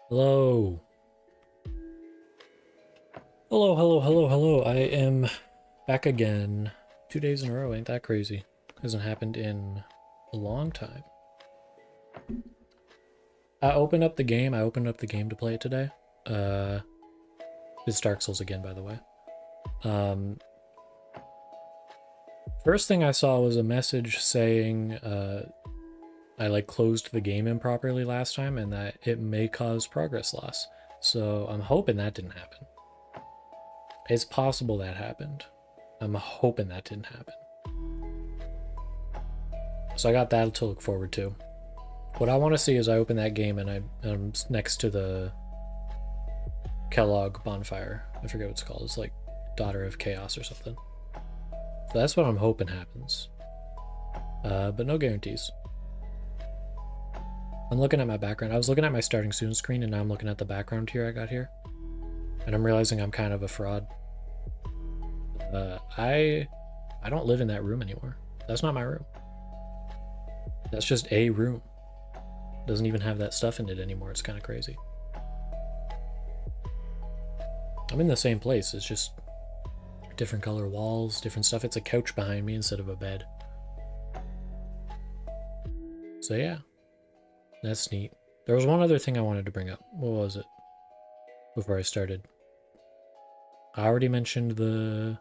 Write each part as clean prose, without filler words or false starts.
Hello. Hello, hello, hello, hello. I am back again. 2 days in a row, ain't that crazy? Hasn't happened in a long time. I opened up the game to play it today. It's Dark Souls again, by the way. First thing I saw was a message saying I closed the game improperly last time and that it may cause progress loss. So I'm hoping that didn't happen. It's possible that happened. I'm hoping that didn't happen. So I got that to look forward to. What I want to see is I open that game and I'm next to the Kellogg bonfire. I forget what it's called. It's like Daughter of Chaos or something. So that's what I'm hoping happens. But no guarantees. I'm looking at my background. I was looking at my starting soon screen and now I'm looking at the background here I got here. And I'm realizing I'm kind of a fraud. I don't live in that room anymore. That's not my room. That's just a room. Doesn't even have that stuff in it anymore. It's kind of crazy. I'm in the same place. It's just different color walls, different stuff. It's a couch behind me instead of a bed. So yeah, that's neat. There was one other thing I wanted to bring up. What was it? Before I started. I already mentioned the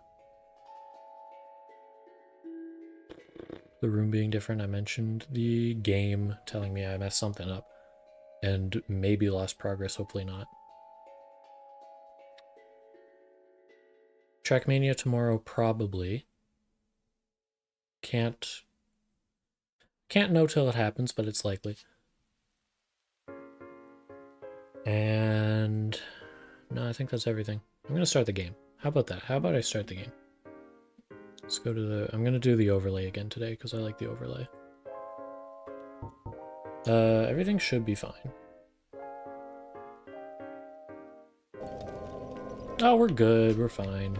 room being different. I mentioned the game telling me I messed something up and maybe lost progress, hopefully not. Trackmania tomorrow, probably. Can't know till it happens, but it's likely. And no, I think that's everything. I'm gonna start the game. How about that? How about I start the game? Let's go to the... I'm gonna do the overlay again today because I like the overlay. Everything should be fine. Oh, we're good. We're fine.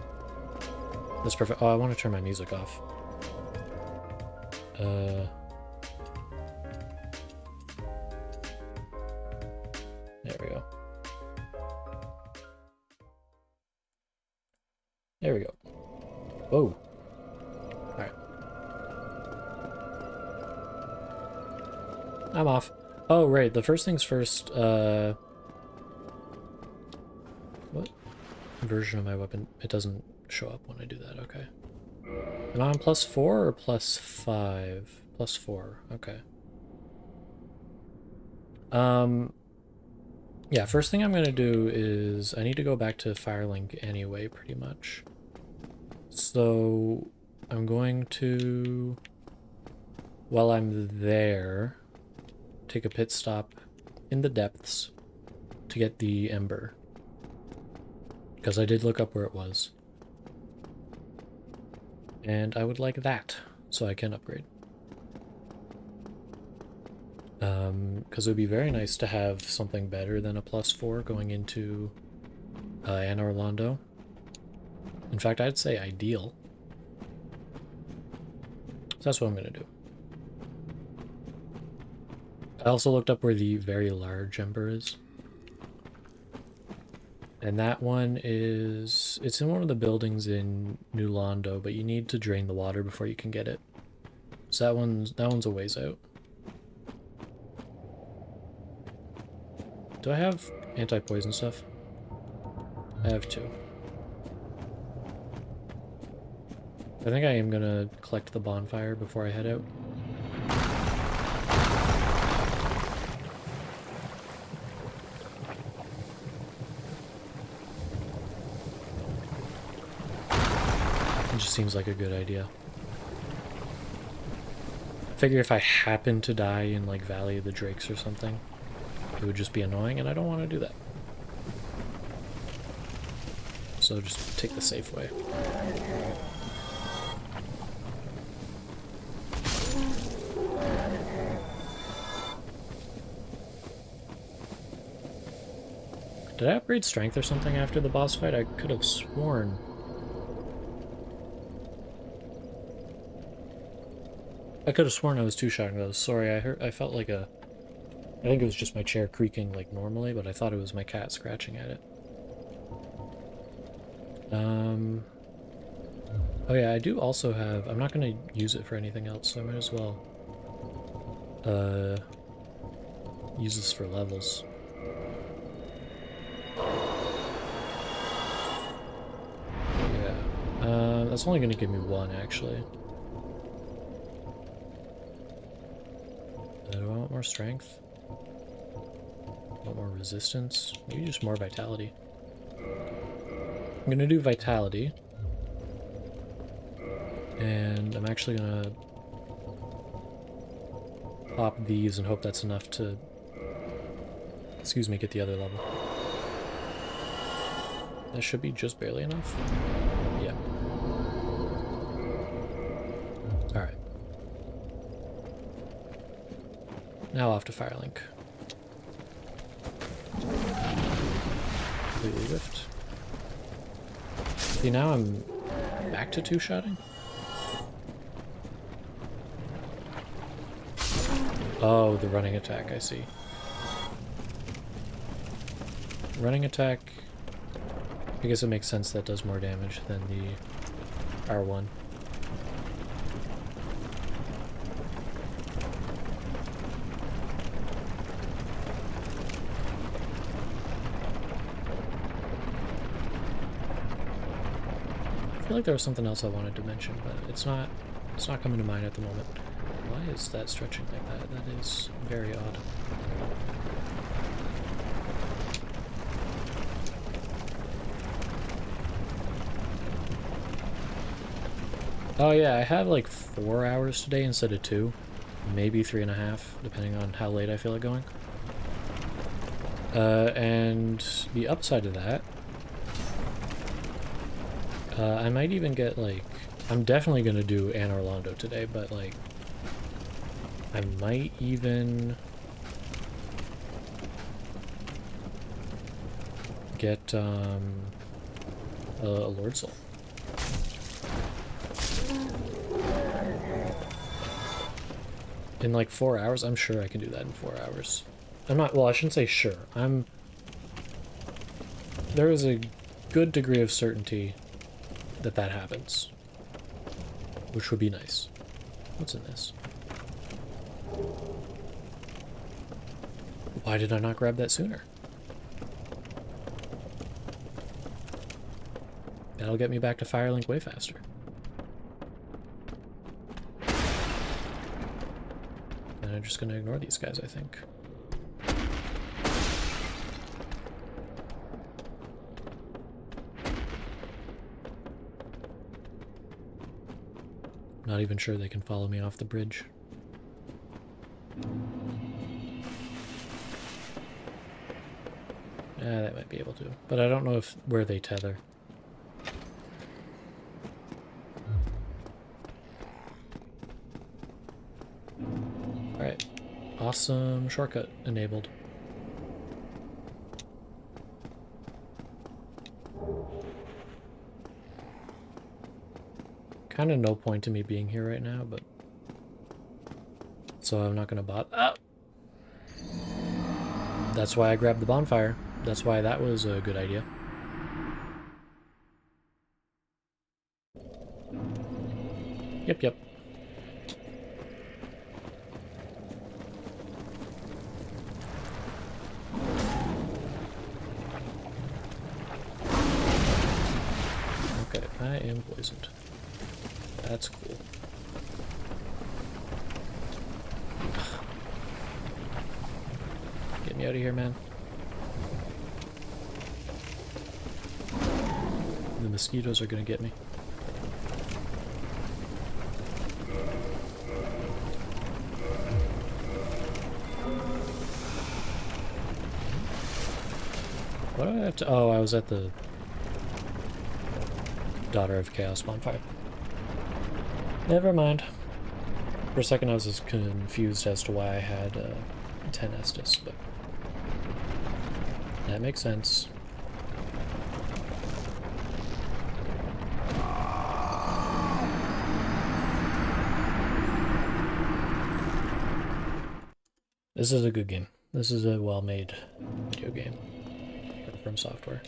That's perfect. Oh, I want to turn my music off. There we go. There we go. Whoa. Alright. I'm off. Oh, right. The first things first, what version of my weapon? It doesn't show up when I do that. Okay. Am I on +4 or +5? +4. Okay. Yeah, first thing I'm gonna do is I need to go back to Firelink anyway, pretty much. So I'm going to, while I'm there, take a pit stop in the depths to get the ember. Because I did look up where it was. And I would like that, so I can upgrade. Because it would be very nice to have something better than a +4 going into Anne Orlando. In fact, I'd say ideal. So that's what I'm going to do. I also looked up where the very large ember is. And that one is... it's in one of the buildings in New Londo, but you need to drain the water before you can get it. So that one's a ways out. Do I have anti-poison stuff? I have 2. I think I am gonna collect the bonfire before I head out. It just seems like a good idea. I figure if I happen to die in like Valley of the Drakes or something, it would just be annoying, and I don't want to do that. So just take the safe way. Did I upgrade strength or something after the boss fight? I could have sworn. I could have sworn I was two-shotting those. Sorry, I felt like a I think it was just my chair creaking like normally, but I thought it was my cat scratching at it. Oh yeah, I do also have... I'm not going to use it for anything else, so I might as well use this for levels. Yeah. That's only going to give me one, actually. Do I want more strength? Want more resistance? Maybe just more vitality. I'm going to do vitality. And I'm actually going to pop these and hope that's enough to, excuse me, get the other level. That should be just barely enough. Yeah. Alright. Now off to Firelink. Completely whiffed. See, now I'm back to two-shotting? Oh, the running attack, I see. Running attack, I guess it makes sense that does more damage than the R1. I feel like there was something else I wanted to mention, but it's not coming to mind at the moment. Why is that stretching like that? That is very odd. Oh yeah, I have like 4 hours today instead of 2. Maybe 3.5, depending on how late I feel like going. And the upside of that, I might even get like... I'm definitely going to do Anne Orlando today, but like... I might even get a Lord Soul. In like 4 hours? I'm sure I can do that in 4 hours. I'm not, well, I shouldn't say sure. There is a good degree of certainty that that happens, which would be nice. What's in this? Why did I not grab that sooner? That'll get me back to Firelink way faster. And I'm just gonna ignore these guys, I think. Not even sure they can follow me off the bridge. Yeah, that might be able to, but I don't know where they tether. Alright. Awesome shortcut enabled. Kind of no point to me being here right now, but... So I'm not gonna Ah! That's why I grabbed the bonfire. That's why that was a good idea. Yep. Okay, I am poisoned. That's cool. Get me out of here, man. The mosquitoes are gonna get me. What do I have to... Oh, I was at the Daughter of Chaos bonfire. Never mind. For a second I was just confused as to why I had 10 Estus, but that makes sense. This is a good game. This is a well-made video game from software.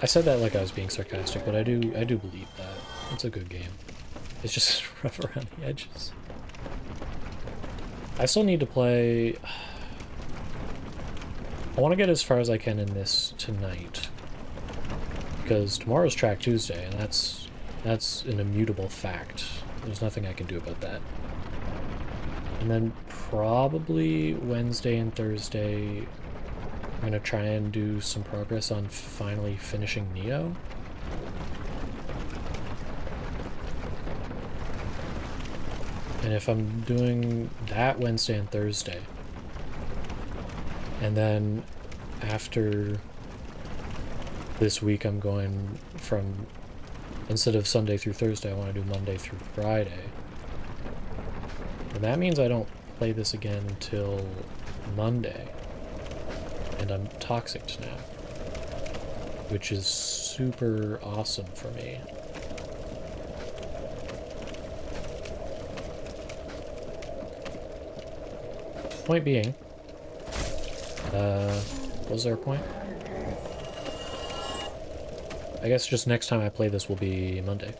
I said that like I was being sarcastic, but I do believe that. It's a good game. It's just rough around the edges. I still need to play... I want to get as far as I can in this tonight. Because tomorrow's Track Tuesday, and that's an immutable fact. There's nothing I can do about that. And then probably Wednesday and Thursday, I'm going to try and do some progress on finally finishing Neo. And if I'm doing that Wednesday and Thursday, and then after this week I'm going from, instead of Sunday through Thursday, I want to do Monday through Friday. And that means I don't play this again until Monday. And I'm toxic now, which is super awesome for me. Point being, what was our point? I guess just next time I play this will be Monday,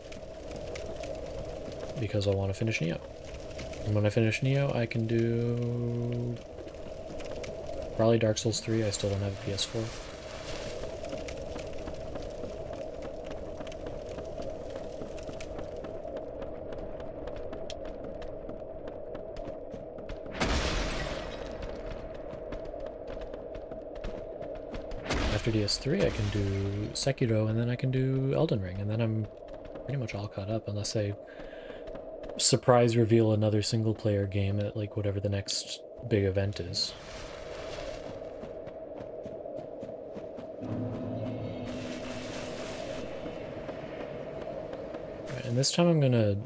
because I want to finish Neo. And when I finish Neo, I can do probably Dark Souls 3. I still don't have a PS4. After DS3, I can do Sekiro, and then I can do Elden Ring, and then I'm pretty much all caught up, unless I surprise reveal another single-player game at, like, whatever the next big event is. Right, and this time I'm gonna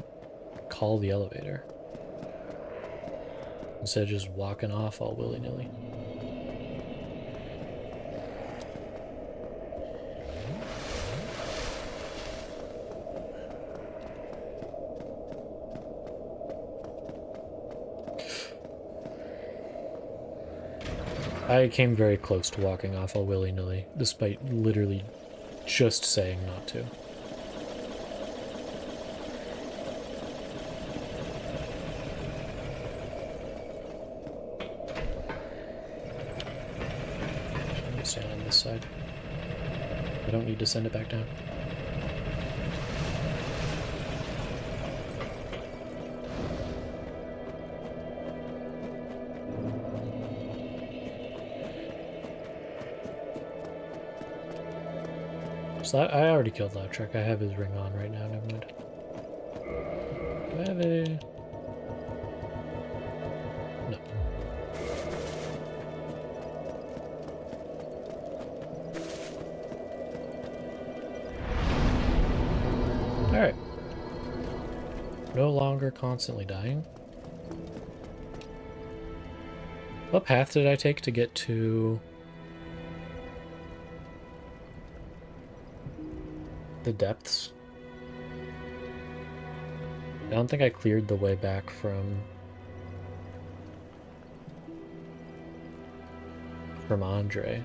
call the elevator, instead of just walking off all willy-nilly. I came very close to walking off all willy-nilly, despite literally just saying not to. I'm gonna stand on this side. I don't need to send it back down. So I already killed Loud Truck. I have his ring on right now. Never mind. Do I have a... No. Alright. No longer constantly dying. What path did I take to get to... the depths? I don't think I cleared the way back from Andre.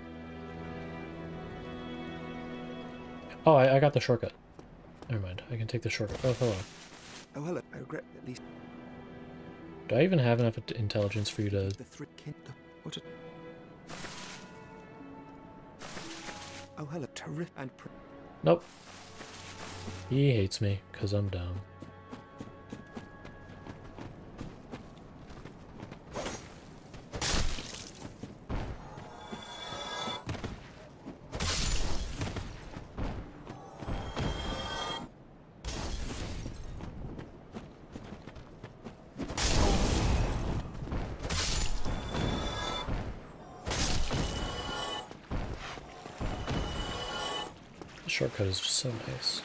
Oh, I got the shortcut. Never mind. I can take the shortcut. Oh, hello. Oh, hello. I regret at least. Do I even have enough intelligence for you to... What a... Oh, hello. Terrific and... Nope. He hates me, because I'm dumb. The shortcut is so nice.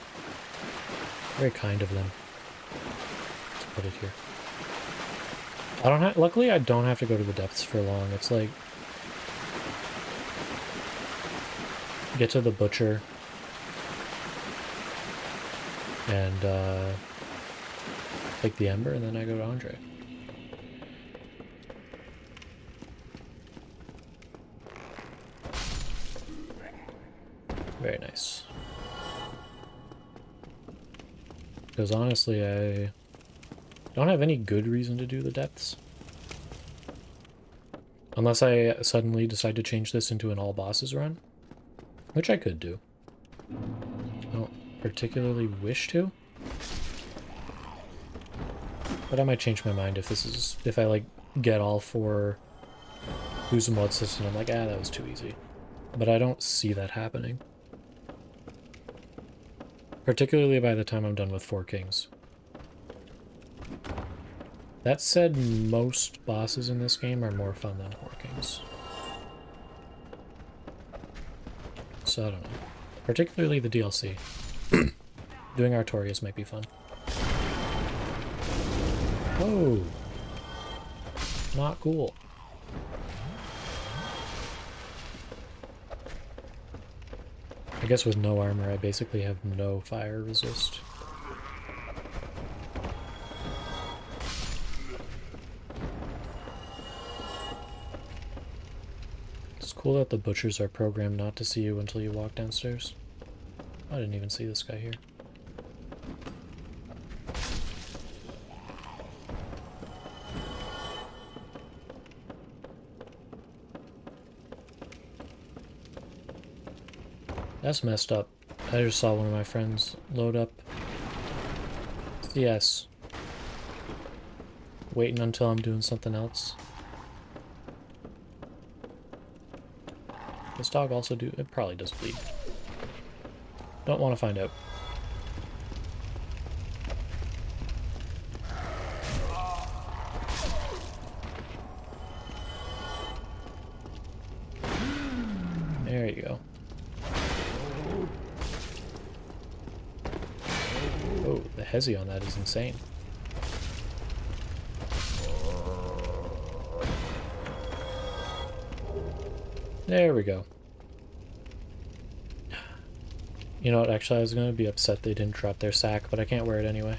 Very kind of them to put it here. I don't have, luckily I don't have to go to the depths for long. It's like, get to the butcher, and take the Ember, and then I go to Andre. Very nice. Because honestly, I don't have any good reason to do the depths. Unless I suddenly decide to change this into an all bosses run, which I could do. I don't particularly wish to, but I might change my mind if I like get all 4 Who's and What's this and I'm like, ah, that was too easy. But I don't see that happening. Particularly by the time I'm done with 4 Kings. That said, most bosses in this game are more fun than 4 Kings. So I don't know. Particularly the DLC. Doing Artorias might be fun. Oh! Not cool. I guess with no armor, I basically have no fire resist. It's cool that the butchers are programmed not to see you until you walk downstairs. I didn't even see this guy here. That's messed up. I just saw one of my friends load up CS. Waiting until I'm doing something else. This dog also it probably does bleed. Don't want to find out. There you go. Oh, the hezi on that is insane. There we go. You know what, actually I was going to be upset they didn't drop their sack, but I can't wear it anyway.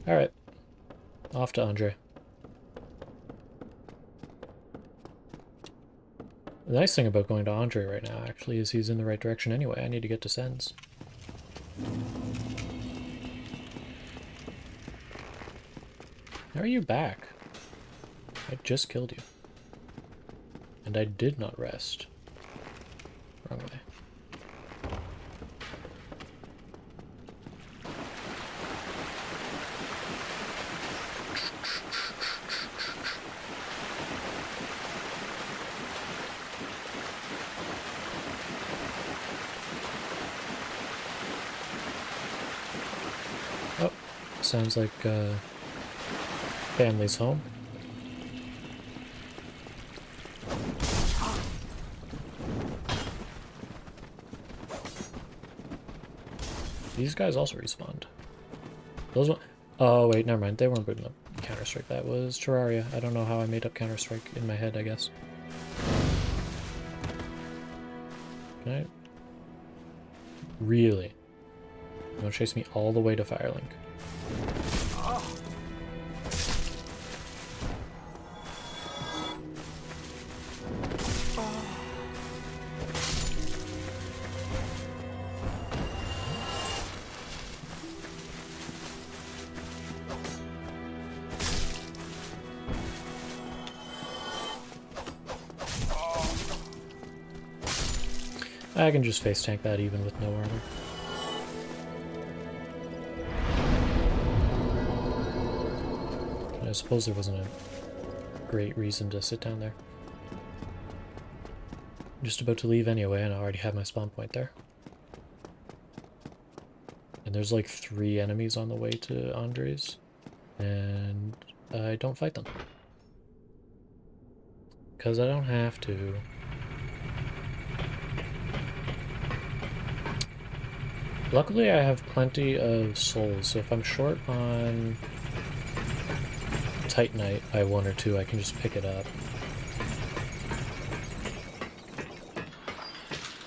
Alright. Off to Andre. The nice thing about going to Andre right now, actually, is he's in the right direction anyway. I need to get to Sens. How are you back? I just killed you. And I did not rest. Wrong way. Oh, sounds like family's home. These guys also respawned. Those one. Oh wait, never mind. They weren't booting up Counter-Strike. That was Terraria. I don't know how I made up Counter-Strike in my head, I guess. Can I? Really? You want to chase me all the way to Firelink? I can just face tank that even with no armor. I suppose there wasn't a great reason to sit down there. I'm just about to leave anyway, and I already have my spawn point there. And there's like 3 enemies on the way to Andre's, and I don't fight them. Because I don't have to. Luckily, I have plenty of souls, so if I'm short on Titanite by 1 or 2, I can just pick it up.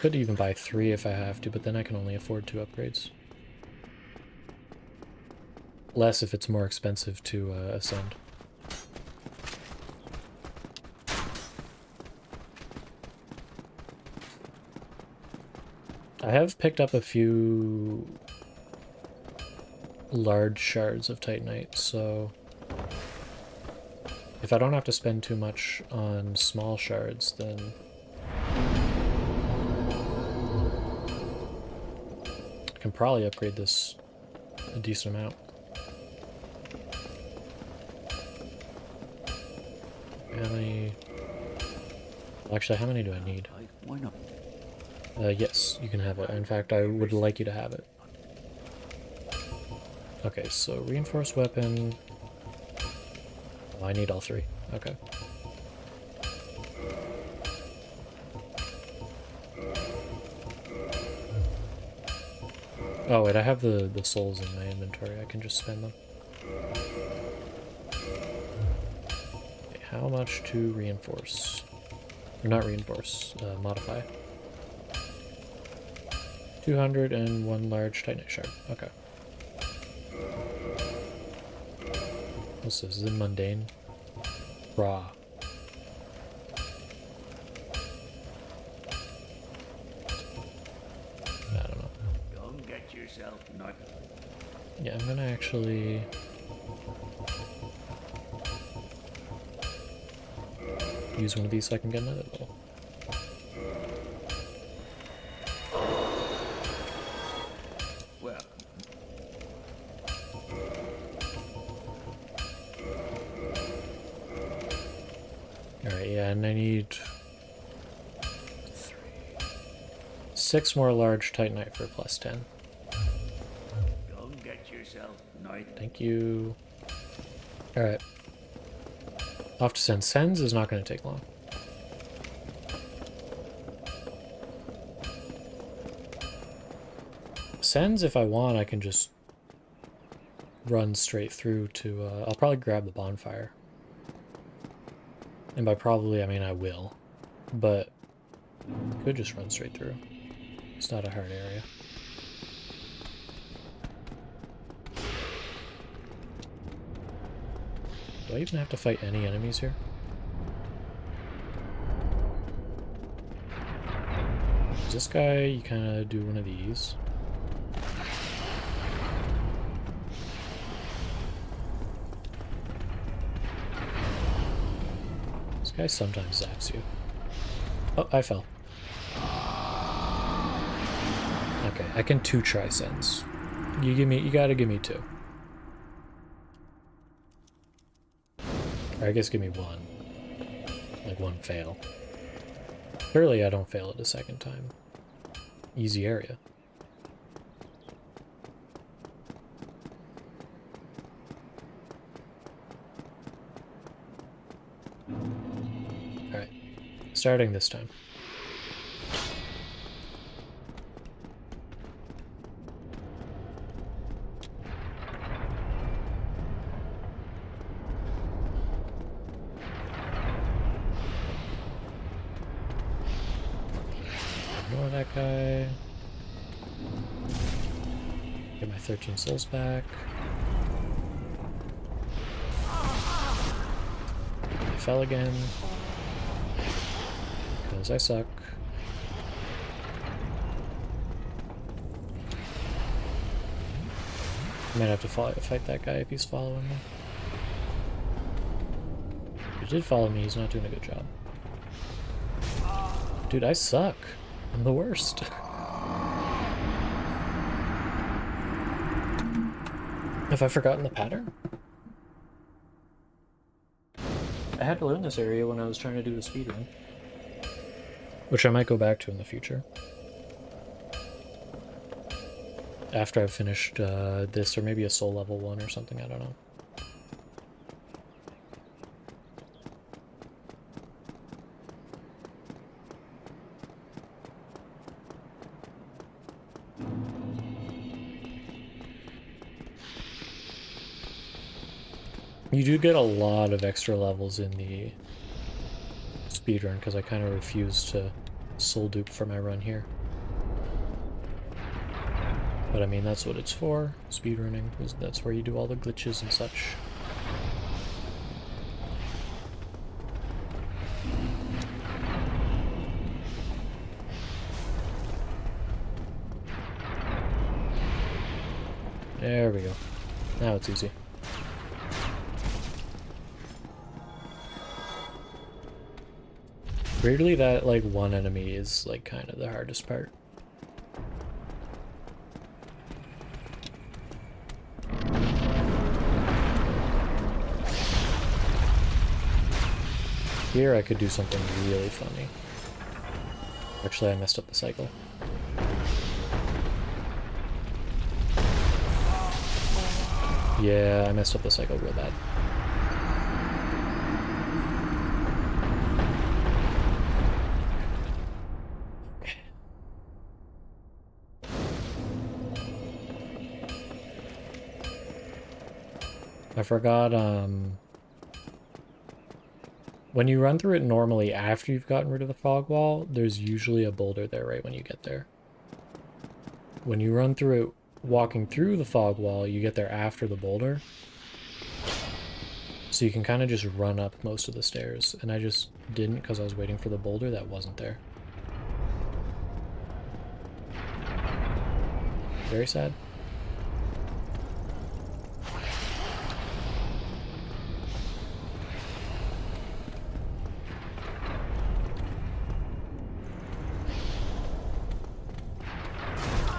Could even buy 3 if I have to, but then I can only afford 2 upgrades. Less if it's more expensive to ascend. I have picked up a few large shards of Titanite, so if I don't have to spend too much on small shards, then I can probably upgrade this a decent amount. How many? Actually, how many do I need? Why not? Yes, you can have it. In fact, I would like you to have it. Okay, so reinforced weapon. Oh, I need all 3. Okay. Oh wait, I have the souls in my inventory. I can just spend them. Okay, how much to reinforce? Or not reinforce, modify. 200 and 1 large Titanite shard. Okay. What's this? Is it mundane? Raw. I don't know. Don't get yourself not. Yeah, I'm gonna actually use one of these so I can get another level. Well, Alright, yeah, and I need 6 more large Titanite for plus 10. don't get yourself not. Thank you. Alright. Off to Sens. Sens is not going to take long. Sens, if I want, I can just run straight through to, I'll probably grab the bonfire. And by probably, I mean I will. But could just run straight through. It's not a hard area. Do I even have to fight any enemies here? Is this guy, you kind of do one of these. This guy sometimes zaps you. Oh, I fell. Okay, I can 2-try Sens. You gotta give me 2. Or I guess give me 1. Like 1 fail. Clearly I don't fail it a second time. Easy area. Alright. Starting this time. Ignore that guy. Get my 13 souls back. I fell again. Because I suck. I might have to fight that guy if he's following me. If he did follow me, he's not doing a good job. Dude, I suck. I'm the worst. Have I forgotten the pattern? I had to learn this area when I was trying to do the speedrun. Which I might go back to in the future. After I've finished this, or maybe a soul level 1 or something, I don't know. You do get a lot of extra levels in the speedrun because I kind of refuse to soul dupe for my run here. But I mean, that's what it's for, speedrunning, because that's where you do all the glitches and such. There we go. Now it's easy. Weirdly, that, like, one enemy is, like, kind of the hardest part. Here I could do something really funny. Actually, I messed up the cycle. Yeah, I messed up the cycle real bad. I forgot, when you run through it normally after you've gotten rid of the fog wall, there's usually a boulder there right when you get there. When you run through it walking through the fog wall, you get there after the boulder. So you can kind of just run up most of the stairs, and I just didn't because I was waiting for the boulder that wasn't there. Very sad.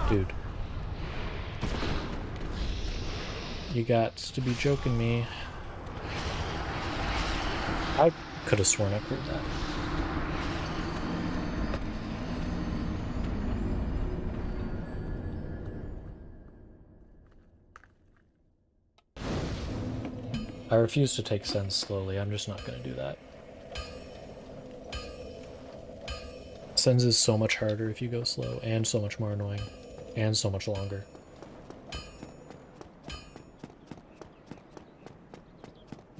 Dude. You got to be joking me. I could have sworn I proved that. I refuse to take Sens slowly. I'm just not going to do that. Sens is so much harder if you go slow, and so much more annoying, and so much longer.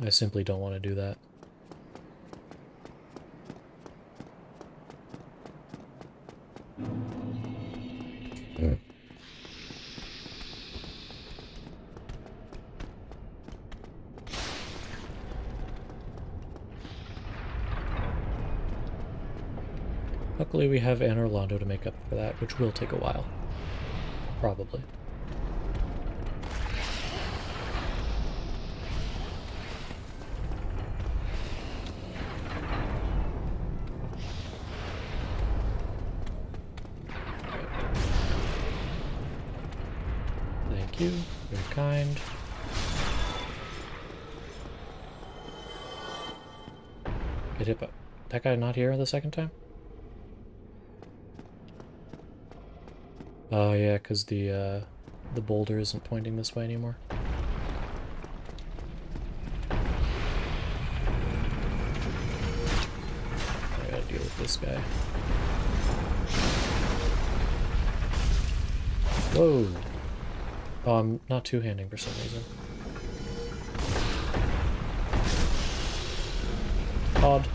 I simply don't want to do that. Luckily we have Anne Orlando to make up for that, which will take a while. Probably. Thank you. Very kind. Get hit by... That guy not here the second time? Oh yeah, because the boulder isn't pointing this way anymore. I gotta deal with this guy. Whoa! Oh, I'm not two-handing for some reason. Odd.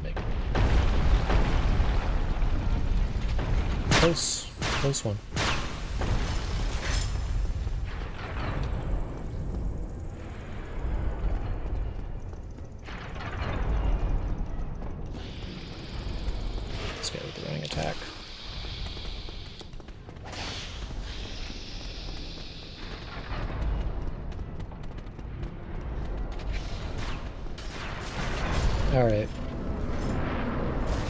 Make it. Close one. This guy with the running attack. Alright.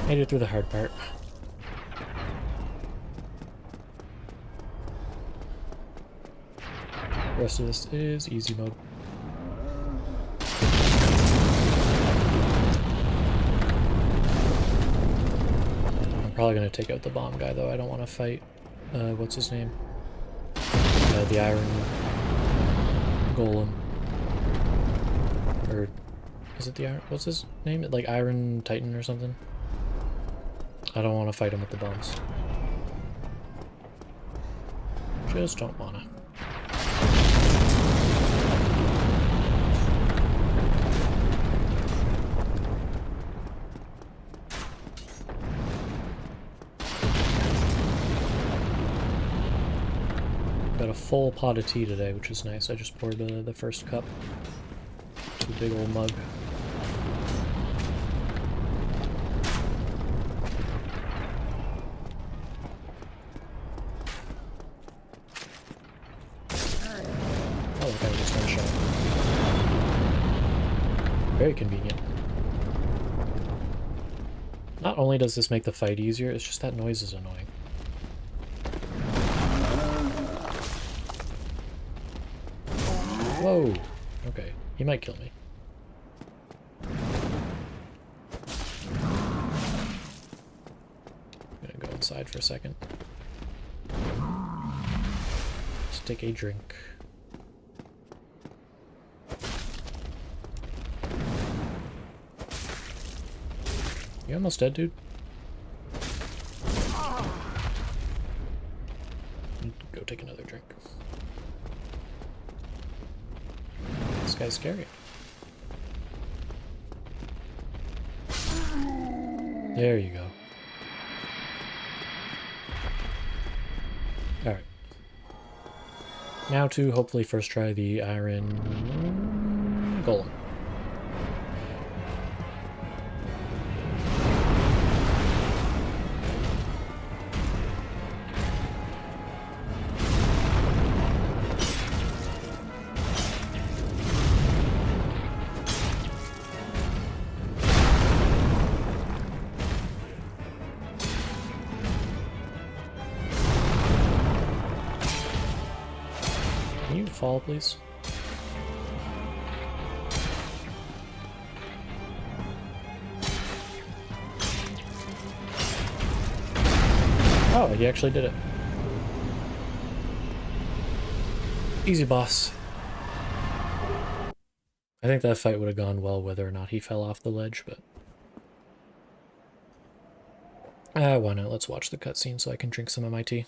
Made it through the hard part. The rest of this is easy mode. I'm probably going to take out the bomb guy though. I don't want to fight, what's his name? The Iron Golem. Or, is it the Iron, what's his name? Like Iron Titan or something? I don't want to fight him with the bombs. Just don't wanna. Got a full pot of tea today, which is nice. I just poured the first cup. It's a big old mug. Oh, look, I just one shot. Very convenient. Not only does this make the fight easier, it's just that noise is annoying. Whoa! Okay, he might kill me. I'm gonna go inside for a second. Let's take a drink. You almost dead, dude? Go take another drink. This guy's scary. There you go. Alright. Now to hopefully first try the iron golem. Fall, please. Oh, he actually did it. Easy, boss. I think that fight would have gone well whether or not he fell off the ledge, but... why not? Let's watch the cutscene so I can drink some of my tea.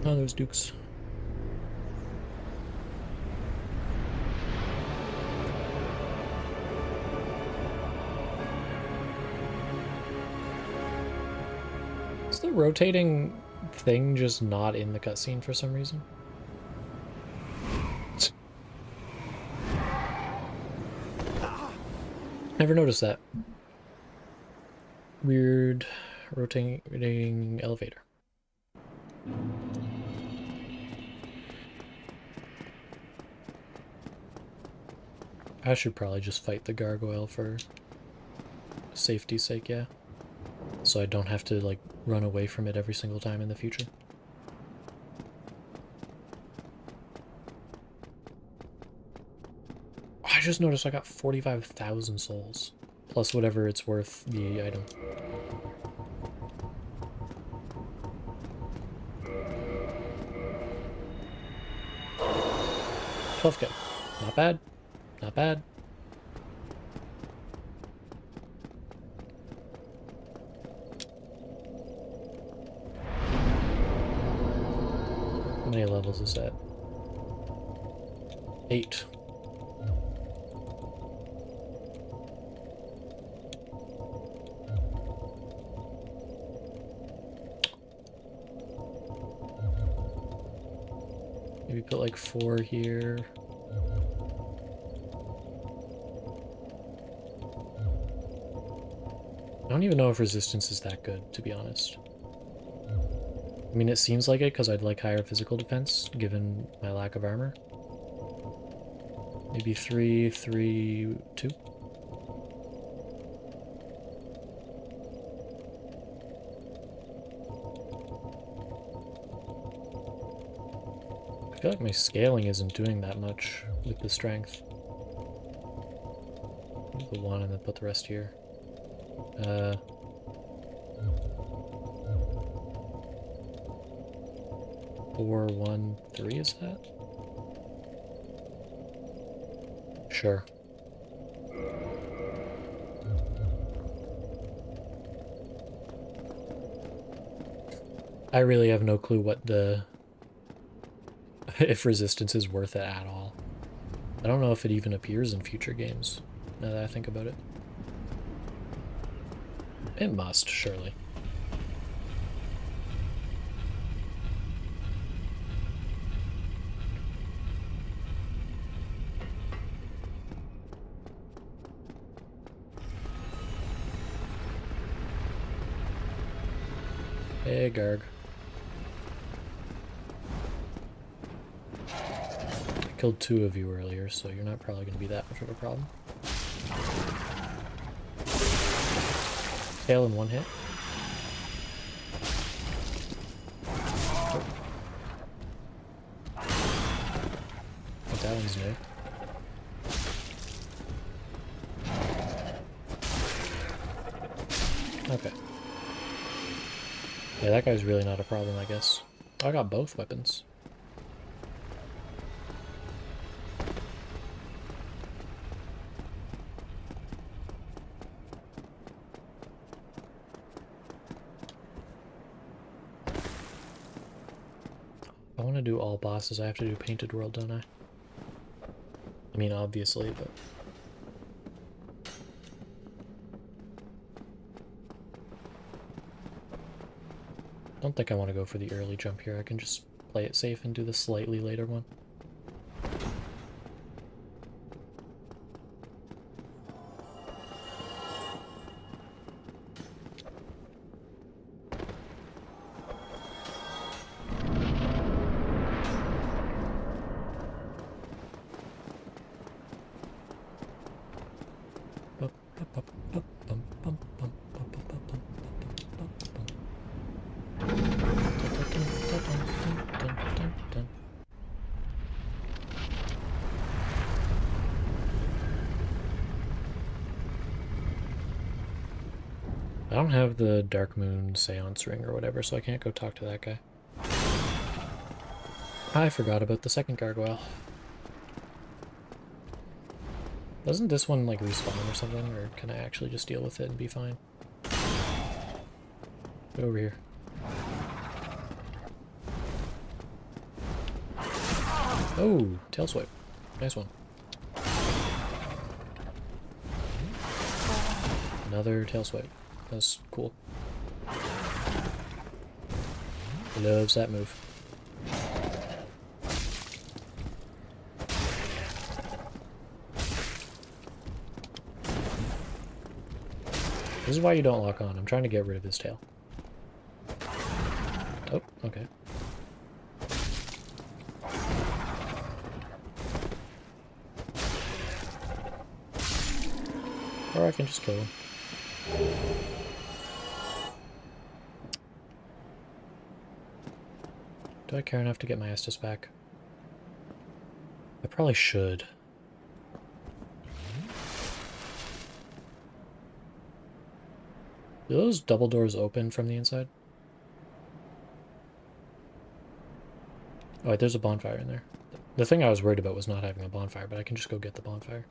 Oh, there's Dukes. Is the rotating thing just not in the cutscene for some reason? Never noticed that. Weird rotating elevator. I should probably just fight the gargoyle for safety's sake, yeah. So I don't have to, like, run away from it every single time in the future. I just noticed I got 45,000 souls. Plus whatever it's worth, the item. 12k. Not bad. Not bad. How many levels is that? 8. Maybe put like 4 here. I don't even know if resistance is that good, to be honest. I mean, it seems like it because I'd like higher physical defense, given my lack of armor. Maybe 3, 3, 2. I feel like my scaling isn't doing that much with the strength. The 1 and then put the rest here. 4, 1, 3 is that? Sure. I really have no clue what if resistance is worth it at all. I don't know if it even appears in future games, now that I think about it. It must, surely. Hey, Garg. I killed 2 of you earlier, so you're not probably going to be that much of a problem. Tail in 1 hit. Oh. I think that one's new. Okay. Yeah, that guy's really not a problem, I guess. Oh, I got both weapons. If I want to do all bosses, I have to do Painted World, don't I? I mean, obviously, but... I don't think I want to go for the early jump here. I can just play it safe and do the slightly later one. I don't have the Dark Moon Seance Ring or whatever, so I can't go talk to that guy. I forgot about the second gargoyle. Doesn't this one, like, respawn or something, or can I actually just deal with it and be fine? Get over here. Oh, tail swipe. Nice one. Another tail swipe. That's cool. He loves that move. This is why you don't lock on. I'm trying to get rid of his tail. Oh, okay. Or I can just kill him. Do I care enough to get my Estus back? I probably should. Do those double doors open from the inside? Oh wait, there's a bonfire in there. The thing I was worried about was not having a bonfire, but I can just go get the bonfire.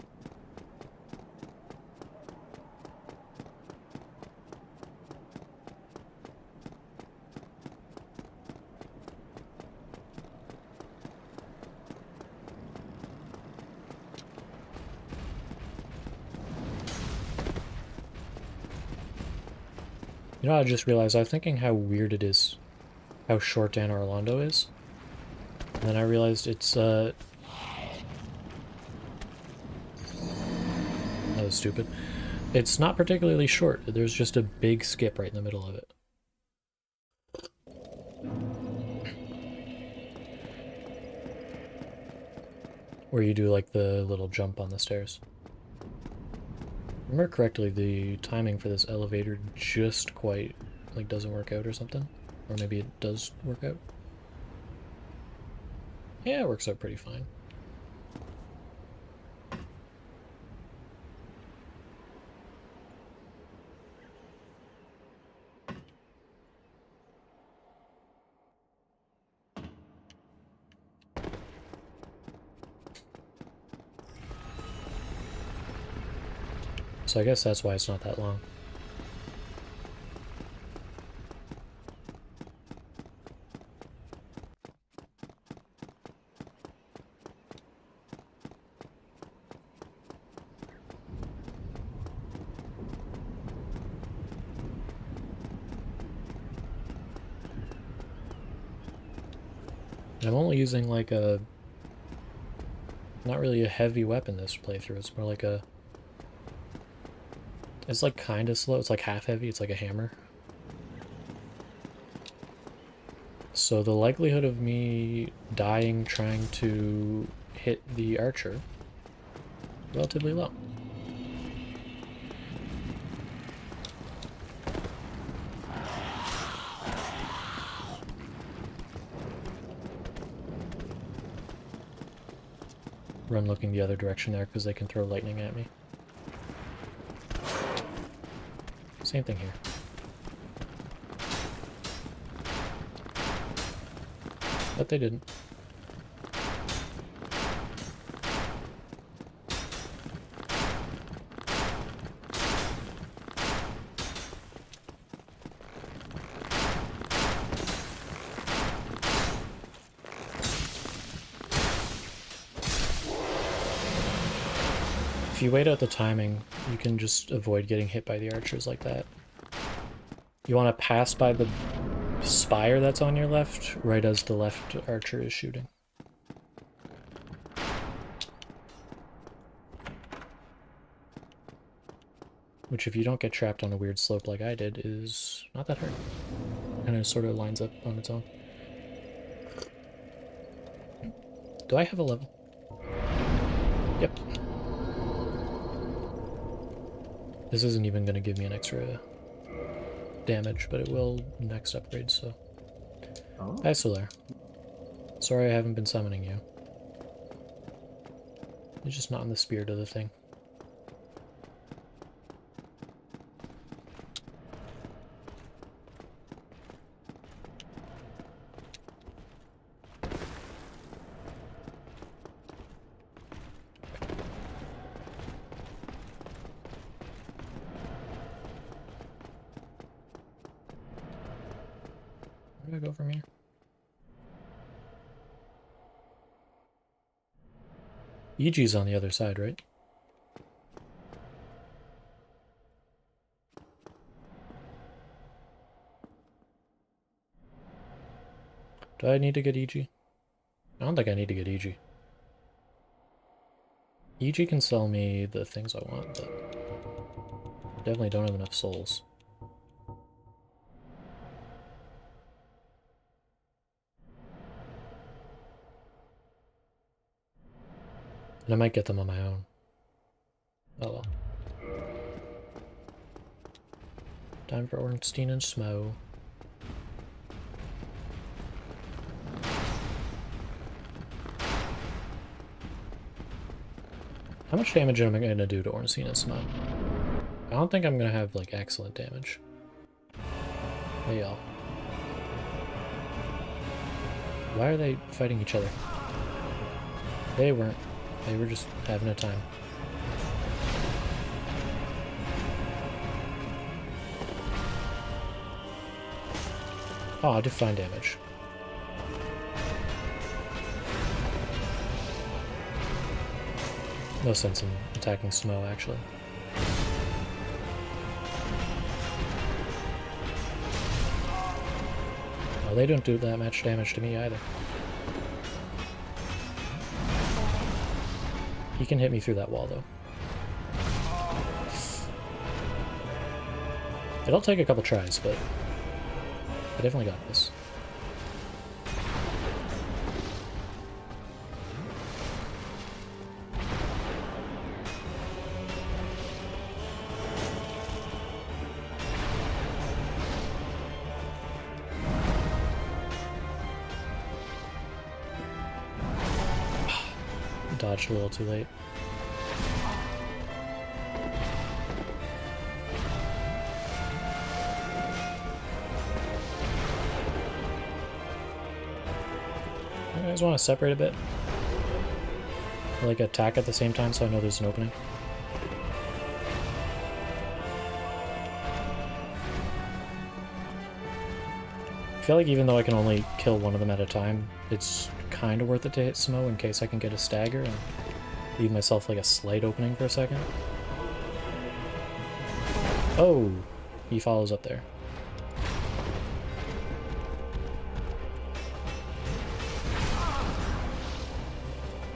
You know, I just realized, I was thinking how weird it is, how short Dan Orlando is. And then I realized it's, that was stupid. It's not particularly short. There's just a big skip right in the middle of it. Where you do, like, the little jump on the stairs. Remember correctly, the timing for this elevator just quite, like, doesn't work out or something? Or maybe it does work out? Yeah, it works out pretty fine. So I guess that's why it's not that long. And I'm only using like a... not really a heavy weapon this playthrough. It's more like a... it's like kind of slow. It's like half heavy. It's like a hammer. So the likelihood of me dying trying to hit the archer, relatively low. Run looking the other direction there because they can throw lightning at me. Same thing here. But they didn't. If you wait out the timing, you can just avoid getting hit by the archers like that. You want to pass by the spire that's on your left, right as the left archer is shooting. Which, if you don't get trapped on a weird slope like I did, is not that hard. And it sort of lines up on its own. Do I have a level? Yep. This isn't even going to give me an extra damage, but it will next upgrade, so... Oh. Hi, Solar. Sorry I haven't been summoning you. It's just not in the spirit of the thing. Where do I go from here? EG's on the other side, right? Do I need to get EG? I don't think I need to get EG. EG can sell me the things I want, but definitely don't have enough souls. And I might get them on my own. Oh well. Time for Ornstein and Smo. How much damage am I going to do to Ornstein and Smo? I don't think I'm going to have, like, excellent damage. Hey, y'all. Why are they fighting each other? They weren't. They were just having a time. Oh, I did fine damage. No sense in attacking Smo, actually. Oh, they don't do that much damage to me either. He can hit me through that wall, though. It'll take a couple tries, but I definitely got this. Dodged a little too late. You guys want to separate a bit? Or like attack at the same time so I know there's an opening? I feel like even though I can only kill one of them at a time, it's kind of worth it to hit Smo in case I can get a stagger and leave myself like a slight opening for a second. Oh, he follows up there.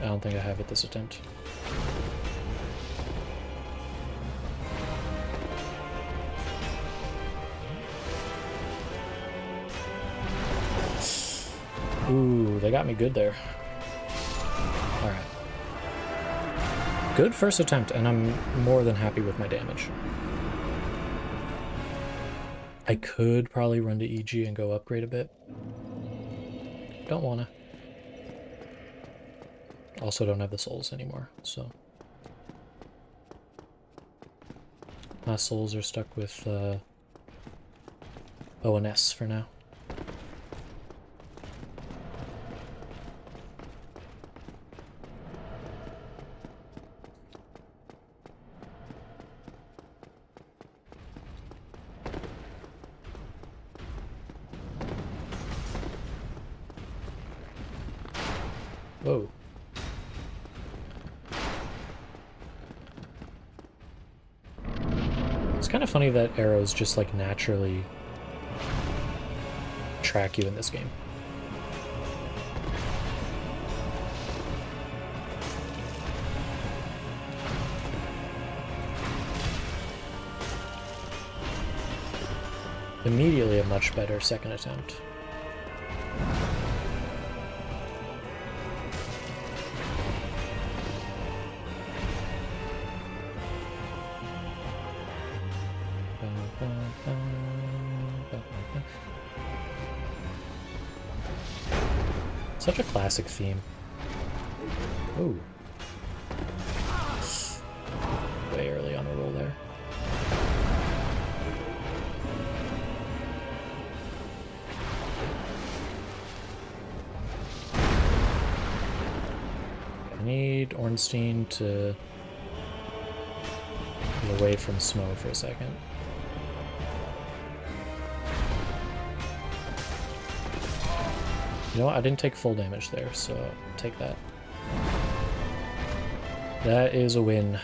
I don't think I have it this attempt. Ooh, they got me good there. Alright. Good first attempt, and I'm more than happy with my damage. I could probably run to EG and go upgrade a bit. Don't wanna. Also don't have the souls anymore, so. My souls are stuck with ONS for now. Whoa. It's kind of funny that arrows just like naturally track you in this game. Immediately a much better second attempt. Such a classic theme. Ooh. Way early on the roll there. I need Ornstein to get away from Smo for a second. You know what? I didn't take full damage there, so I'll take that. That is a win.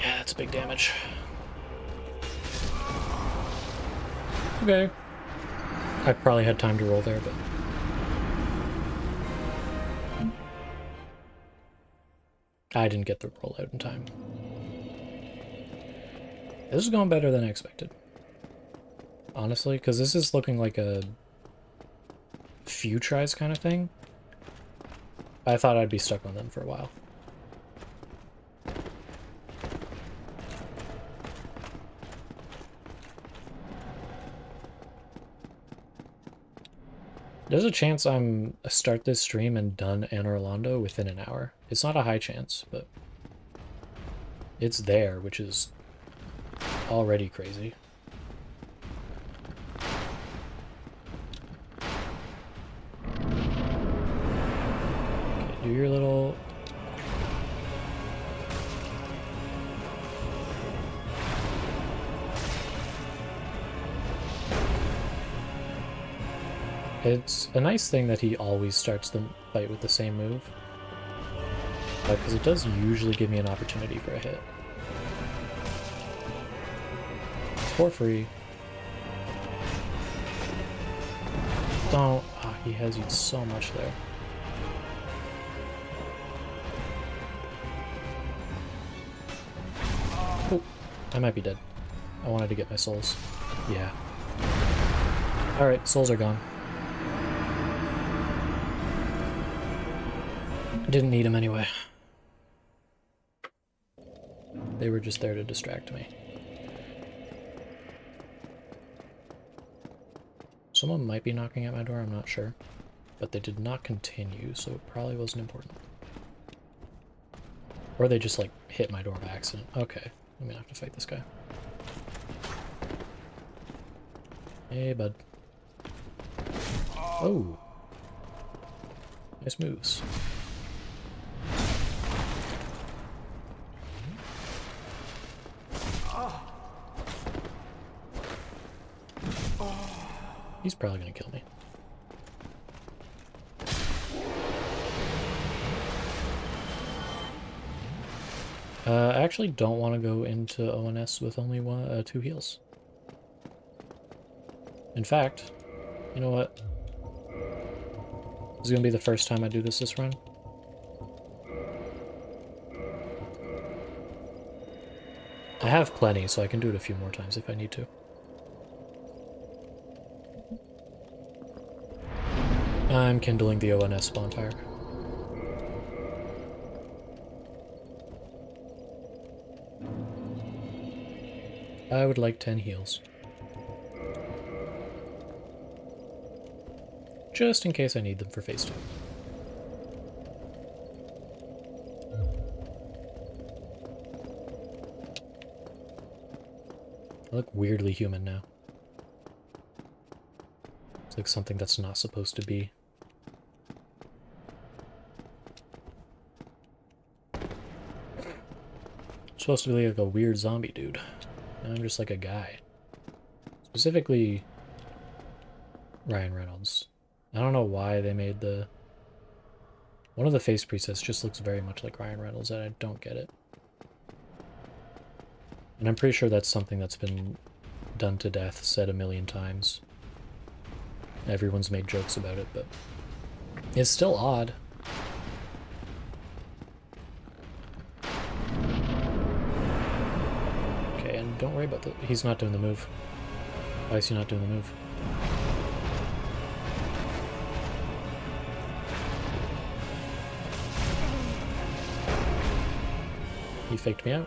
Yeah, that's big damage. Okay. I probably had time to roll there, but... I didn't get the roll out in time. This is going better than I expected. Honestly, because this is looking like a few tries kind of thing. I thought I'd be stuck on them for a while. There's a chance I'm start this stream and done Anne Orlando within an hour. It's not a high chance, but it's there, which is already crazy. Okay, do your little... It's a nice thing that he always starts the fight with the same move, because it does usually give me an opportunity for a hit. For free. Don't... Ah, he has you so much there. Oh, I might be dead. I wanted to get my souls. Yeah. Alright, souls are gone. Didn't need them anyway. They were just there to distract me. Someone might be knocking at my door, I'm not sure. But they did not continue, so it probably wasn't important. Or they just, like, hit my door by accident. Okay, I'm gonna have to fight this guy. Hey, bud. Oh. Nice moves. He's probably gonna kill me. I actually don't want to go into ONS with only 2 heals. In fact, you know what? This is gonna be the first time I do this run. I have plenty, so I can do it a few more times if I need to. I'm kindling the ONS bonfire. I would like 10 heals. Just in case I need them for phase 2. I look weirdly human now. It's like something that's not supposed to be. I'm supposed to be like a weird zombie dude. Now I'm just like a guy. Specifically, Ryan Reynolds. I don't know why they made the... One of the face presets just looks very much like Ryan Reynolds, and I don't get it. And I'm pretty sure that's something that's been done to death, said a million times. Everyone's made jokes about it, but it's still odd. Okay, and don't worry about he's not doing the move. Why is he not doing the move? He faked me out.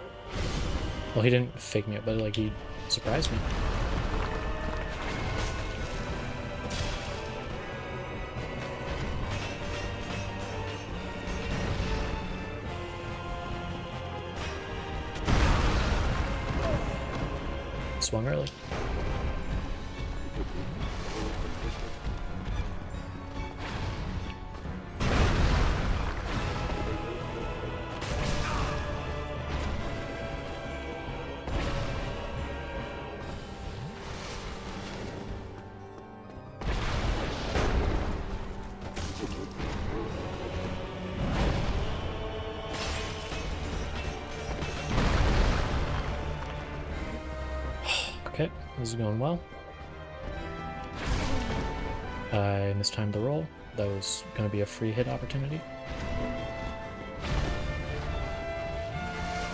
Well, he didn't fake me out, but like he surprised me. Swung early. Okay, this is going well. I mistimed the roll. That was going to be a free hit opportunity.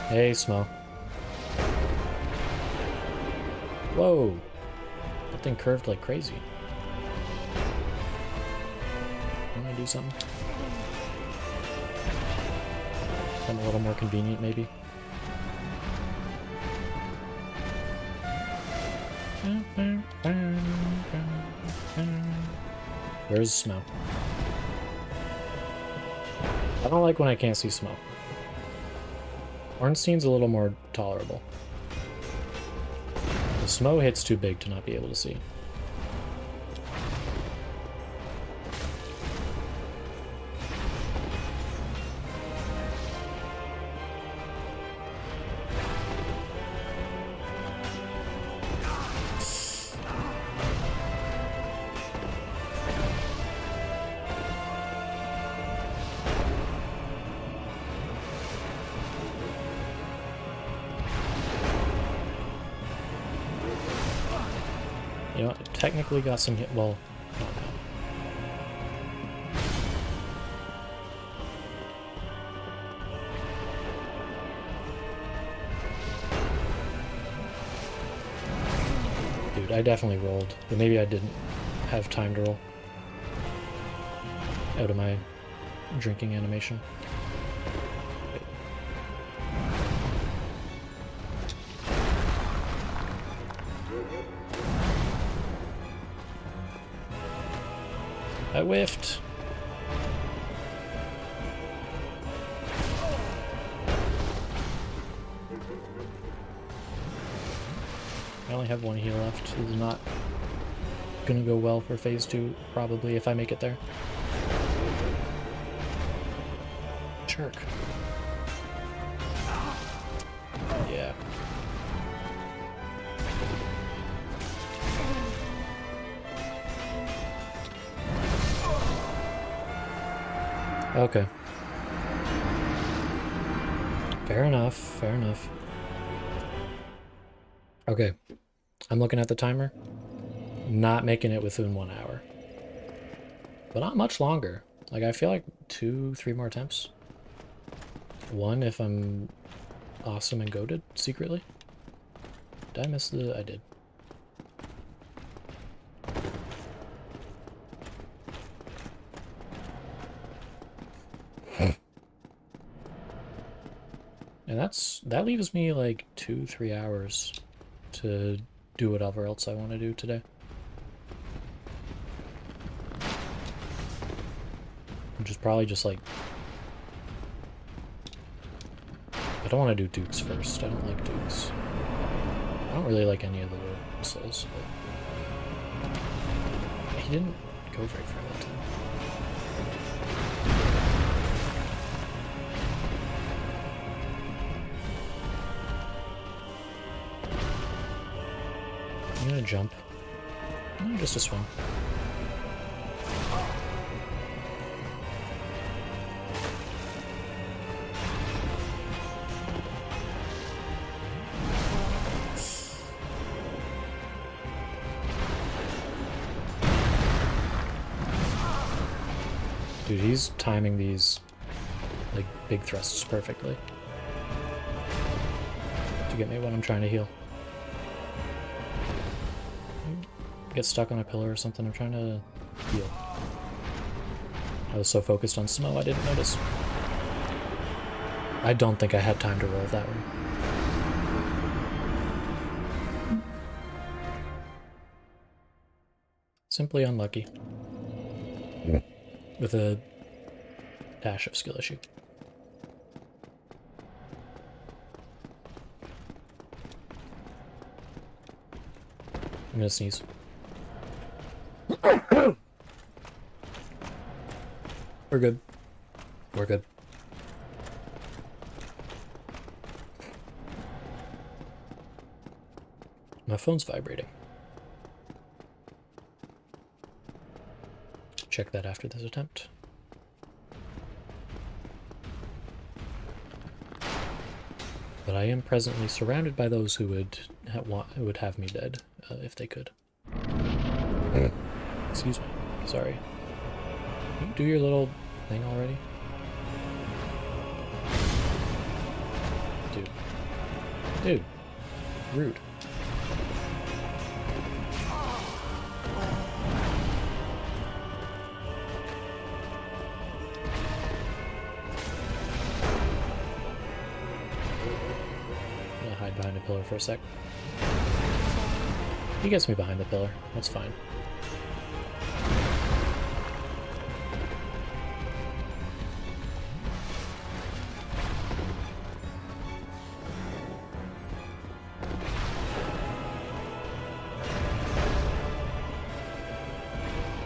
Hey, Smo. Whoa! That thing curved like crazy. Want to do something? Something a little more convenient, maybe? Where's Smo? I don't like when I can't see Smo. Ornstein's a little more tolerable. The Smo hit's too big to not be able to see. You know, technically got some hit. Well, not now. Dude, I definitely rolled, but maybe I didn't have time to roll out of my drinking animation. I whiffed. I only have one heal left. This is not gonna go well for phase 2, probably, if I make it there. Jerk. Yeah. Okay. Fair enough, fair enough. Okay. I'm looking at the timer. Not making it within 1 hour. But not much longer. Like, I feel like 2-3 more attempts. 1 if I'm awesome and goated secretly. Did I miss the... I did. And that leaves me like 2-3 hours to do whatever else I want to do today. Which is probably just like... I don't want to do Dukes first. I don't like Dukes. I don't really like any of the Lord Souls, but... He didn't go very far that time. I'm gonna jump. Just a swing. Dude, he's timing these like big thrusts perfectly. To get me when I'm trying to heal. Get stuck on a pillar or something. I'm trying to heal. I was so focused on snow I didn't notice. I don't think I had time to roll that one. Simply unlucky. With a dash of skill issue. I'm gonna sneeze. We're good. We're good. My phone's vibrating. Check that after this attempt. But I am presently surrounded by those who would have me dead if they could. Excuse me. Sorry. Can you do your little thing already? Dude. Dude. Rude. I'm gonna hide behind a pillar for a sec. He gets me behind the pillar. That's fine.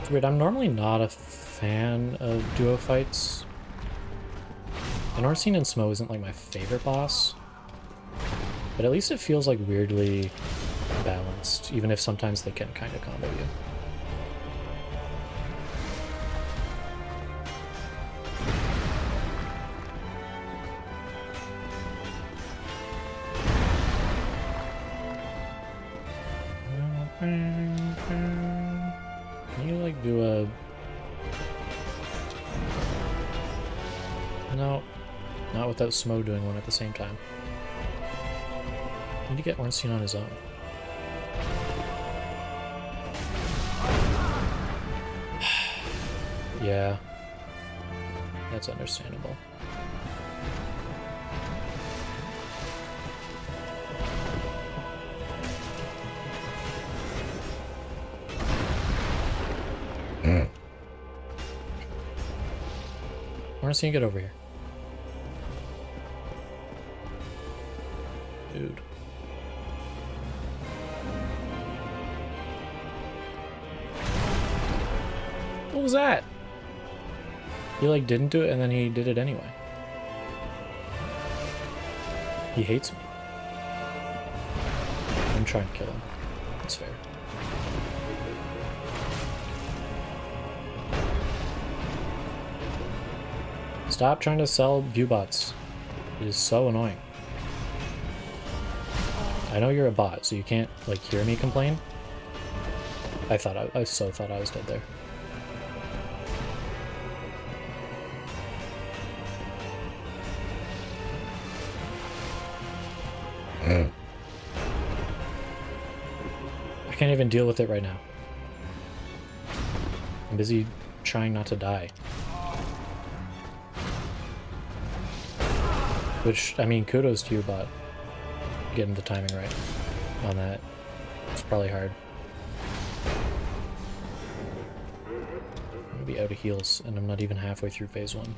It's weird, I'm normally not a fan of duo fights. And Arsene and Smo isn't like my favorite boss. But at least it feels like weirdly balanced, even if sometimes they can kind of combo you. Can you like do a... No, not without Smo doing one at the same time. I need to get Ornstein on his own. Yeah, that's understandable. Ornstein, get over here. Dude. What was that? He like didn't do it and then he did it anyway. He hates me. I'm trying to kill him. That's fair. Stop trying to sell view bots. It is so annoying. I know you're a bot, so you can't like hear me complain. I so thought I was dead there. I can't even deal with it right now. I'm busy trying not to die. Which, I mean, kudos to you, bot. Getting the timing right on that. It's probably hard. I'm gonna be out of heals, and I'm not even halfway through phase 1.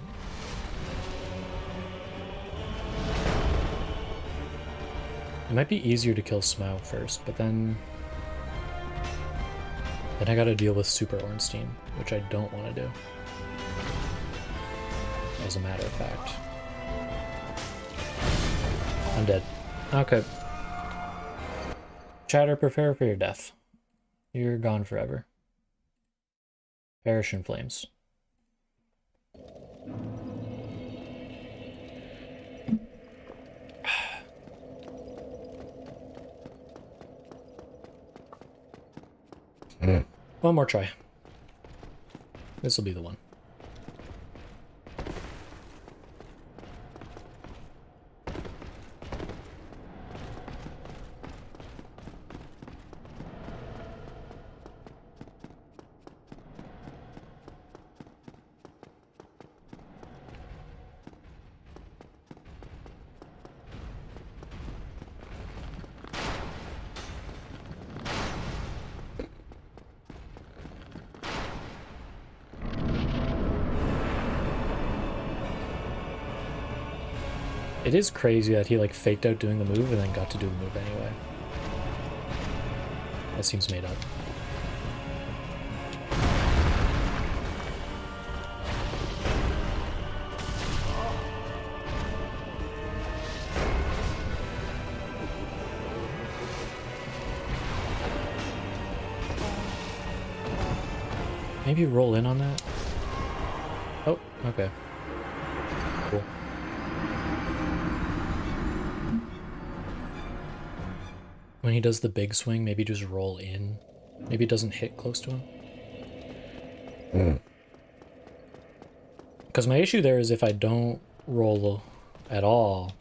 It might be easier to kill Smough first, but then I gotta deal with Super Ornstein, which I don't want to do. As a matter of fact. I'm dead. Okay. Chatter, prepare for your death. You're gone forever. Perish in flames. One more try. This will be the one. It is crazy that he like faked out doing the move and then got to do the move anyway. That seems made up. Maybe roll in on that? Oh, okay. Cool. When he does the big swing, maybe just roll in. Maybe it doesn't hit close to him. Because my issue there is if I don't roll at all,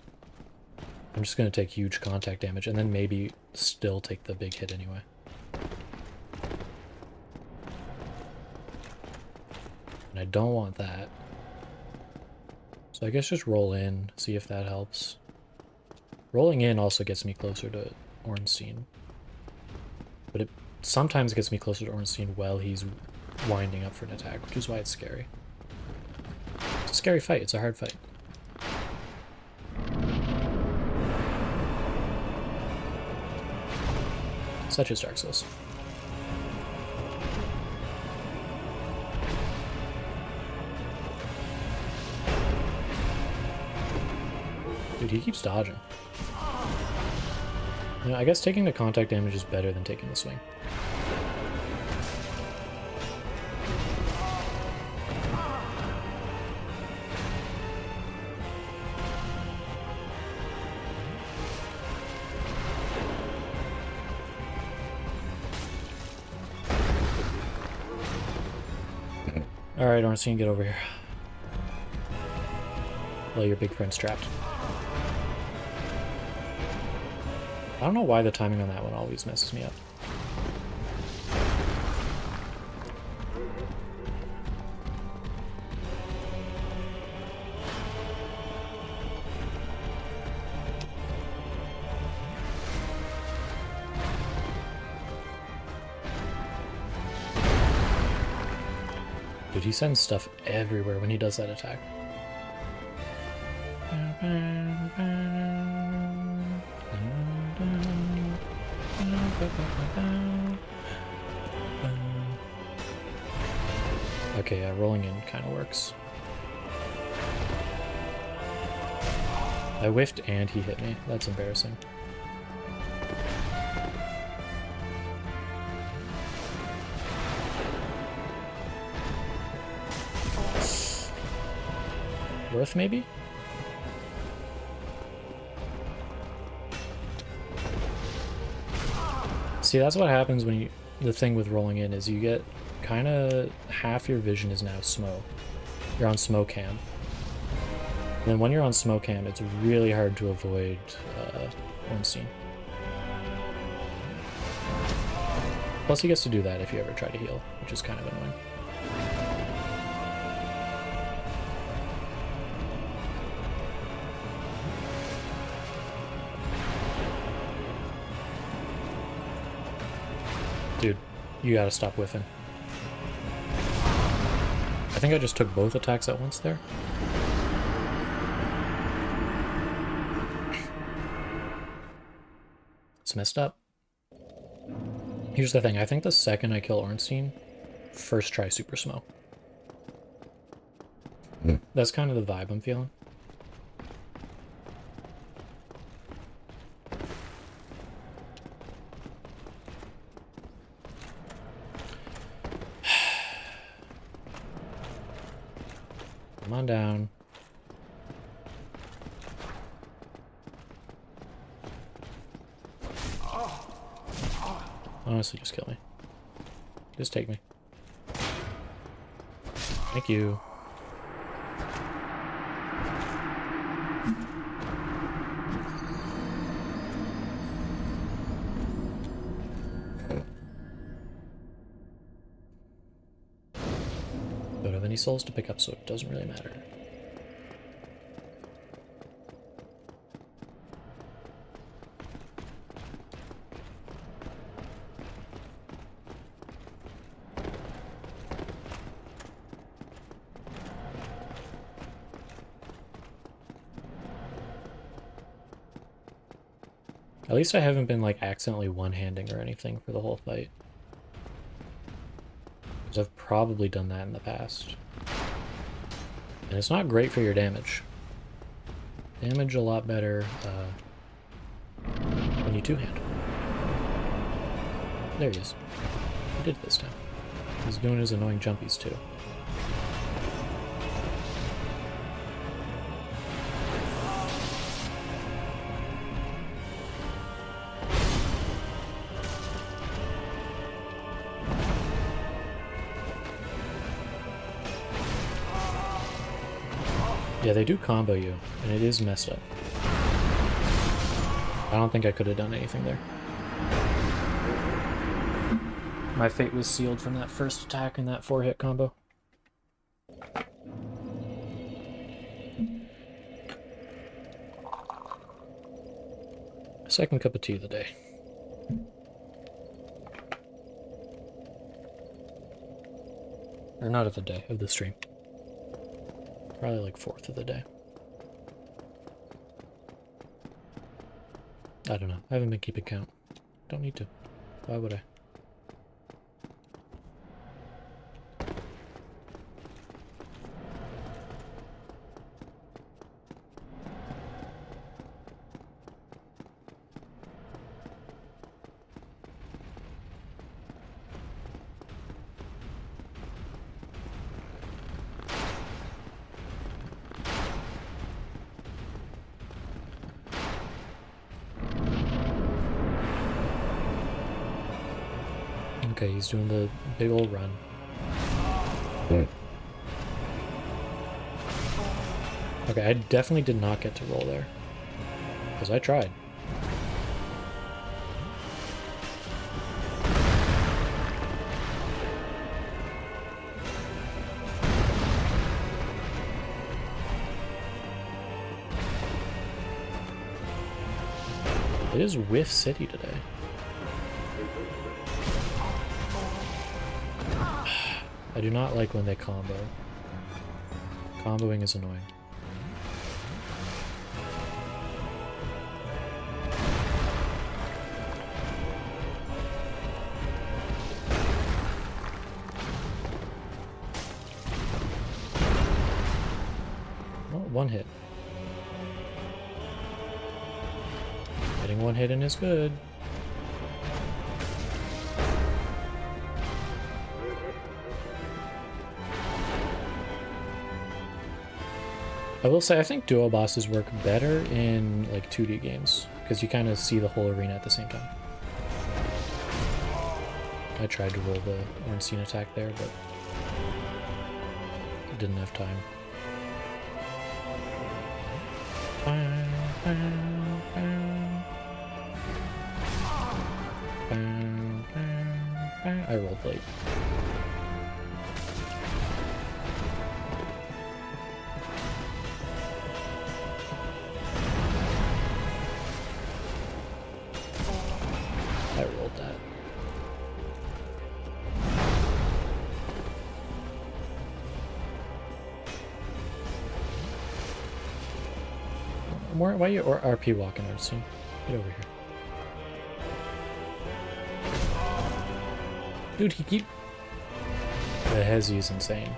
I'm just going to take huge contact damage and then maybe still take the big hit anyway. And I don't want that. So I guess just roll in, see if that helps. Rolling in also gets me closer to Ornstein. But it sometimes gets me closer to Ornstein while he's winding up for an attack, which is why it's scary. It's a scary fight, it's a hard fight. Such is Dark Souls. Dude, he keeps dodging. You know, I guess taking the contact damage is better than taking the swing. Alright, Ornstein, get over here. Well, your big friend's trapped. I don't know why the timing on that one always messes me up. Dude, he sends stuff everywhere when he does that attack. Okay, yeah, rolling in kind of works. I whiffed and he hit me. That's embarrassing. Worth, maybe? See, that's what happens when you... The thing with rolling in is you get kind of... Half your vision is now smoke. You're on smoke cam. And then when you're on smoke cam, it's really hard to avoid Ornstein. Plus he gets to do that if you ever try to heal, which is kind of annoying. Dude, you gotta stop whiffing. I think I just took both attacks at once there. It's messed up. Here's the thing, I think the second I kill Ornstein, first try Super Smo. That's kind of the vibe I'm feeling. Come on down. Honestly, just kill me. Just take me. Thank you. Don't have any souls to pick up, so it doesn't really matter. At least I haven't been, like, accidentally one-handing or anything for the whole fight. Because I've probably done that in the past. And it's not great for your damage. Damage a lot better when you two-hand. There he is. He did it this time. He's doing his annoying jumpies, too. Yeah, they do combo you, and it is messed up. I don't think I could have done anything there. My fate was sealed from that first attack and that 4-hit combo. Second cup of tea of the day. Or not of the day, of the stream. Probably like 4th of the day. I don't know. I haven't been keeping count. Don't need to. Why would I? Okay, he's doing the big old run. Okay, I definitely did not get to roll there. Because I tried. It is Whiff City today. I do not like when they combo. Comboing is annoying. one hit. Getting one hit in is good. I will say, I think duo bosses work better in like 2D games because you kind of see the whole arena at the same time. I tried to roll the Ornstein attack there, but didn't have time. I rolled late. I rolled that. Why are you RP walking, Artsy? Get over here. Dude, he keep... The Hezi is insane.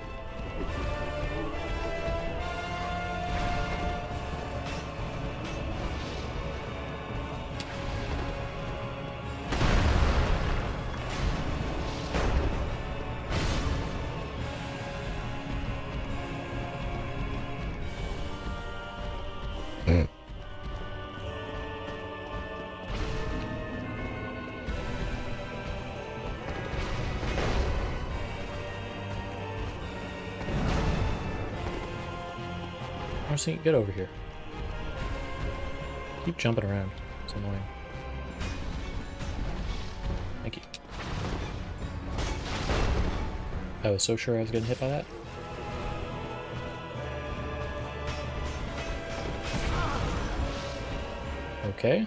Honestly, get over here. Keep jumping around. It's annoying. Thank you. I was so sure I was getting hit by that. Okay.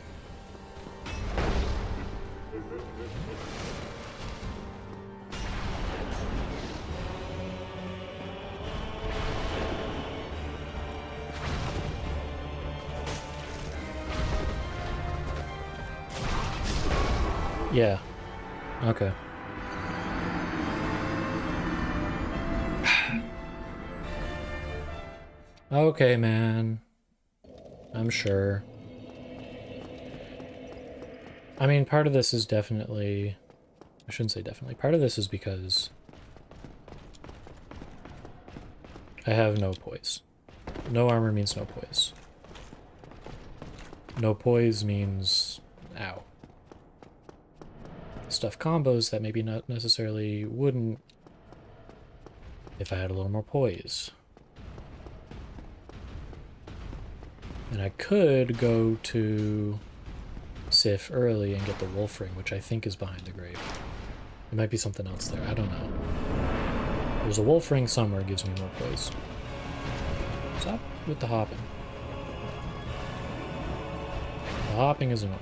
Yeah. Okay. Okay, man. I'm sure. I mean, part of this is definitely... I shouldn't say definitely. Part of this is because I have no poise. No armor means no poise. No poise means... ow. Stuff combos that maybe not necessarily wouldn't if I had a little more poise. And I could go to Sif early and get the wolf ring, which I think is behind the grave. There might be something else there, I don't know. There's a wolf ring somewhere, gives me more poise. Stop with the hopping. The hopping is annoying.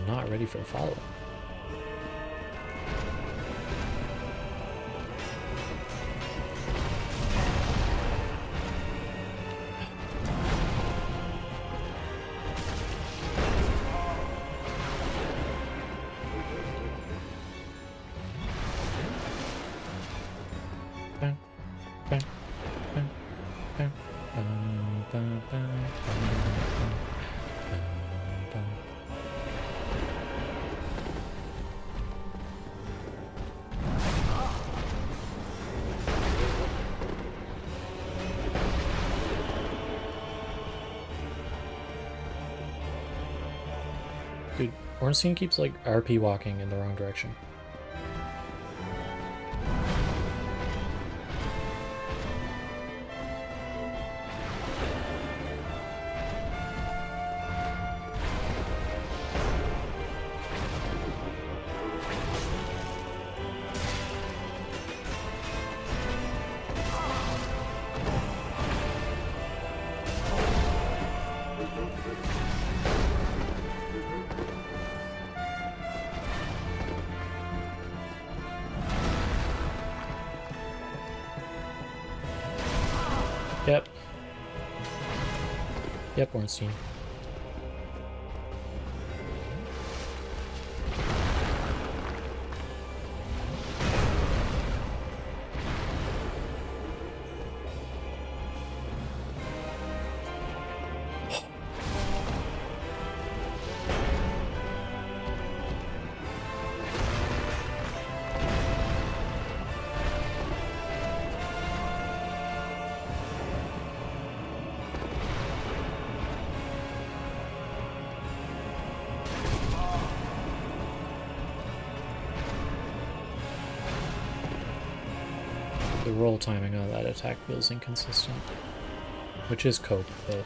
Not ready for a follow-up. Dude, Ornstein keeps like RP walking in the wrong direction. Yep. Yep, Ornstein. roll timing on that attack feels inconsistent. Which is cope, but...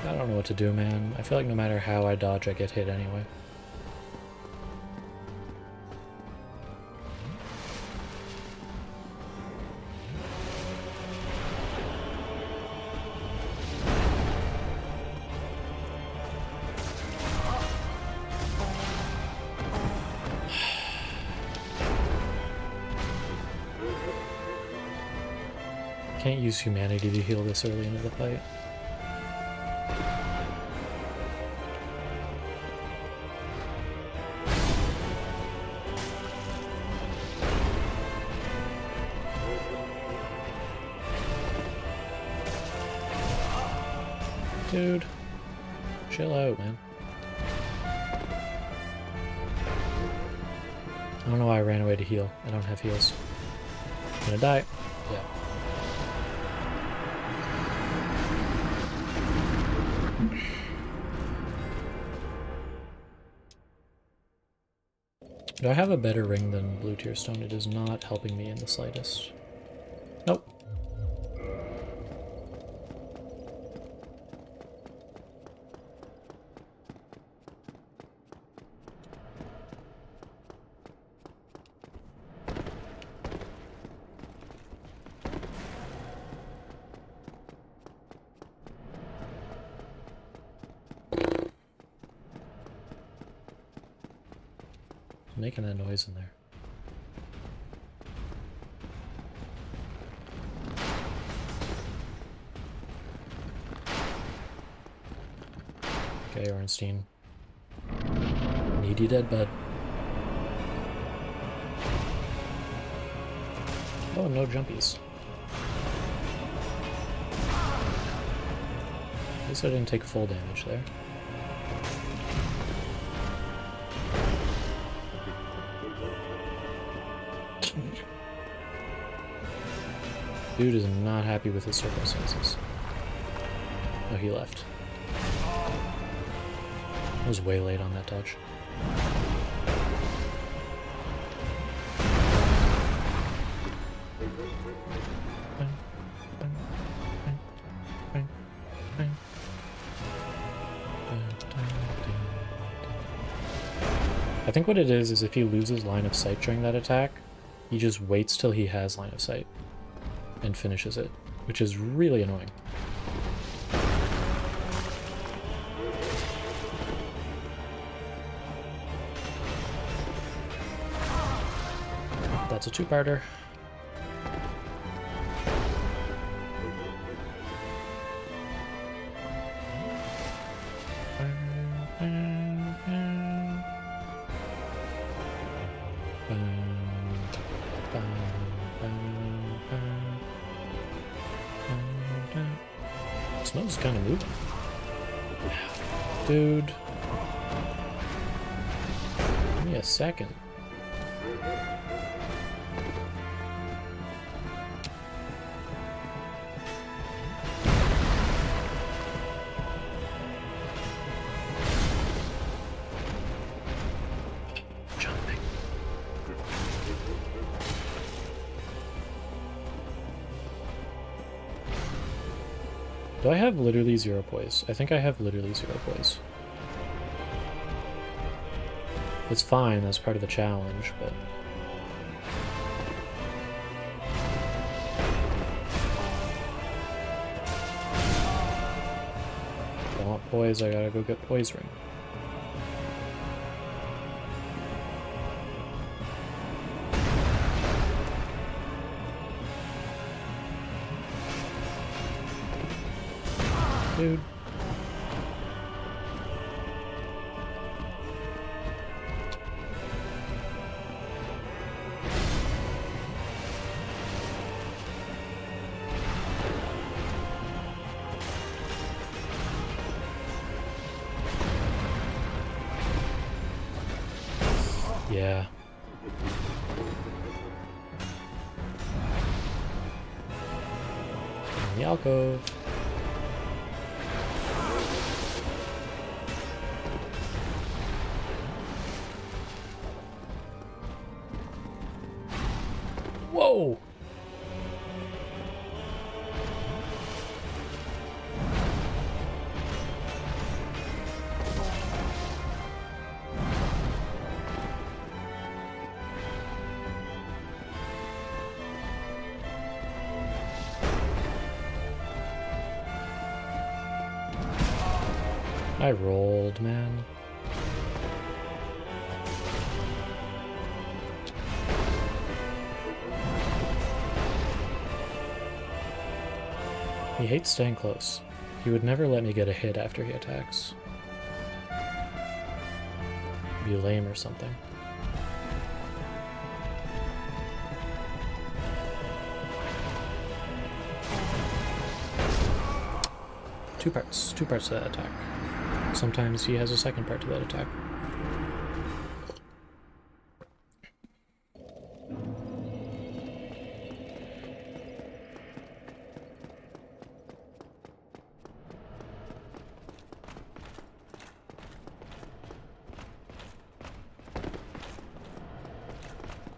I don't know what to do, man. I feel like no matter how I dodge, I get hit anyway. Can't use humanity to heal this early into the fight. Dude, chill out, man. I don't know why I ran away to heal. I don't have heals. I'm gonna die. Yeah. Do I have a better ring than Blue Tear Stone? It is not helping me in the slightest. Nope. Making that noise in there. Okay, Ornstein. Need you dead, bud. Oh, no jumpies. At least I didn't take full damage there. Dude is not happy with his circumstances. Oh, he left. I was way late on that dodge. I think what it is if he loses line of sight during that attack, he just waits till he has line of sight and finishes it, which is really annoying. That's a two-parter. Smells kind of moving. Dude. Give me a second. Jumping. Do I have literally 0 poise? I think I have literally 0 poise. It's fine, that's part of the challenge, but... If I want poise, I gotta go get poise ring. Dude. Yeah. In the alcove. Whoa! I rolled, man. He hates staying close. He would never let me get a hit after he attacks. Be lame or something. Two parts to that attack. Sometimes he has a second part to that attack.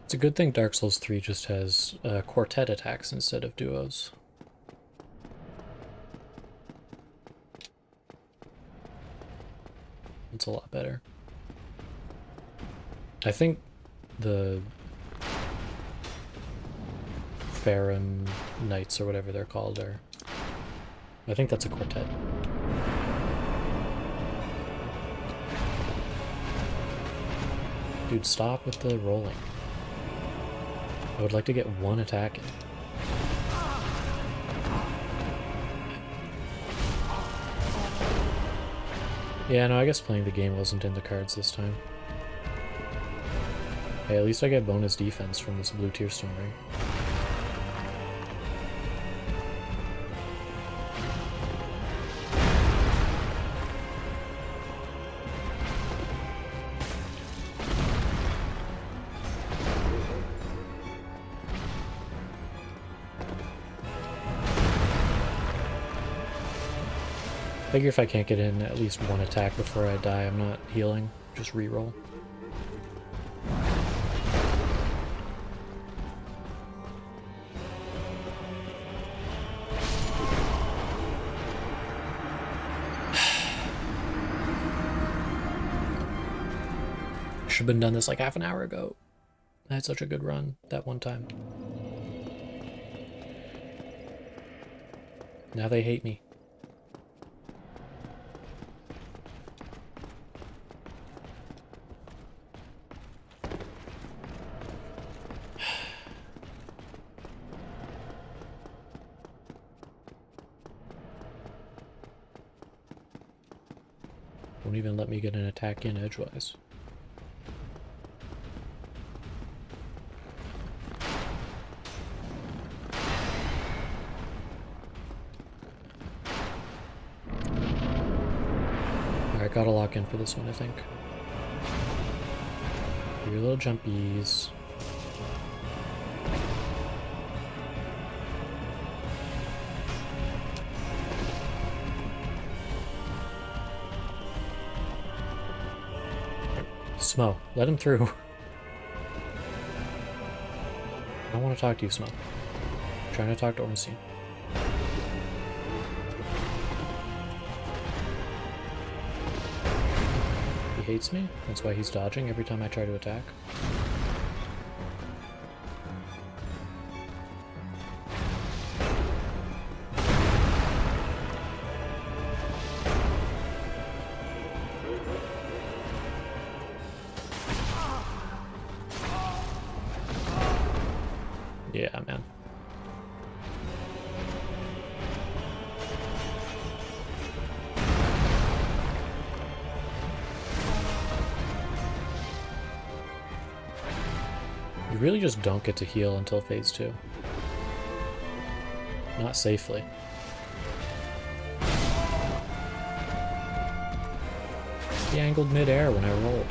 It's a good thing Dark Souls 3 just has quartet attacks instead of duos. It's a lot better. I think the Farum Knights or whatever they're called are... I think that's a quartet. Dude, stop with the rolling. I would like to get one attack in. Yeah, no, I guess playing the game wasn't in the cards this time. Hey, at least I get bonus defense from this blue tearstone ring. Figure if I can't get in at least one attack before I die, I'm not healing. Just reroll. Should have been done this like half an hour ago. I had such a good run that one time. Now they hate me. Won't even let me get an attack in edgewise. Alright, gotta lock in for this one, I think. Do your little jumpies. Smo, let him through. I don't want to talk to you, Smo. I'm trying to talk to Ornstein. He hates me? That's why he's dodging every time I try to attack? Yeah, man. You really just don't get to heal until phase 2. Not safely. He angled mid-air when I rolled.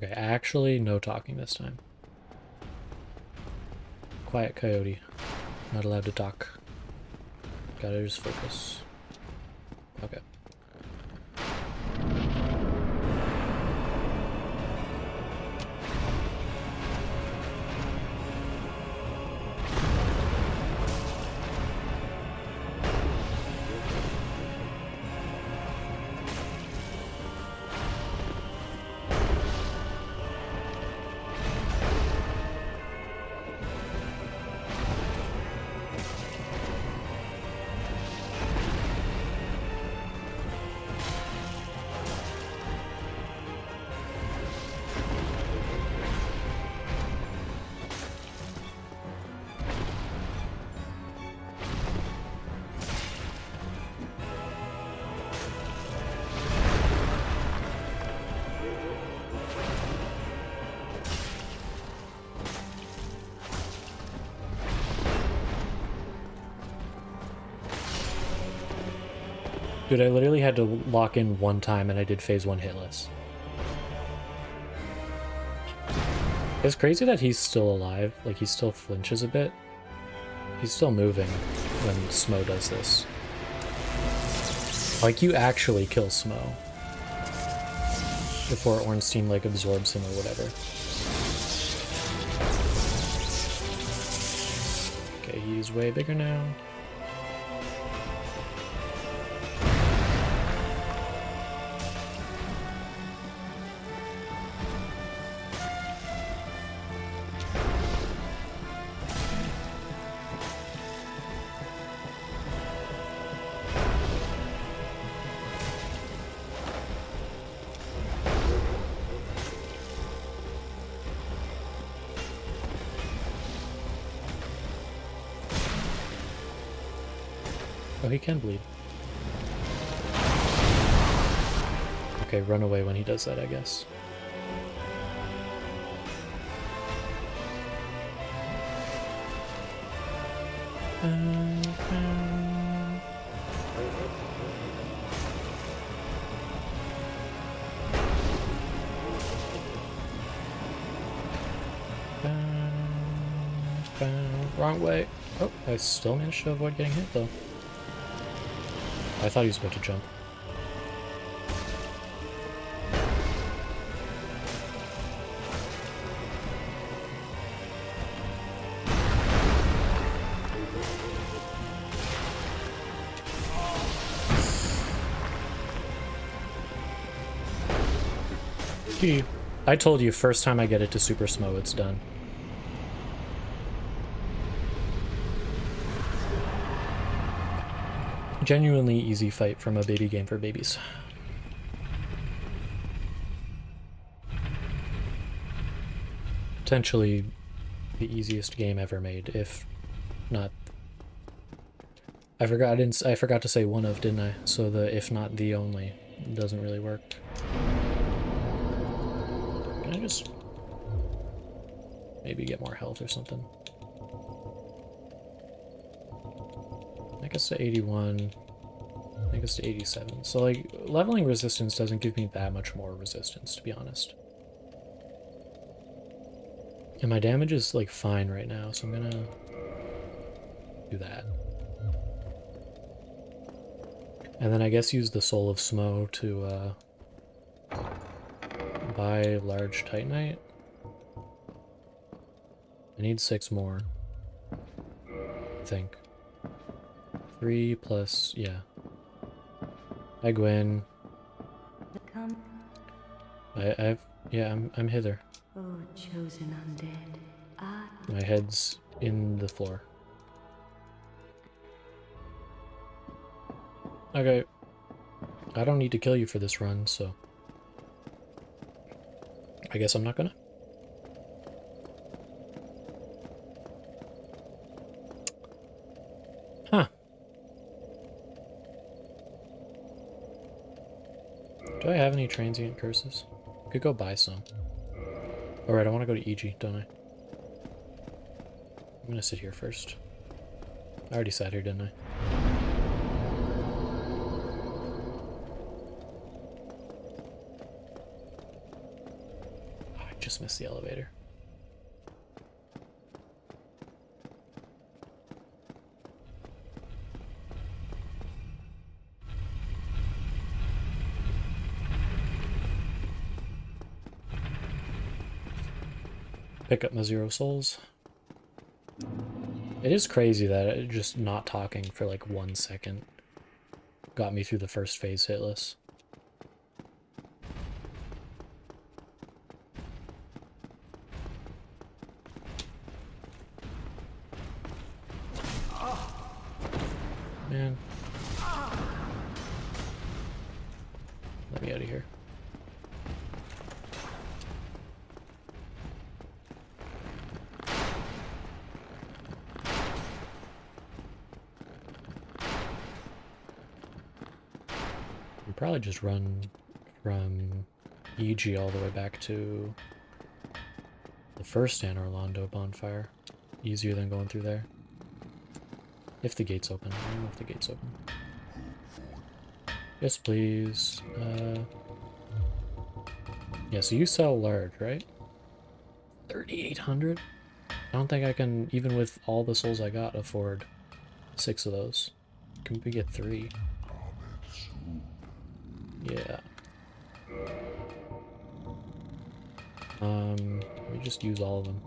Okay, actually, no talking this time. Quiet coyote. Not allowed to talk. Gotta just focus. Okay. Dude, I literally had to lock in one time and I did phase 1 hitless. It's crazy that he's still alive. Like, he still flinches a bit. He's still moving when Smo does this. Like, you actually kill Smo before Ornstein, like, absorbs him or whatever. Okay, he's way bigger now. Oh, he can bleed. Okay, run away when he does that, I guess. Wrong way. Oh, I still managed to avoid getting hit, though. I thought he was about to jump. I told you, first time I get it to Super Smo, it's done. Genuinely easy fight from a baby game for babies. Potentially the easiest game ever made, if not. I forgot to say one of, didn't I? So the if not the only doesn't really work. Can I just maybe get more health or something? Make us to 81, make us to 87. So, like, leveling resistance doesn't give me that much more resistance, to be honest. And my damage is, like, fine right now, so I'm gonna do that. And then I guess use the Soul of Smo to, buy large Titanite. I need 6 more, I think. 3 plus, yeah. Hi, Gwen. I'm hither. Oh, chosen undead. My head's in the floor. Okay. I don't need to kill you for this run, so I guess I'm not gonna. Huh. Do I have any transient curses? I could go buy some. Alright, I want to go to EG, don't I? I'm gonna sit here first. I already sat here, didn't I? just missed the elevator. Pick up my 0 souls. It is crazy that it just not talking for like 1 second got me through the first phase hitless. Man. Let me out of here. Probably just run from EG all the way back to the first Anne Orlando bonfire. Easier than going through there. If the gate's open. I don't know if the gate's open. Yes, please. Yeah, so you sell large, right? 3,800? I don't think I can, even with all the souls I got, afford 6 of those. Can we get 3? Yeah. Let me just use all of them.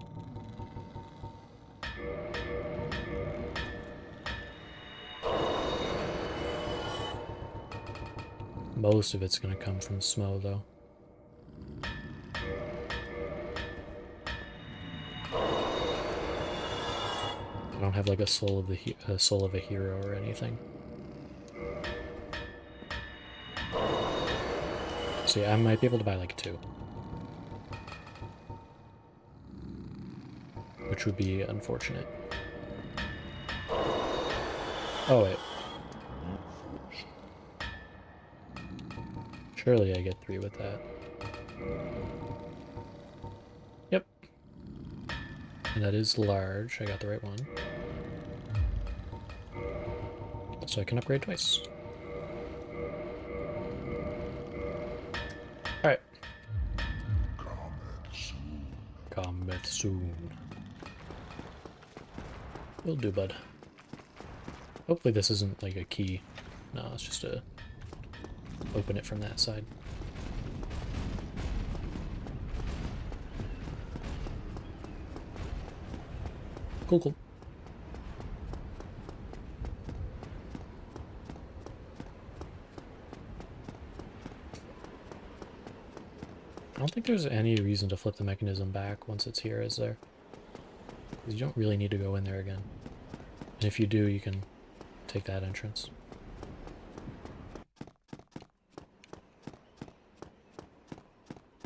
Most of it's gonna come from Smo, though. I don't have like a soul of a hero or anything. So yeah, I might be able to buy like 2. Which would be unfortunate. Oh wait. Surely I get 3 with that. Yep. And that is large. I got the right one. So I can upgrade twice. Alright. Cometh soon. Will do, bud. Hopefully this isn't like a key. No, it's just a... open it from that side. Cool, cool. I don't think there's any reason to flip the mechanism back once it's here, is there? Because you don't really need to go in there again. And if you do, you can take that entrance.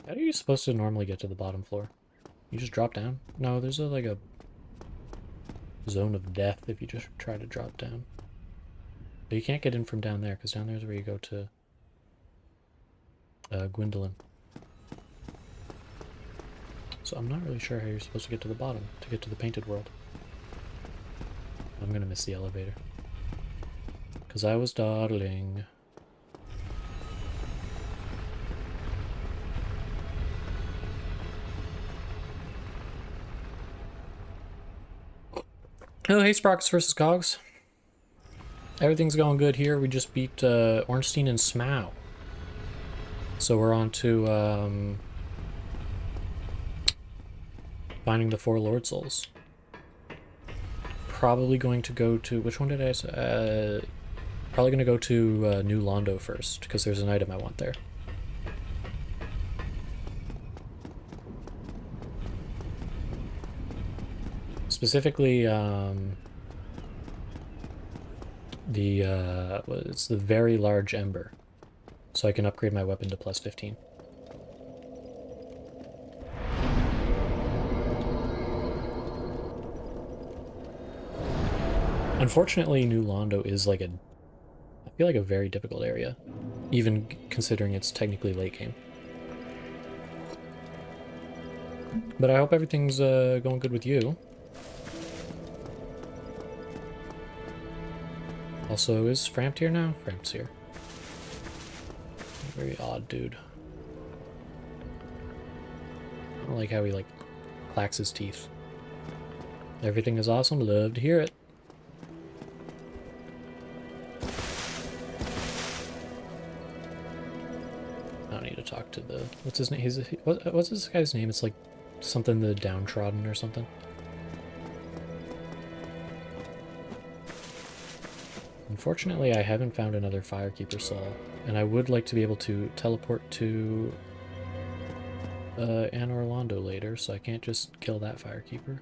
How are you supposed to normally get to the bottom floor? You just drop down? No, there's like a zone of death if you just try to drop down. But you can't get in from down there, because down there is where you go to Gwendolyn. So I'm not really sure how you're supposed to get to the bottom, to get to the painted world. I'm gonna miss the elevator. Because I was dawdling. Oh, hey, Sprockets versus Cogs. Everything's going good here. We just beat Ornstein and Smough. So we're on to finding the 4 Lord Souls. Probably going to go to... which one did I say? Probably going to go to New Londo first, because there's an item I want there. Specifically, it's the very large ember, so I can upgrade my weapon to +15. Unfortunately, New Londo is like I feel like a very difficult area, even considering it's technically late game. But I hope everything's going good with you. Also, is Frampt here now? Frampt's here. Very odd dude. I don't like how he, like, clacks his teeth. Everything is awesome. Love to hear it. I don't need to talk to the... What's his name? What's this guy's name? It's like something the downtrodden or something. Unfortunately, I haven't found another Firekeeper soul, and I would like to be able to teleport to Anne Orlando later, so I can't just kill that Firekeeper.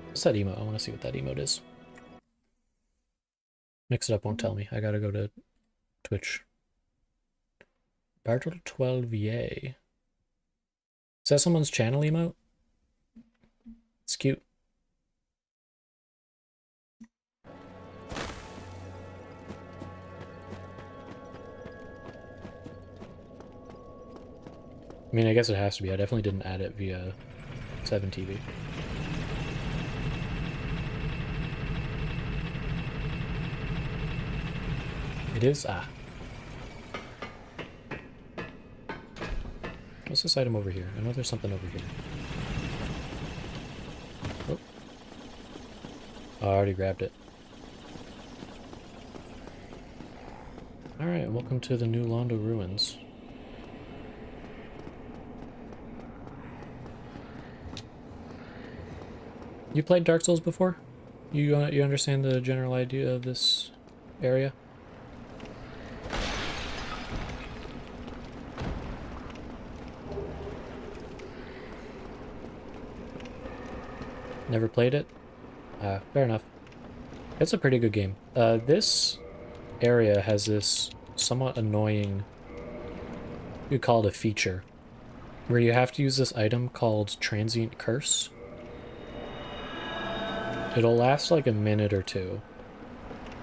What's that emote? I want to see what that emote is. Mix it up won't tell me. I gotta go to Twitch. Bartle 12 yay. Is that someone's channel emote? It's cute. I mean, I guess it has to be. I definitely didn't add it via 7TV. It is? Ah. What's this item over here? I know there's something over here. Oh. Oh, I already grabbed it. Alright, welcome to the New Londo Ruins. You played Dark Souls before? You understand the general idea of this area? Never played it? Fair enough. It's a pretty good game. This area has this somewhat annoying, you call it a feature, where you have to use this item called Transient Curse. It'll last like a minute or two.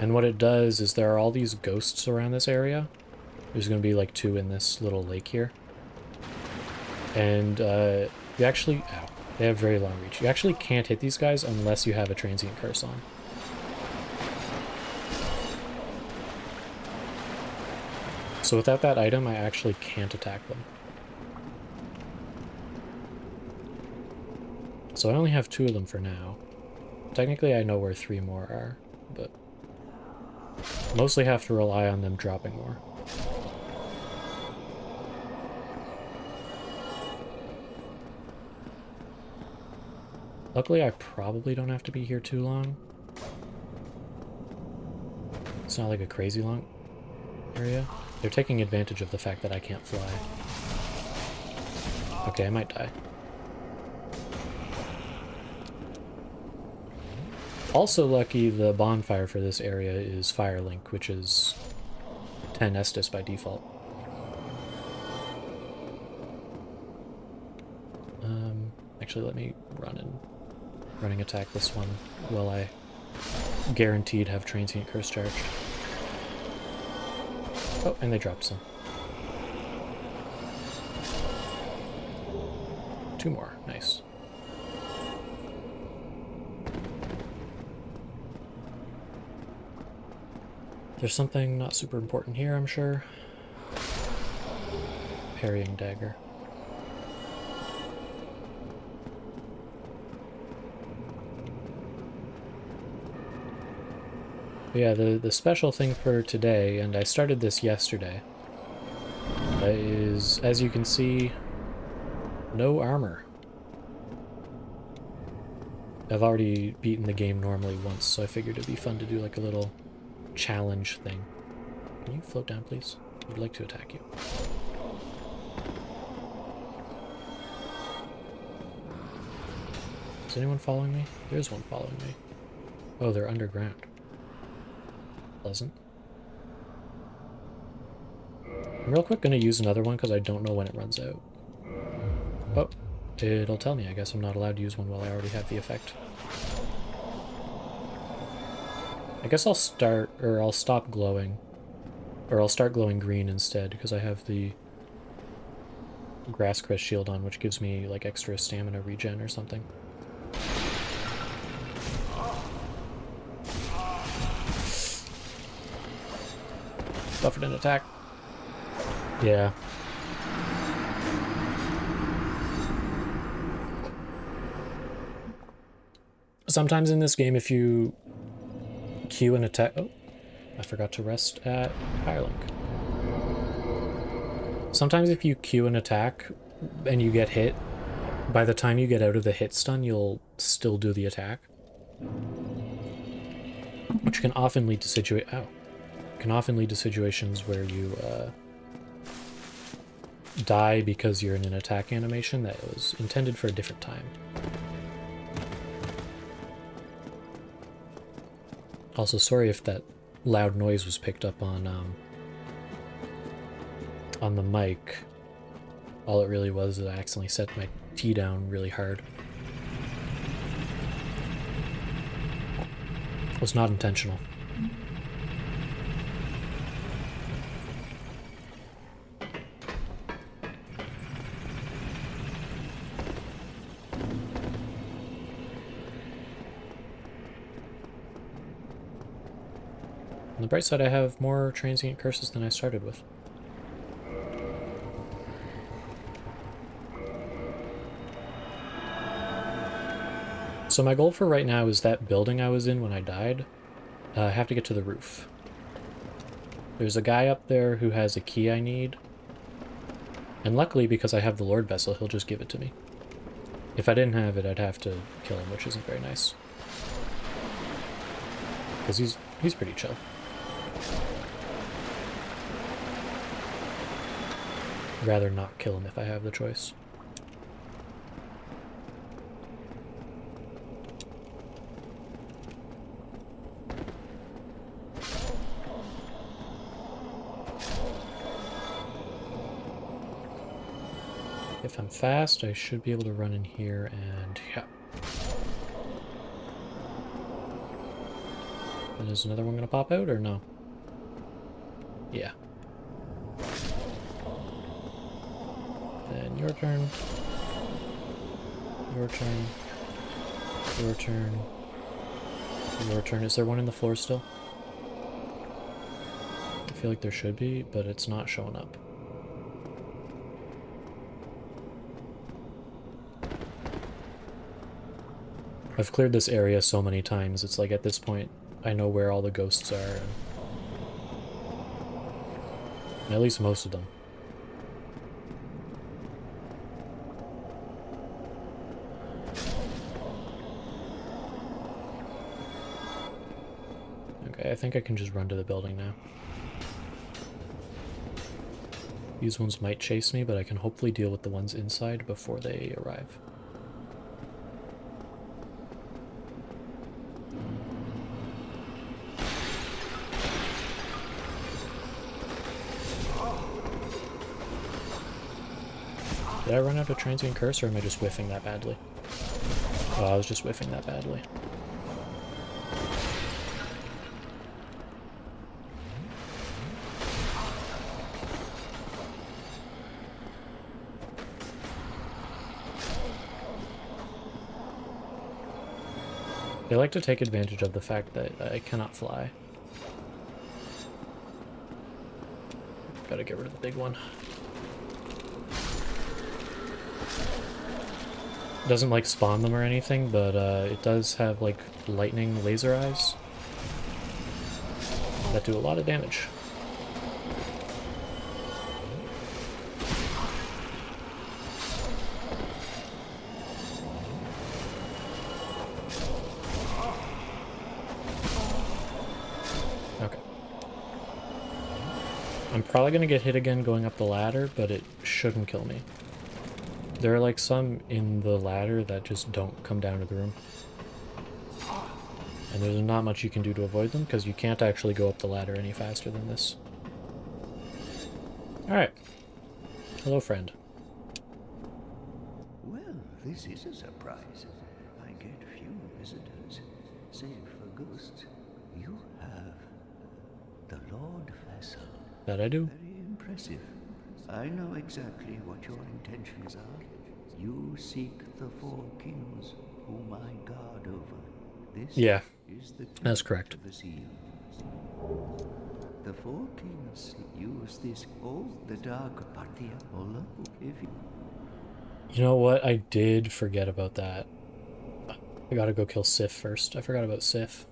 And what it does is there are all these ghosts around this area. There's going to be like 2 in this little lake here. And you actually... Ow, they have very long reach. You actually can't hit these guys unless you have a Transient Curse on. So without that item, I actually can't attack them. So I only have 2 of them for now. Technically, I know where 3 more are, but mostly have to rely on them dropping more. Luckily, I probably don't have to be here too long. It's not like a crazy long area. They're taking advantage of the fact that I can't fly. Okay, I might die. Also lucky, the bonfire for this area is Firelink, which is 10 Estus by default. Actually, let me running attack this one while I guaranteed have Transient Curse charged. Oh, and they dropped some. 2 more, nice. There's something not super important here, I'm sure. Parrying dagger. But yeah, the special thing for today, and I started this yesterday, is, as you can see, no armor. I've already beaten the game normally once, so I figured it'd be fun to do like a little challenge thing. Can you float down, please? I would like to attack you. Is anyone following me? There's one following me. Oh, they're underground. Pleasant. I'm real quick gonna use another one because I don't know when it runs out. Oh, it'll tell me. I guess I'm not allowed to use one while I already have the effect. I guess I'll stop glowing. Or I'll start glowing green instead, because I have the Grass Crest shield on, which gives me, like, extra stamina regen or something. Buffered an attack. Yeah. Sometimes in this game, if you queue an attack... Oh, I forgot to rest at Firelink. Sometimes if you queue an attack and you get hit, by the time you get out of the hit stun, you'll still do the attack. Which can often lead to situations where you die because you're in an attack animation that was intended for a different time. Also, sorry if that loud noise was picked up on the mic. All it really was is I accidentally set my tea down really hard. It was not intentional. On the bright side, I have more transient curses than I started with. So my goal for right now is that building I was in when I died. I have to get to the roof. There's a guy up there who has a key I need. And luckily, because I have the Lord Vessel, he'll just give it to me. If I didn't have it, I'd have to kill him, which isn't very nice. Because he's pretty chill. Rather not kill him if I have the choice. If I'm fast, I should be able to run in here and yeah. And is another one gonna pop out or no? Yeah. Then your turn. Your turn. Your turn. Your turn. Is there one in the floor still? I feel like there should be, but it's not showing up. I've cleared this area so many times, it's like at this point I know where all the ghosts are. And at least most of them. Okay, I think I can just run to the building now. These ones might chase me, but I can hopefully deal with the ones inside before they arrive. Did I run out of transient curse, or am I just whiffing that badly? Oh, I was just whiffing that badly. They like to take advantage of the fact that I cannot fly. Gotta get rid of the big one. Doesn't like spawn them or anything, but it does have like lightning laser eyes that do a lot of damage. Okay. I'm probably gonna get hit again going up the ladder, but it shouldn't kill me. There are like some in the ladder that just don't come down to the room. And there's not much you can do to avoid them, because you can't actually go up the ladder any faster than this. Alright. Hello, friend. Well, this is a surprise. I get few visitors, save for ghosts. You have the Lord Vessel. That I do. Very impressive. I know exactly what your intentions are. You seek the four kings whom I guard over. This is the that's correct. of the seal. The four kings use this the dark party. Although if you know what, I did forget about that. I gotta go kill Sif first. I forgot about Sif.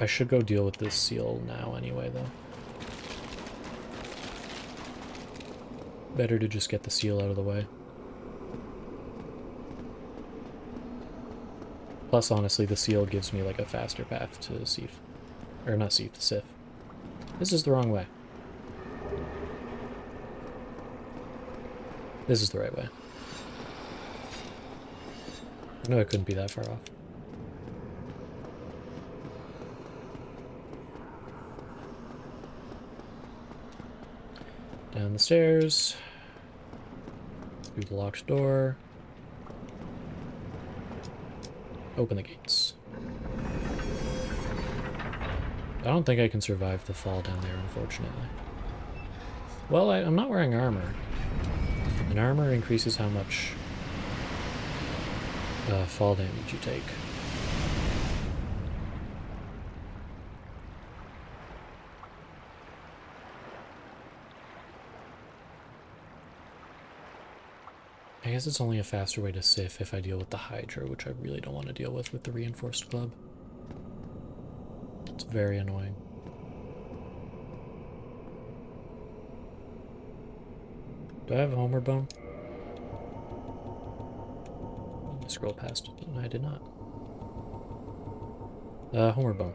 I should go deal with this seal now anyway, though. Better to just get the seal out of the way. Plus, honestly, the seal gives me like a faster path to Sif. Or not Sif, to Sif. This is the wrong way. This is the right way. I know it couldn't be that far off. Down the stairs. Through the locked door. Open the gates. I don't think I can survive the fall down there, unfortunately. Well, I'm not wearing armor. And armor increases how much fall damage you take. I guess it's only a faster way to Sif if I deal with the Hydra, which I really don't want to deal with the reinforced club. It's very annoying. Do I have a Homer bone? Scroll past it. No, I did not. Homer bone.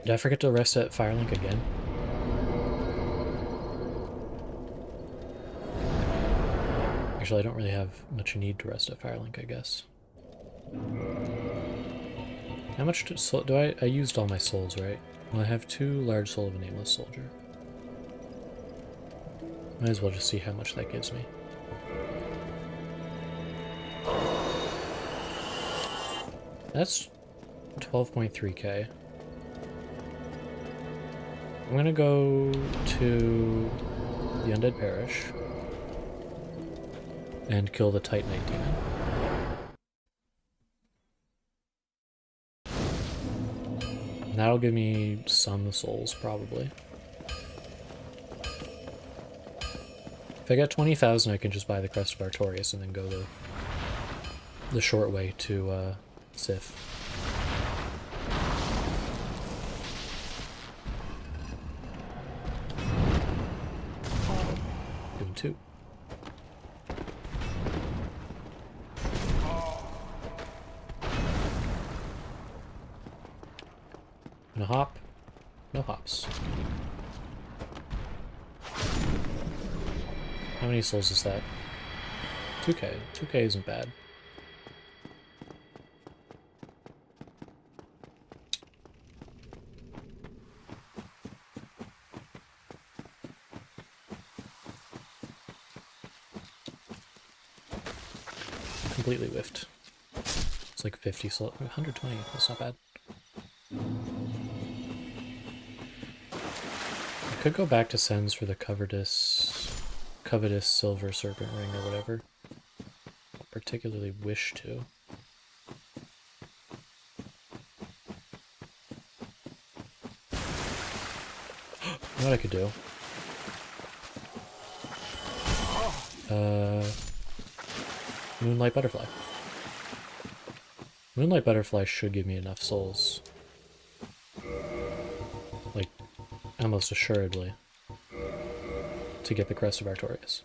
Did I forget to rest at Firelink again? Actually, I don't really have much need to rest at Firelink, I guess. How much do I used all my souls, right? Well, I have 2 large soul of a nameless soldier. Might as well just see how much that gives me. That's 12.3k. I'm gonna go to the Undead Parish and kill the Titanite Demon. And that'll give me some souls, probably. If I get 20,000, I can just buy the Crest of Artorias and then go the short way to Sif. Doing 2. And a hop. No hops. How many souls is that? 2k. 2k isn't bad. Completely whiffed. It's like 50 souls. 120. That's not bad. I could go back to Sens for the covetous silver serpent ring or whatever. Don't particularly wish to. You know what I could do? Moonlight Butterfly. Moonlight Butterfly should give me enough souls. Like, almost assuredly. To get the Crest of Artorias.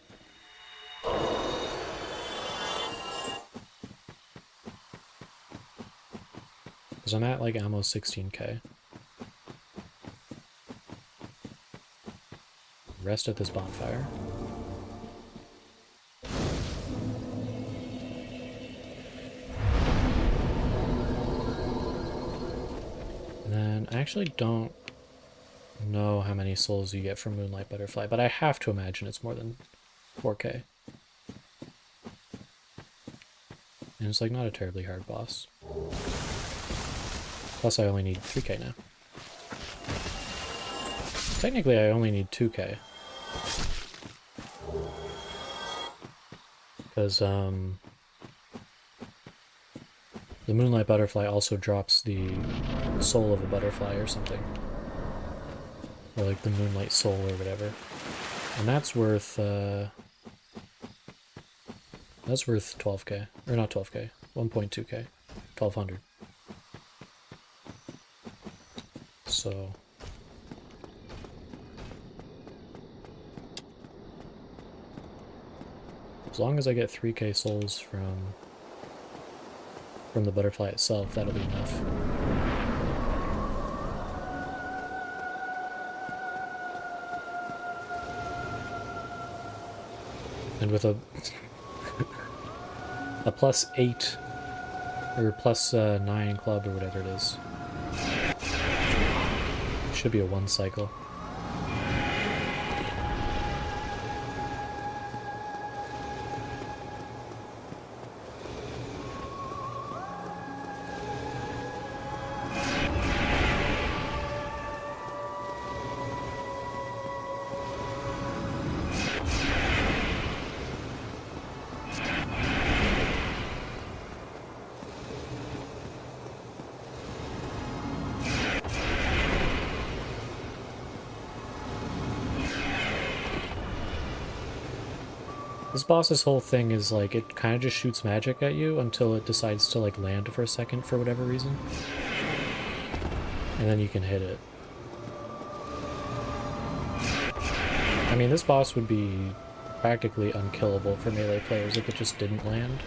Because I'm at like almost 16k. Rest at this bonfire. And then I actually don't know how many souls you get from Moonlight Butterfly, but I have to imagine it's more than 4k. And it's like not a terribly hard boss. Plus I only need 3k now. Technically I only need 2k. Because The Moonlight Butterfly also drops the soul of a butterfly or something. Or like the Moonlight Soul or whatever. And that's worth 12k. Or not 12k. 1.2k. 1200. So... as long as I get 3k souls from the butterfly itself, that'll be enough. And with a a +8 or +9 club or whatever it is, should be a 1 cycle. This boss's whole thing is like, it kind of just shoots magic at you until it decides to like land for a second for whatever reason. And then you can hit it. I mean, this boss would be practically unkillable for melee players if it just didn't land.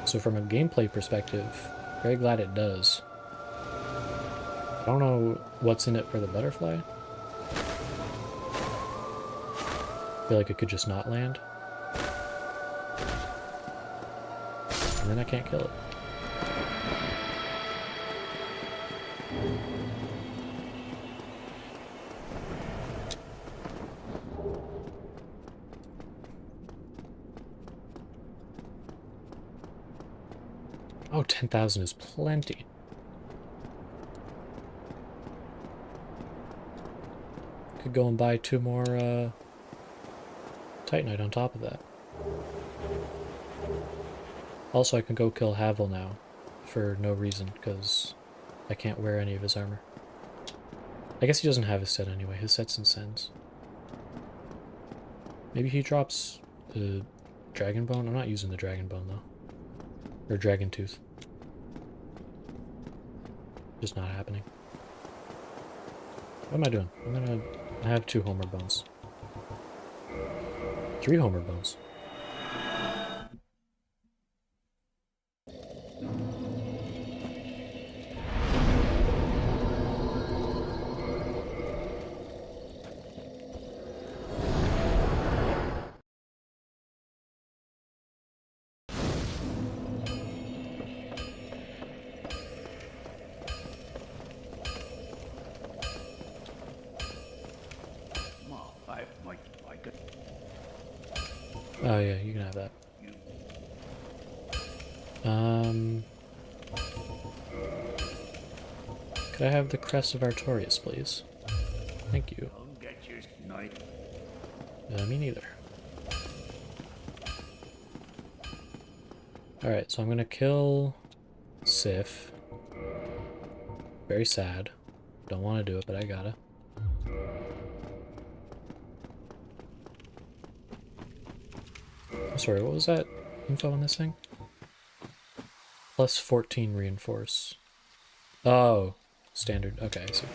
So from a gameplay perspective, very glad it does. I don't know what's in it for the butterfly. I feel like it could just not land. And then I can't kill it. Oh, 10,000 is plenty. Could go and buy 2 more Titanite on top of that. Also, I can go kill Havel now for no reason, because I can't wear any of his armor. I guess he doesn't have his set anyway. His set's in Sens. Maybe he drops the Dragon Bone? I'm not using the Dragon Bone, though. Or Dragon Tooth. Just not happening. What am I doing? I have 2 Homer Bones. 3 Homer Bones. Oh yeah, you can have that. Could I have the Crest of Artorias, please? Thank you. Me neither. Alright, so I'm gonna kill Sif. Very sad. Don't want to do it, but I gotta. I'm sorry, what was that info on this thing? Plus 14 reinforce. Oh, standard. Okay, I see.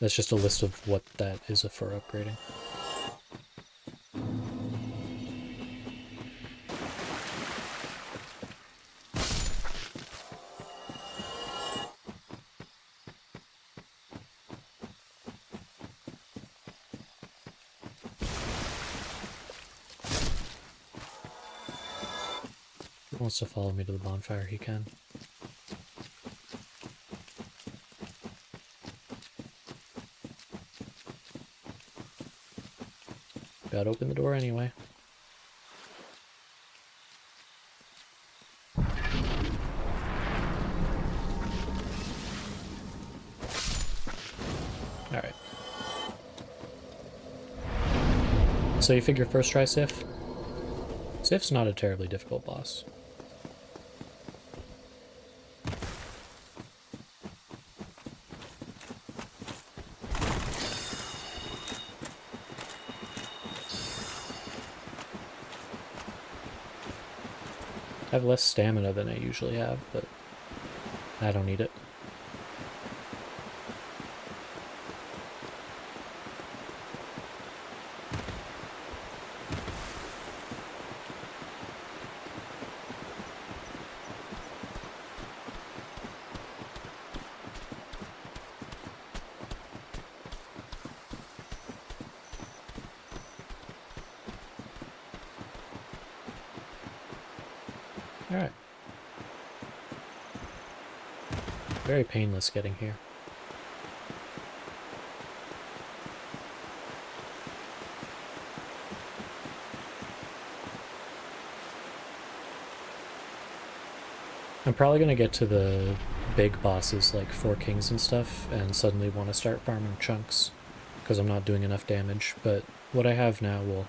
That's just a list of what that is for upgrading. If he wants to follow me to the bonfire, he can. Gotta open the door anyway. Alright. So you figure first try Sif? Sif's not a terribly difficult boss. have less stamina than I usually have, but I don't need it. Alright. Very painless getting here. I'm probably gonna get to the big bosses like Four Kings and stuff and suddenly want to start farming chunks because I'm not doing enough damage, but what I have now will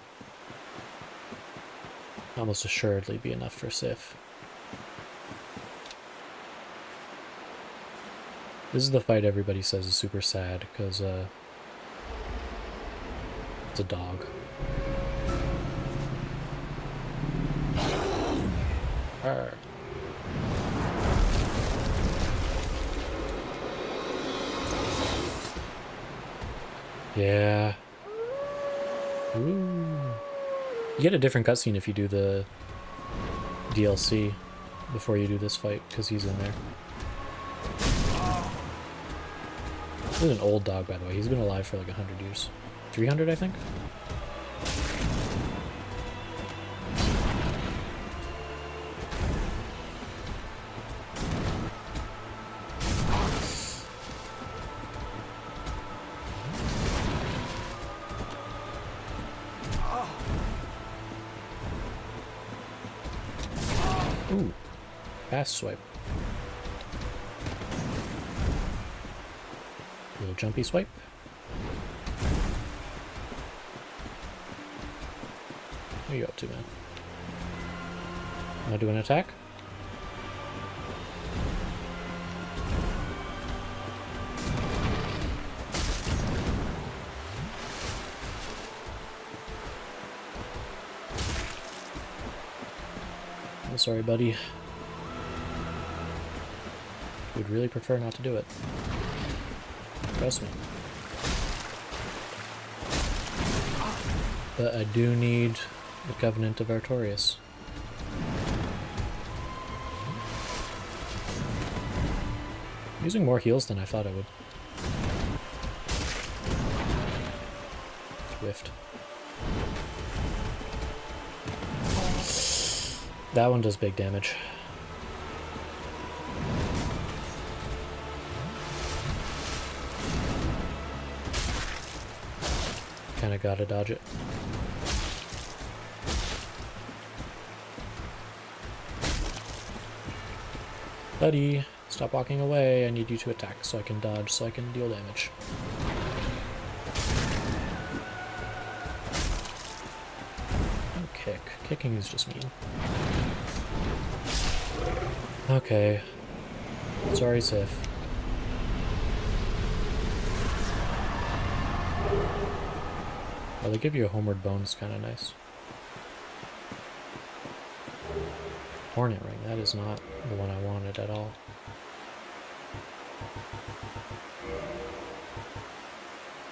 almost assuredly be enough for Sif. This is the fight everybody says is super sad, because, it's a dog. Arr. Yeah. Ooh. You get a different cutscene if you do the DLC before you do this fight, because he's in there. This is an old dog, by the way. He's been alive for like 100 years. 300, I think? Ooh. Fast swipe. Little jumpy swipe. What are you up to, man? Wanna do an attack? I'm sorry, buddy. Would really prefer not to do it. Trust me. But I do need the Covenant of Artorias. I'm using more heals than I thought I would. Swift. That one does big damage. Kinda gotta dodge it. Buddy, stop walking away. I need you to attack so I can dodge, so I can deal damage. Oh, kick. Kicking is just mean. Okay. Sorry, Sif. Well, they give you a homeward bone, it's kind of nice. Hornet ring, that is not the one I wanted at all.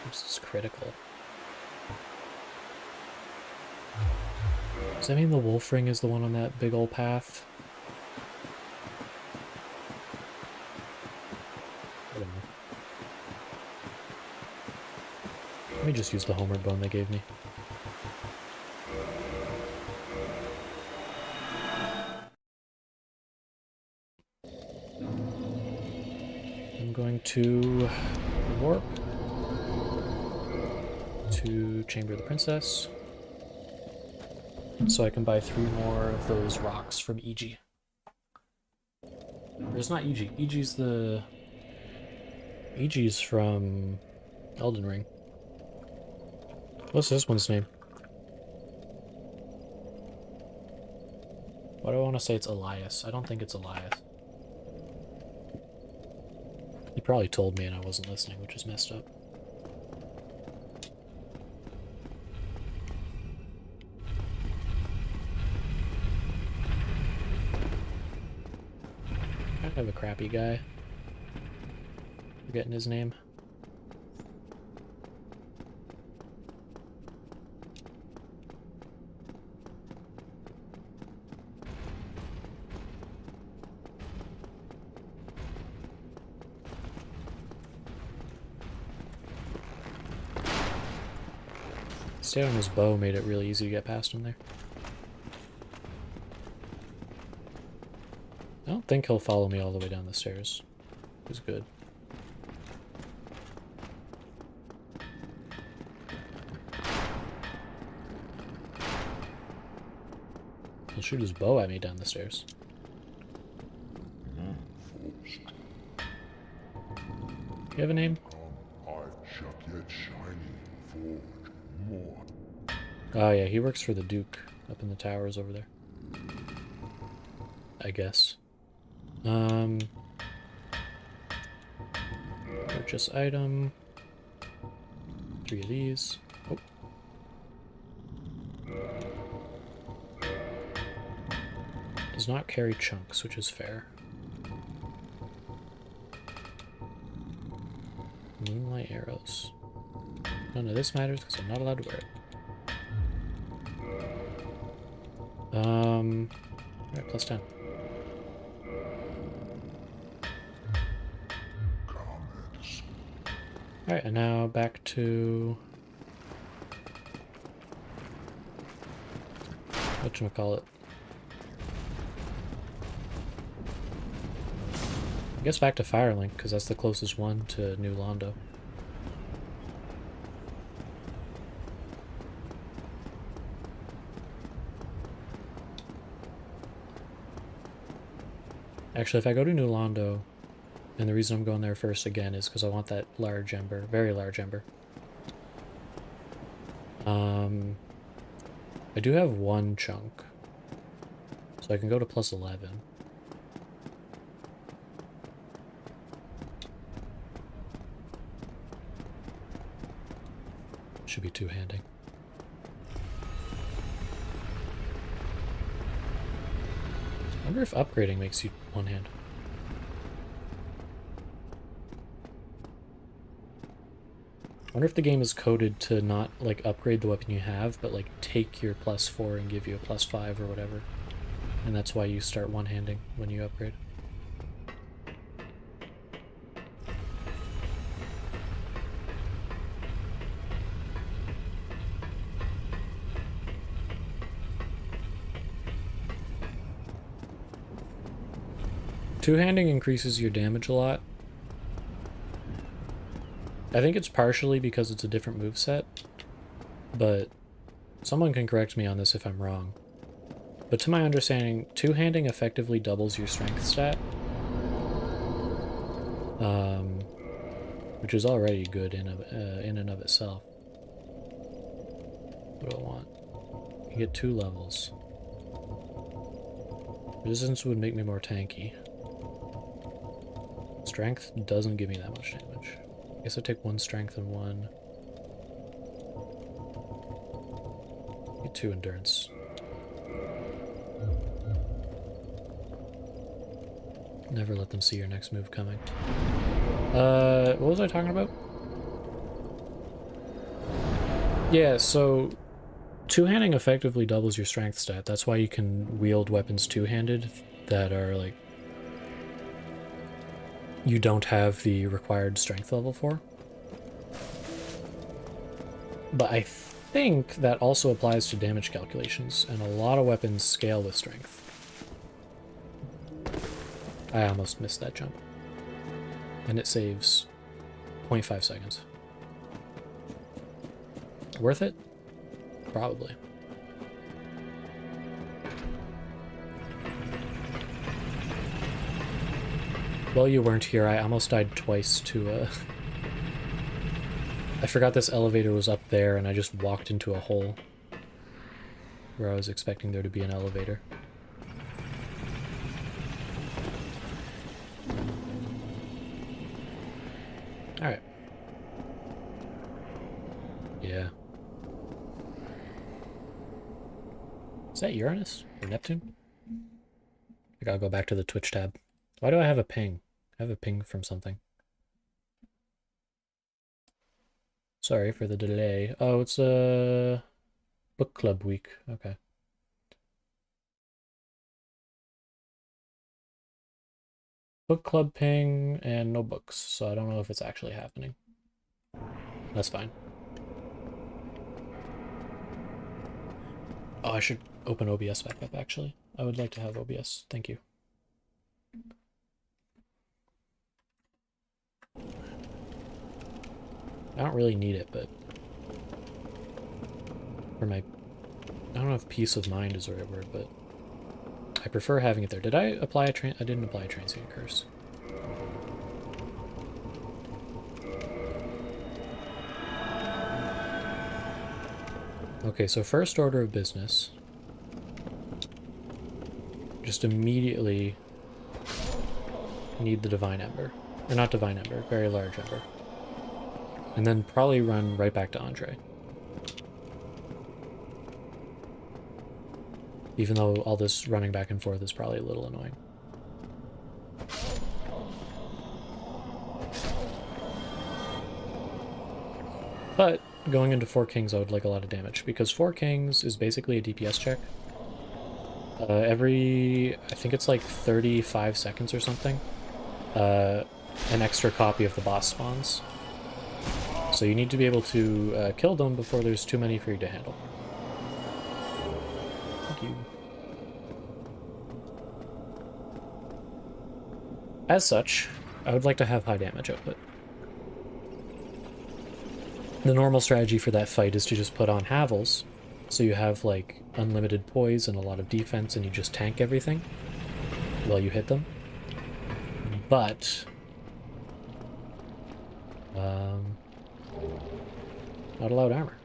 This is critical. Does that mean the wolf ring is the one on that big old path? I don't know. Let me just use the homeward bone they gave me. I'm going to warp to Chamber of the Princess so I can buy 3 more of those rocks from EG. Or it's not EG. EG's from Elden Ring. What's this one's name? Why do I want to say it's Elias? I don't think it's Elias. He probably told me and I wasn't listening, which is messed up. crappy guy. Forgetting his name. Stay on his bow made it really easy to get past him there. I don't think he'll follow me all the way down the stairs. It was good. He'll shoot his bow at me down the stairs. You have a name? Oh yeah, he works for the Duke up in the towers over there. I guess. Purchase item. 3 of these. Oh. Does not carry chunks, which is fair. Moonlight arrows. None of this matters because I'm not allowed to wear it. Alright, plus 10. Alright, and now back to whatchamacallit. I guess back to Firelink, because that's the closest one to New Londo. Actually, if I go to New Londo, and the reason I'm going there first again is because I want that large ember, very large ember. I do have 1 chunk, so I can go to plus 11. Should be two-handing. I wonder if upgrading makes you one-hand. I wonder if the game is coded to not, like, upgrade the weapon you have, but, like, take your plus 4 and give you a plus 5 or whatever. And that's why you start one-handing when you upgrade. Two-handing increases your damage a lot. I think it's partially because it's a different moveset, but someone can correct me on this if I'm wrong. But to my understanding, two-handing effectively doubles your strength stat, which is already good in and of itself. What do I want? You get 2 levels. Resistance would make me more tanky. Strength doesn't give me that much damage. I guess I take 1 strength and 1. Get 2 endurance. Never let them see your next move coming. What was I talking about? Yeah, so two-handing effectively doubles your strength stat. That's why you can wield weapons two-handed that are like you don't have the required strength level for. But I think that also applies to damage calculations, and a lot of weapons scale with strength. I almost missed that jump. And it saves 0.5 seconds. Worth it? Probably. Well, you weren't here. I almost died twice to I forgot this elevator was up there and I just walked into a hole where I was expecting there to be an elevator. Alright. Yeah. Is that Uranus or Neptune? I gotta go back to the Twitch tab. Why do I have a ping? I have a ping from something. Sorry for the delay. Oh, it's a book club week. Okay. Book club ping and no books, so I don't know if it's actually happening. That's fine. Oh, I should open OBS back up, actually. I would like to have OBS. Thank you. I don't really need it, but for my... I don't know if peace of mind is the right word, but I prefer having it there. Did I apply a I didn't apply a transient curse. Okay, so first order of business. Just immediately need the Divine Ember. Or not Divine Ember, very large Ember. And then probably run right back to Andre. Even though all this running back and forth is probably a little annoying. But going into 4 Kings, I would like a lot of damage, because 4 Kings is basically a DPS check. Every, I think it's like 35 seconds or something, an extra copy of the boss spawns. So you need to be able to kill them before there's too many for you to handle. Thank you. As such, I would like to have high damage output. The normal strategy for that fight is to just put on Havels, so you have like unlimited poise and a lot of defense and you just tank everything while you hit them. But not allowed armor.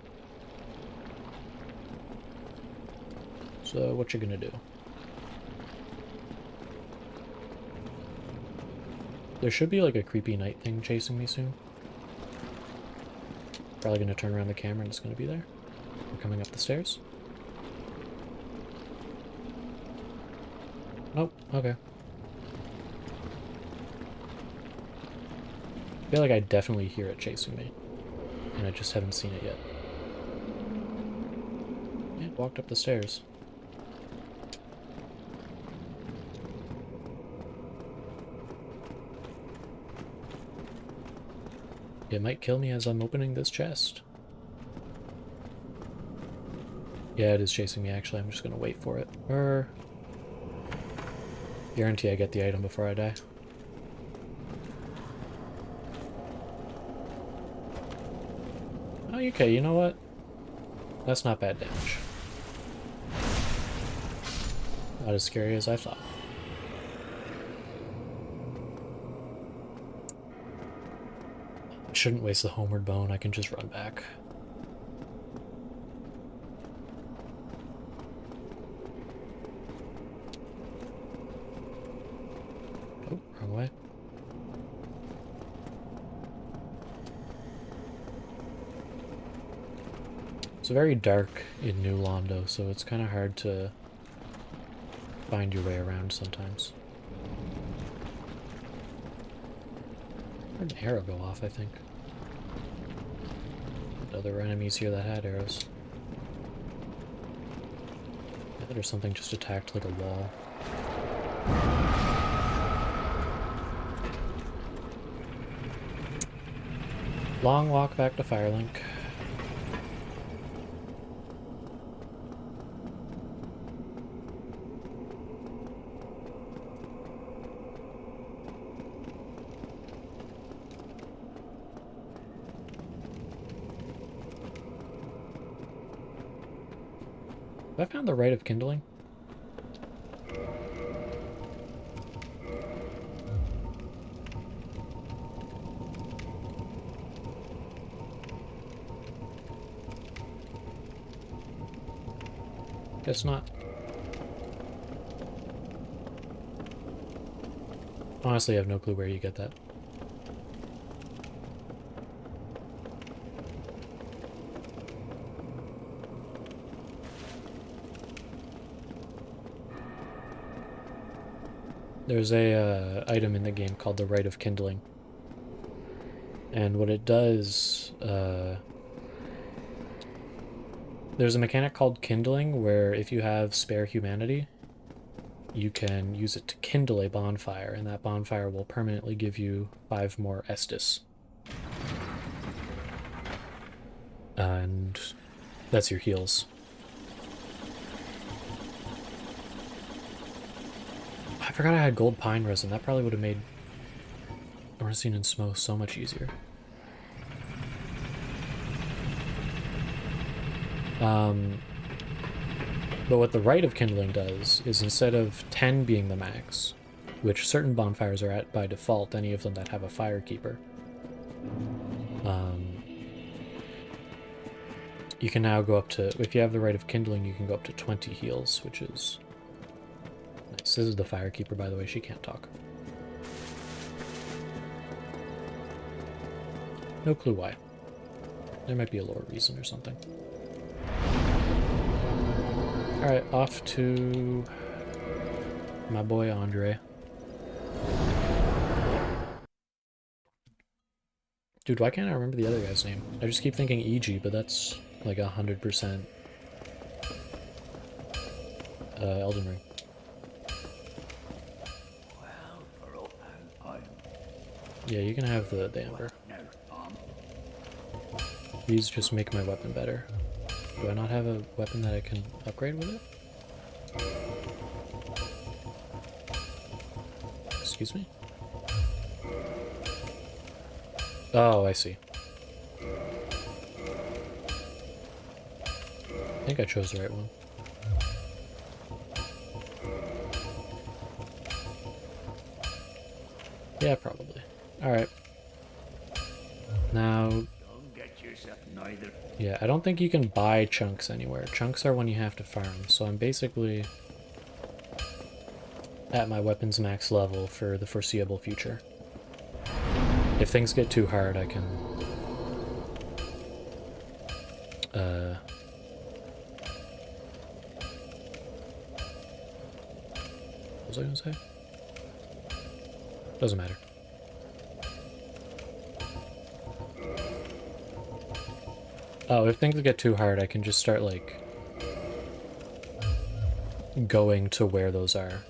So what you gonna do? There should be like a creepy night thing chasing me soon. Probably gonna turn around the camera and it's gonna be there. We're coming up the stairs. Nope, okay. I feel like I definitely hear it chasing me, and I just haven't seen it yet. Yeah, it walked up the stairs. It might kill me as I'm opening this chest. Yeah, it is chasing me, actually. I'm just gonna wait for it. Or... guarantee I get the item before I die. Oh, okay, you know what? That's not bad damage. Not as scary as I thought. I shouldn't waste the homeward bone, I can just run back. Oh, wrong way. It's very dark in New Londo, so it's kind of hard to find your way around sometimes. Where'd an arrow go off, I think? Other enemies here that had arrows. Yeah, there's something just attacked like a wall. Long walk back to Firelink. Have I found the Rite of Kindling? Guess not. Honestly, I have no clue where you get that. There's a item in the game called the Rite of Kindling. And what it does, there's a mechanic called kindling where if you have spare humanity, you can use it to kindle a bonfire, and that bonfire will permanently give you 5 more Estus. And that's your heals. I forgot I had gold pine resin. That probably would have made Ornstein and Smough so much easier. But what the Rite of Kindling does is instead of 10 being the max, which certain bonfires are at by default, any of them that have a firekeeper, you can now go up to, if you have the Rite of Kindling, you can go up to 20 heals, which is nice. This is the firekeeper, by the way. She can't talk. No clue why. There might be a lore reason or something. Alright, off to my boy Andre. Dude, why can't I remember the other guy's name? I just keep thinking EG, but that's like 100% Elden Ring. Yeah, you can have the Amber. These just make my weapon better. Do I not have a weapon that I can upgrade with it? Excuse me? Oh, I see. I think I chose the right one. Yeah, probably. Alright. Now... yeah, I don't think you can buy chunks anywhere. Chunks are when you have to farm, so I'm basically at my weapons max level for the foreseeable future. If things get too hard, I can... what was I gonna say? Doesn't matter. Oh, if things get too hard, I can just start, like, going to where those are.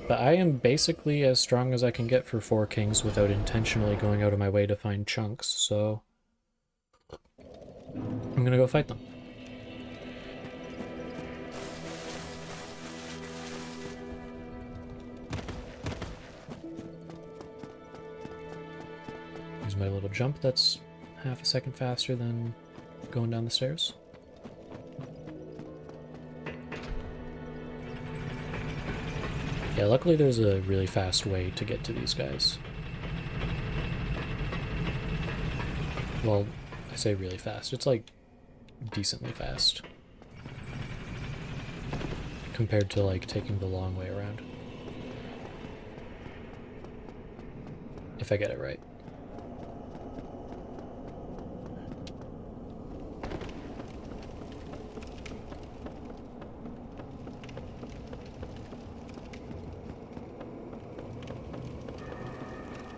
But I am basically as strong as I can get for 4 kings without intentionally going out of my way to find chunks, so I'm gonna go fight them. Use my little jump that's half a second faster than going down the stairs. Yeah, luckily there's a really fast way to get to these guys. Well, I say really fast. It's like decently fast. Compared to like taking the long way around. If I get it right.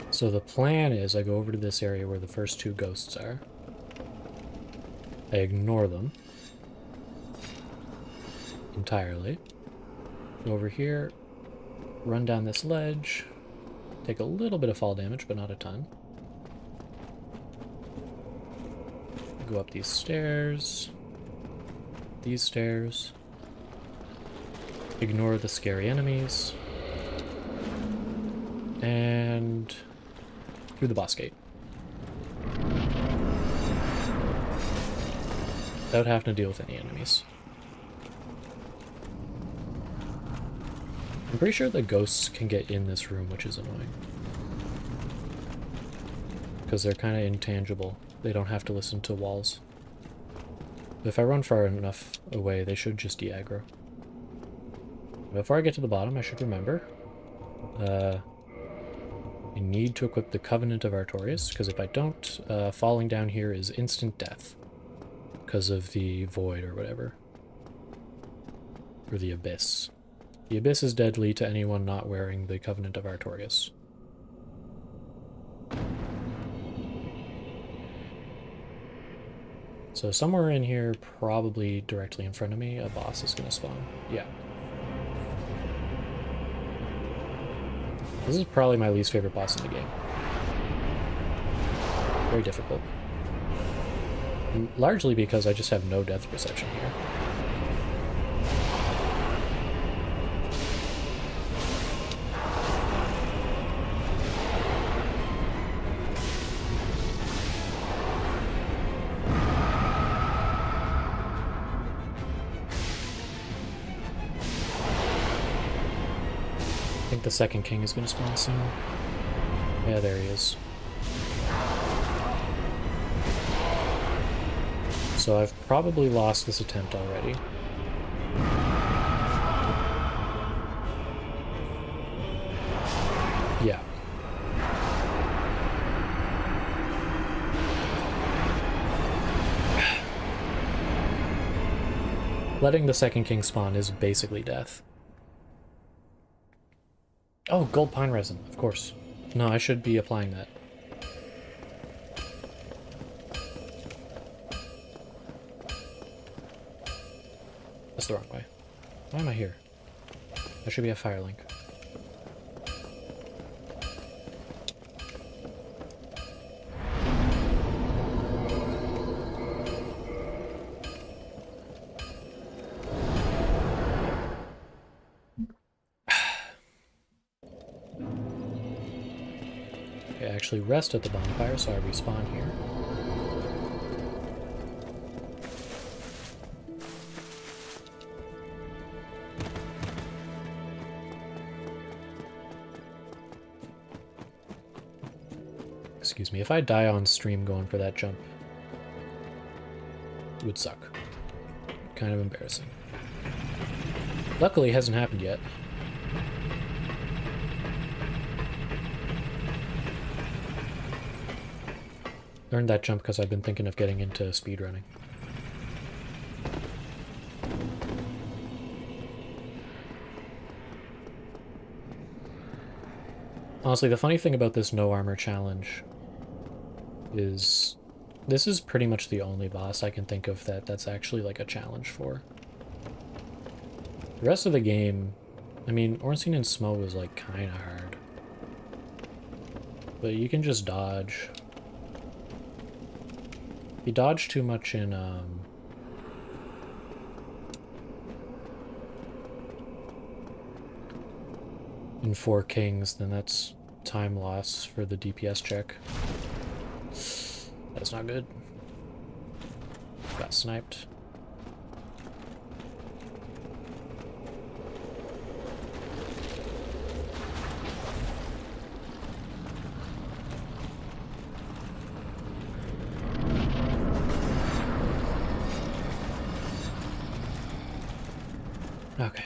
So the plan is I go over to this area where the first 2 ghosts are. I ignore them entirely. Go over here, run down this ledge, take a little bit of fall damage, but not a ton. Go up these stairs, ignore the scary enemies, and through the boss gate. Without having to deal with any enemies. I'm pretty sure the ghosts can get in this room, which is annoying. Because they're kind of intangible. They don't have to listen to walls. If I run far enough away, they should just de-aggro. Before I get to the bottom, I should remember I need to equip the Covenant of Artorias, because if I don't, falling down here is instant death. Because of the void or whatever. Or the Abyss. The Abyss is deadly to anyone not wearing the Covenant of Artorias. So somewhere in here, probably directly in front of me, a boss is going to spawn. Yeah. This is probably my least favorite boss in the game. Very difficult. Largely because I just have no depth perception here. I think the second king is going to spawn soon. Yeah, there he is. So I've probably lost this attempt already. Yeah. Letting the second king spawn is basically death. Oh, gold pine resin, of course. No, I should be applying that. That's the wrong way. Why am I here? There should be a fire link. Okay, I actually rest at the bonfire, so I respawn here. Excuse me, if I die on stream going for that jump, it would suck. Kind of embarrassing. Luckily, it hasn't happened yet. Learned that jump because I've been thinking of getting into speedrunning. Honestly, the funny thing about this no armor challenge is this is pretty much the only boss I can think of that's actually like a challenge for. The rest of the game, I mean, Ornstein and Smo was like kind of hard. But you can just dodge. If you dodge too much in Four Kings, then that's time loss for the DPS check. That's not good. Got sniped. Okay.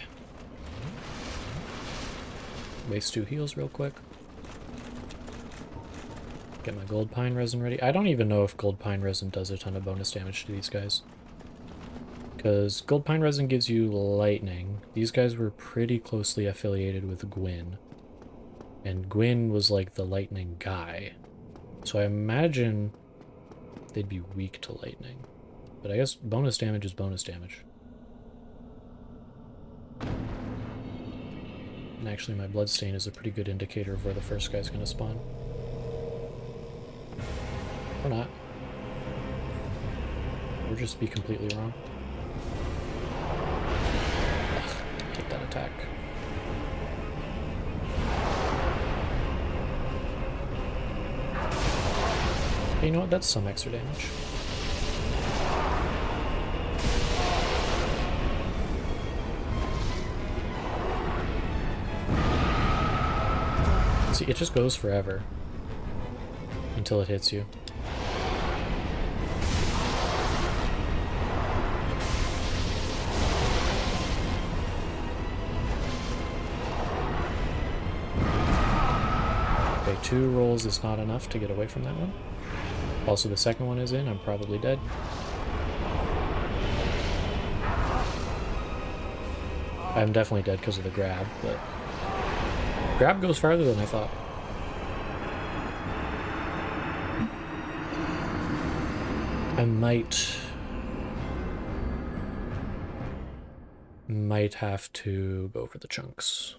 Waste 2 heals real quick. Get my gold pine resin ready. I don't even know if gold pine resin does a ton of bonus damage to these guys. Because gold pine resin gives you lightning. These guys were pretty closely affiliated with Gwyn. And Gwyn was like the lightning guy. So I imagine they'd be weak to lightning. But I guess bonus damage is bonus damage. And actually my bloodstain is a pretty good indicator of where the first guy's going to spawn. Or not. Or just be completely wrong. Ugh, hate that attack. Hey, you know what? That's some extra damage. See, it just goes forever until it hits you. Okay, 2 rolls is not enough to get away from that one. Also, the second one is in. I'm probably dead. I'm definitely dead because of the grab, but grab goes farther than I thought. I might have to go for the chunks.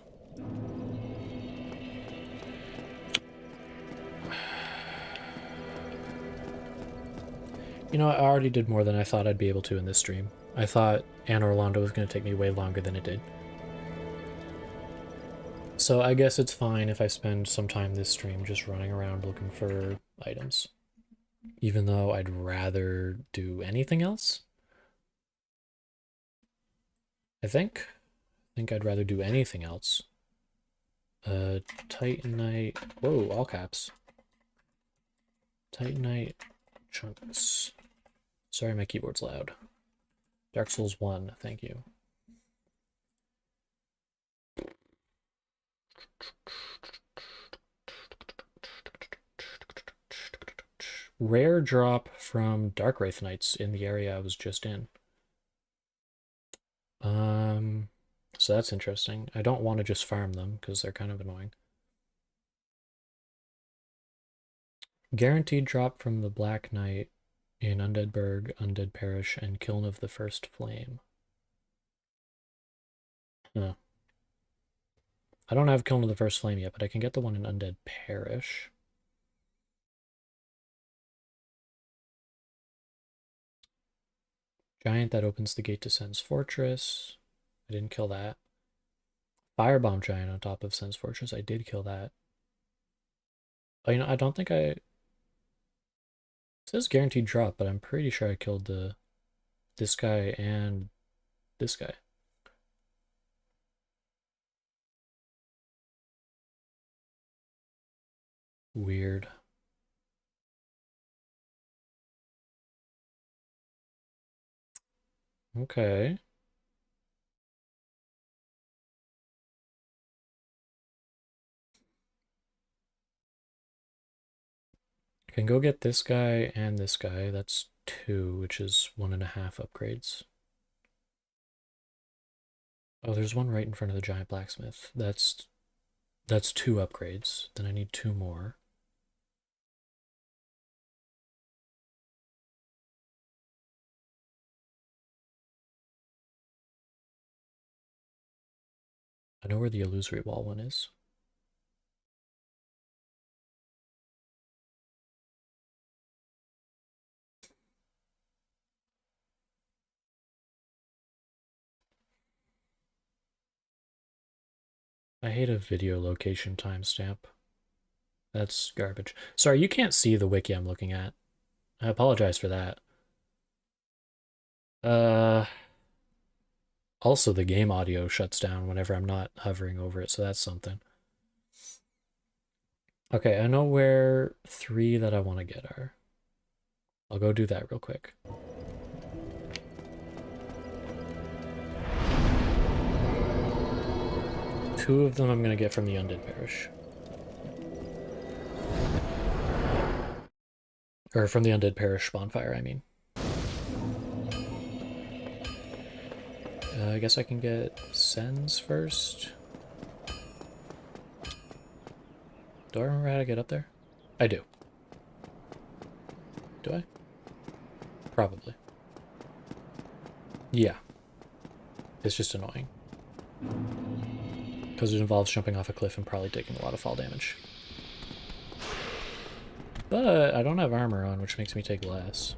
You know, I already did more than I thought I'd be able to in this stream. I thought Anne Orlando was going to take me way longer than it did. So I guess it's fine if I spend some time this stream just running around looking for items. Even though I'd rather do anything else. I think I'd rather do anything else. Titanite. Whoa, all caps. Titanite chunks. Sorry, my keyboard's loud. Dark Souls 1, thank you. Rare drop from Dark Wraith Knights in the area I was just in. So that's interesting. I don't want to just farm them because they're kind of annoying. Guaranteed drop from the Black Knight in Undead Burg, Undead Parish, and Kiln of the First Flame. No. I don't have Kiln of the First Flame yet, but I can get the one in Undead Parish. Giant that opens the gate to Sen's Fortress. I didn't kill that. Firebomb Giant on top of Sen's Fortress. I did kill that. Oh, you know, I don't think it says guaranteed drop, but I'm pretty sure I killed this guy and this guy. Weird. Okay. I can go get this guy and this guy. That's 2, which is 1.5 upgrades. Oh, there's one right in front of the giant blacksmith. That's 2 upgrades. Then I need 2 more. I know where the illusory wall one is. I hate a video location timestamp. That's garbage. Sorry, you can't see the wiki I'm looking at. I apologize for that. Also, the game audio shuts down whenever I'm not hovering over it, so that's something. Okay, I know where 3 that I want to get are. I'll go do that real quick. Two of them I'm going to get from the Undead Parish. Or from the Undead Parish bonfire, I mean. I guess I can get Sen's first. Do I remember how to get up there? I do. Do I? Probably. Yeah. It's just annoying. Because it involves jumping off a cliff and probably taking a lot of fall damage. But I don't have armor on, which makes me take less.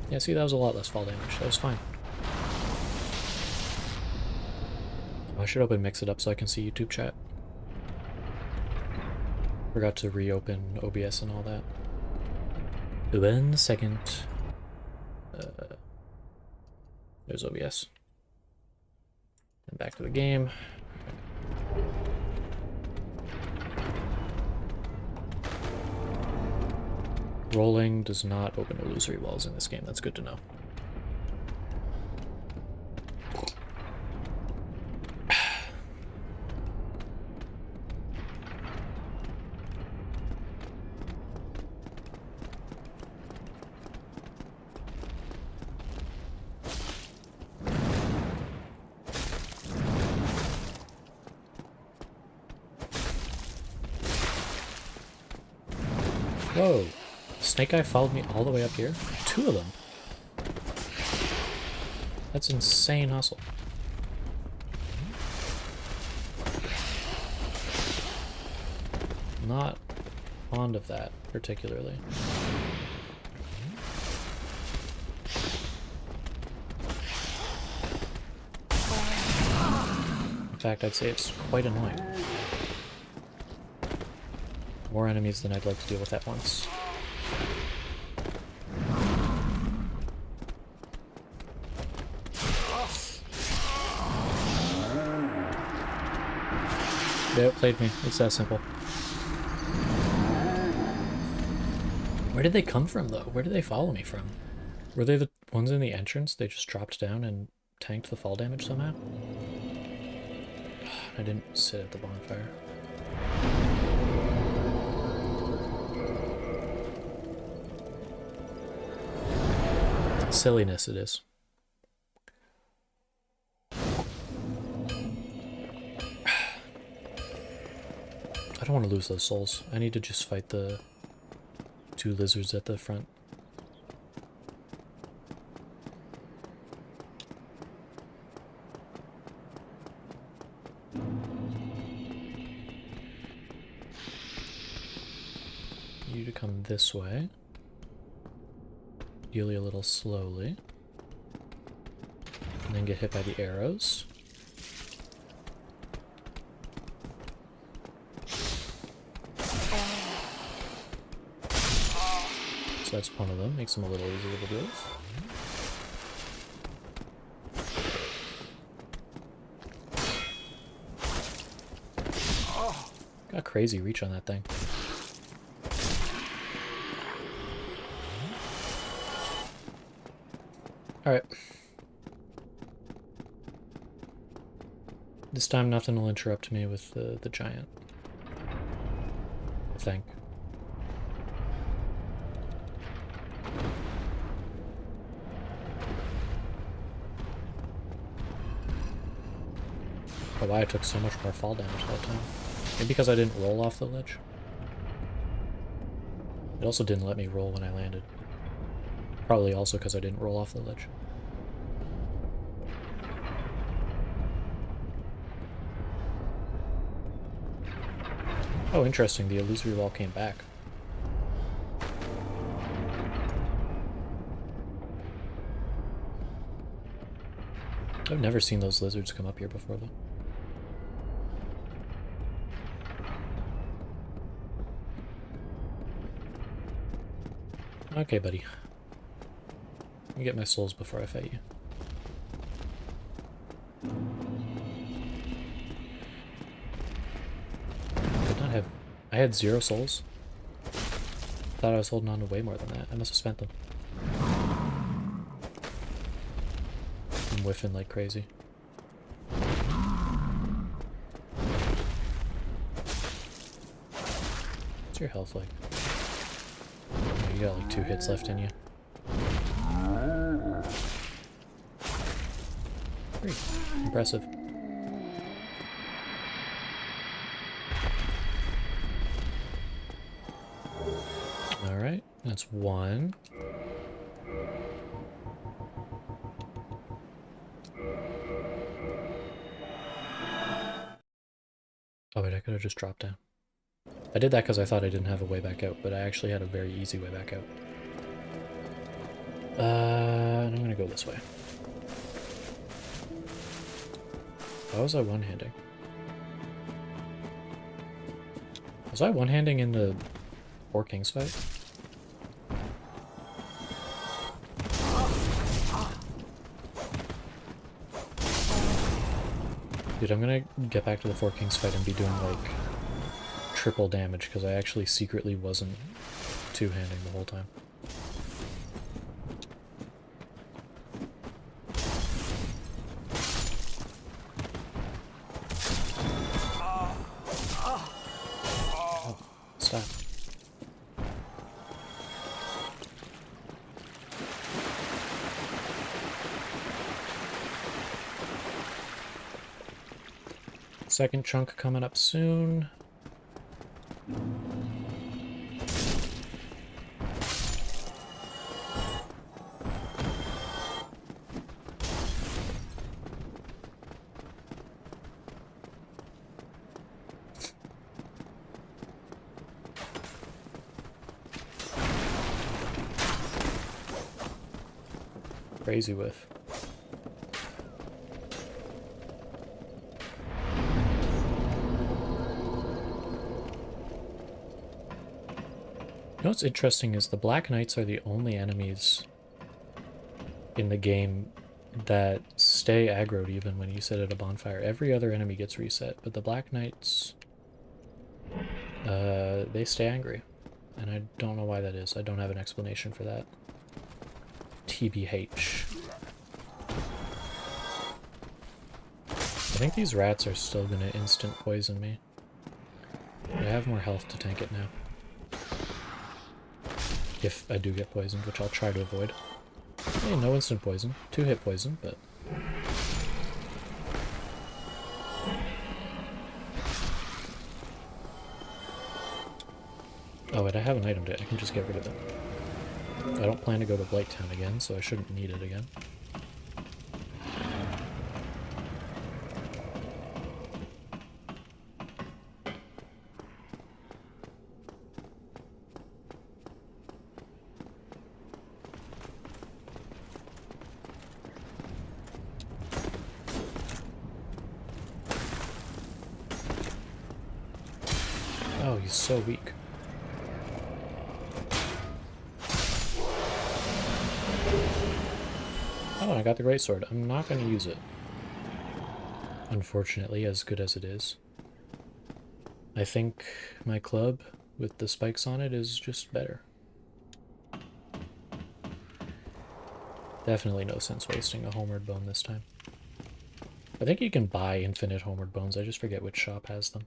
Yeah, see, that was a lot less fall damage. That was fine. I should open Mix It Up so I can see YouTube chat. Forgot to reopen OBS and all that. 1 second. There's OBS. And back to the game. Rolling does not open illusory walls in this game. That's good to know. Whoa. Snake Eye followed me all the way up here? 2 of them. That's insane hustle. Not fond of that, particularly. In fact, I'd say it's quite annoying. More enemies than I'd like to deal with at once. They outplayed me. It's that simple. Where did they come from, though? Where did they follow me from? Were they the ones in the entrance? They just dropped down and tanked the fall damage somehow? I didn't sit at the bonfire. Silliness it is. I don't want to lose those souls. I need to just fight the 2 lizards at the front. You to come this way. Ideally a little slowly. And then get hit by the arrows. So that's one of them. Makes them a little easier to deal with. Got crazy reach on that thing. Alright. This time nothing will interrupt me with the giant. I think. Oh, why I took so much more fall damage that time. Maybe because I didn't roll off the ledge. It also didn't let me roll when I landed. Probably also because I didn't roll off the ledge. Oh, interesting. The illusory wall came back. I've never seen those lizards come up here before, though. Okay, buddy. Let me get my souls before I fight you. I had 0 souls. Thought I was holding on to way more than that. I must have spent them. I'm whiffing like crazy. What's your health like? Oh, you got like 2 hits left in you. Great. Impressive. Alright, that's 1. Oh wait, I could have just dropped down. I did that because I thought I didn't have a way back out, but I actually had a very easy way back out. And I'm gonna go this way. Why was I one-handing? Was I one-handing in the 4 Kings fight? Dude, I'm gonna get back to the 4 Kings fight and be doing like triple damage because I actually secretly wasn't two-handing the whole time. Oh, stop. Second chunk coming up soon. crazy with. You know what's interesting is the Black Knights are the only enemies in the game that stay aggroed even when you sit at a bonfire. Every other enemy gets reset, but the Black Knights, they stay angry. And I don't know why that is. I don't have an explanation for that. TBH. I think these rats are still gonna instant poison me. But I have more health to tank it now. If I do get poisoned, which I'll try to avoid. Hey, no instant poison. 2-hit poison, but... Oh, wait, I have an item to... I can just get rid of it. I don't plan to go to Blighttown again, so I shouldn't need it again. Oh, he's so weak. Oh, I got the great sword. I'm not going to use it. Unfortunately, as good as it is. I think my club with the spikes on it is just better. Definitely no sense wasting a homeward bone this time. I think you can buy infinite homeward bones. I just forget which shop has them.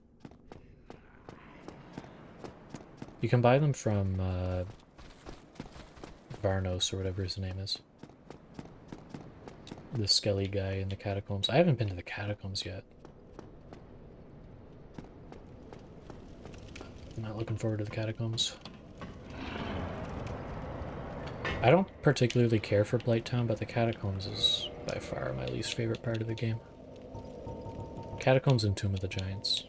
You can buy them from Varnos or whatever his name is. The skelly guy in the catacombs. I haven't been to the catacombs yet. I'm not looking forward to the catacombs. I don't particularly care for Blighttown, but the catacombs is by far my least favorite part of the game. Catacombs and Tomb of the Giants.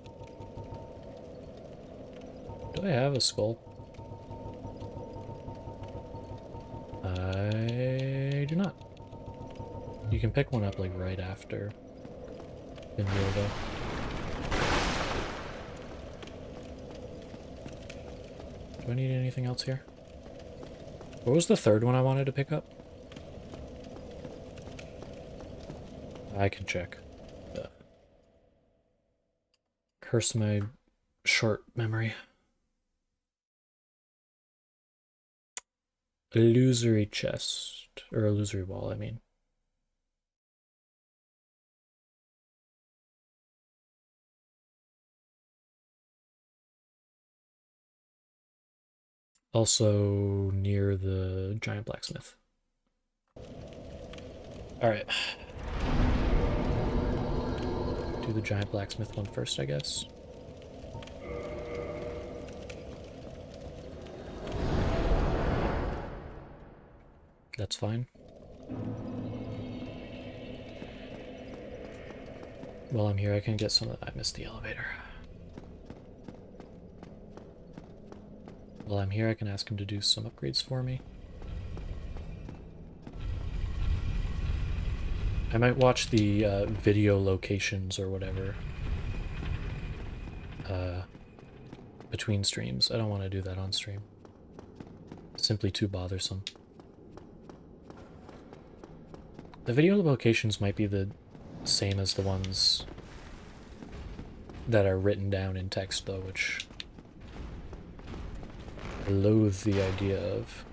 Do I have a skull? I do not. You can pick one up like right after Pinwheel though. Do I need anything else here? What was the third one I wanted to pick up? I can check. Curse my short memory. Illusory chest. Or illusory wall, I mean. Also near the giant blacksmith. Alright. Do the giant blacksmith one first, I guess. That's fine. While I'm here, I can get some of that. I missed the elevator. While I'm here, I can ask him to do some upgrades for me. I might watch the video locations or whatever between streams. I don't want to do that on stream. Simply too bothersome. The video locations might be the same as the ones that are written down in text though, which I loathe the idea of.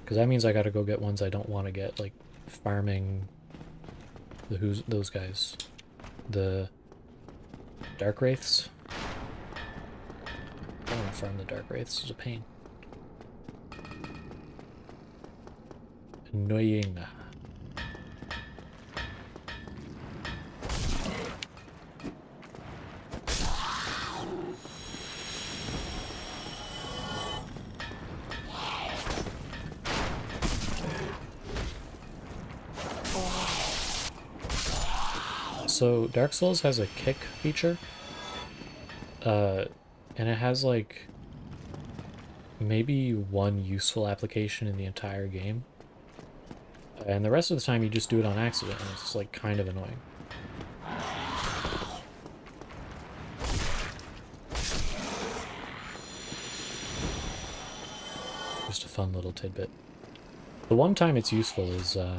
Because that means I gotta go get ones I don't want to get, like farming those guys. The Dark Wraiths. I don't want to farm the Dark Wraiths, it's a pain. Annoying. So Dark Souls has a kick feature, and it has like maybe one useful application in the entire game. And the rest of the time you just do it on accident, and it's like kind of annoying. Just a fun little tidbit. The one time it's useful is there's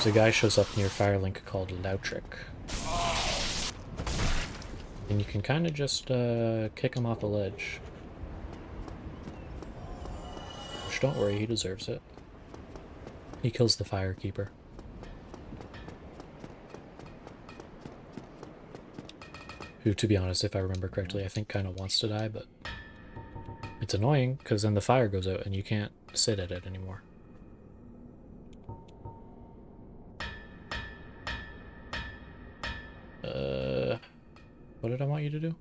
a guy shows up near Firelink called Lautrick. And you can kind of just kick him off a ledge. Which, don't worry, he deserves it. He kills the Firekeeper. Who, to be honest, if I remember correctly, I think kind of wants to die, but it's annoying because then the fire goes out and you can't sit at it anymore. What did I want you to do?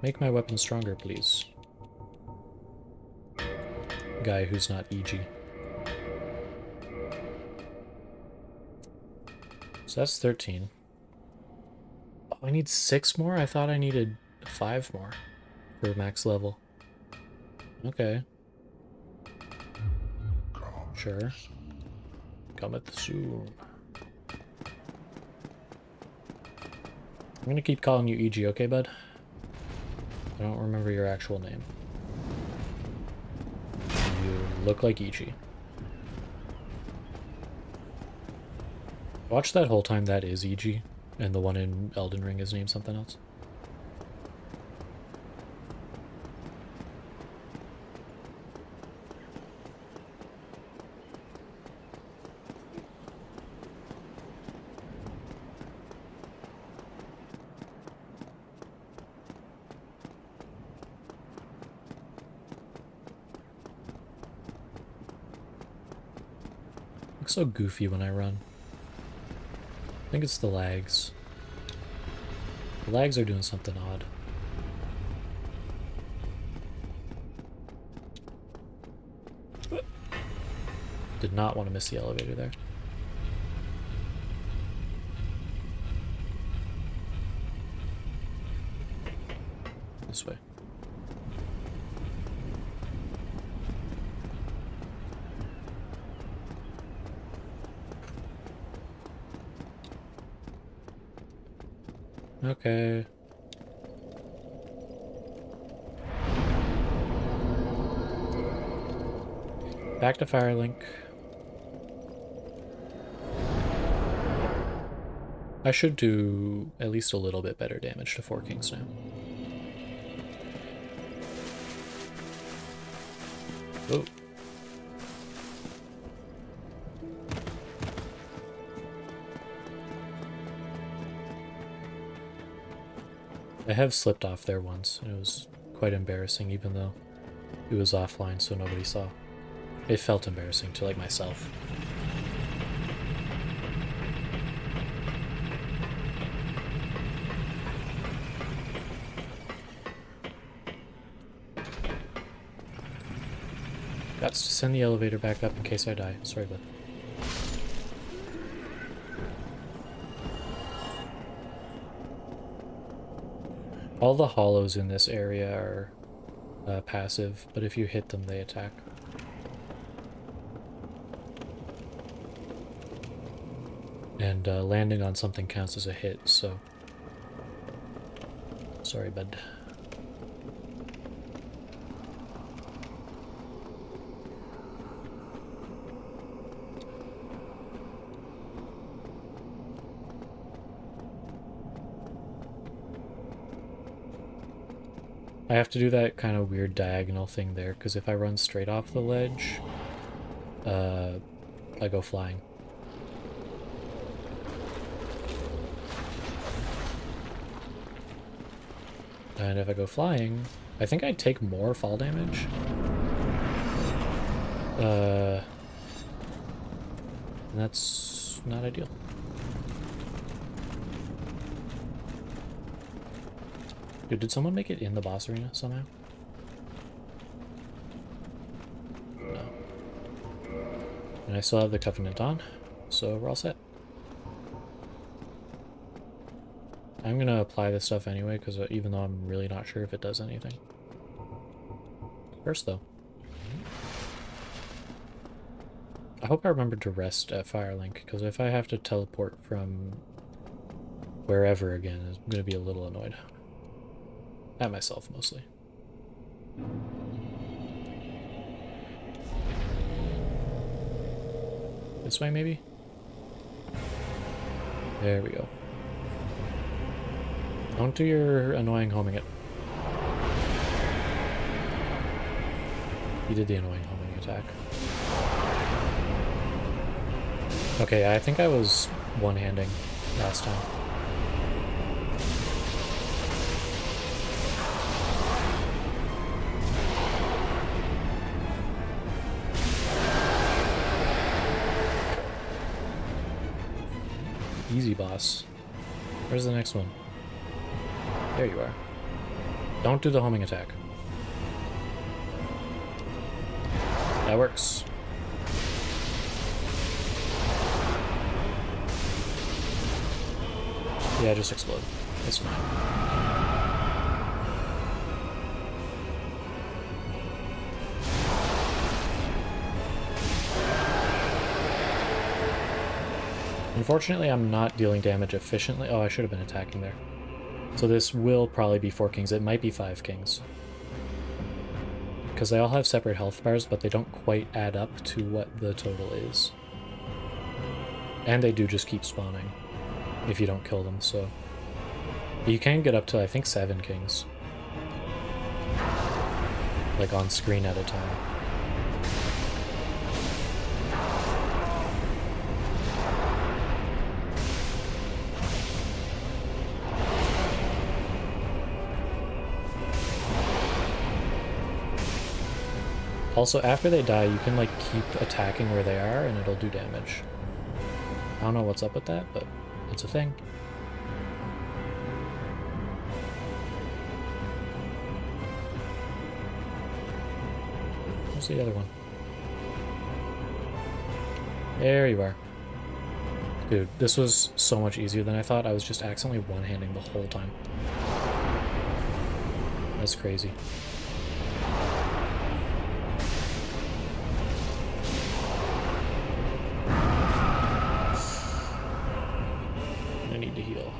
Make my weapon stronger, please. Guy who's not EG. So that's 13. Oh, I need 6 more? I thought I needed 5 more for max level. Okay. Sure. Cometh soon. I'm gonna keep calling you EG, okay, bud? I don't remember your actual name. You look like EG. Watch that whole time that is EG, and the one in Elden Ring is named something else. Looks so goofy when I run. I think it's the lags. The lags are doing something odd. Did not want to miss the elevator there. This way. Okay. Back to Firelink. I should do at least a little bit better damage to Four Kings now. Oh. I have slipped off there once, and it was quite embarrassing, even though it was offline so nobody saw. It felt embarrassing to, like, myself. Got to send the elevator back up in case I die. Sorry, bud. All the hollows in this area are passive, but if you hit them, they attack. And landing on something counts as a hit, so... Sorry, bud. I have to do that kind of weird diagonal thing there, because if I run straight off the ledge, I go flying. And if I go flying, I think I take more fall damage. And that's not ideal. Dude, did someone make it in the boss arena somehow? No. And I still have the Covenant on, so we're all set. I'm gonna apply this stuff anyway, because even though I'm really not sure if it does anything. First, though. I hope I remember to rest at Firelink, because if I have to teleport from wherever again, I'm going to be a little annoyed. At myself, mostly. This way, maybe? There we go. Don't do your annoying homing it. You did the annoying homing attack. Okay, I think I was one-handing last time. Easy, boss. Where's the next one? There you are. Don't do the homing attack. That works. Yeah, just explode. It's fine. Unfortunately, I'm not dealing damage efficiently. Oh, I should have been attacking there. So this will probably be 4 kings. It might be 5 kings. Because they all have separate health bars, but they don't quite add up to what the total is. And they do just keep spawning if you don't kill them, so... You can get up to, I think, 7 kings. Like, on screen at a time. Also, after they die, you can, like, keep attacking where they are, and it'll do damage. I don't know what's up with that, but it's a thing. Where's the other one? There you are. Dude, this was so much easier than I thought. I was just accidentally one-handing the whole time. That's crazy. I need to heal.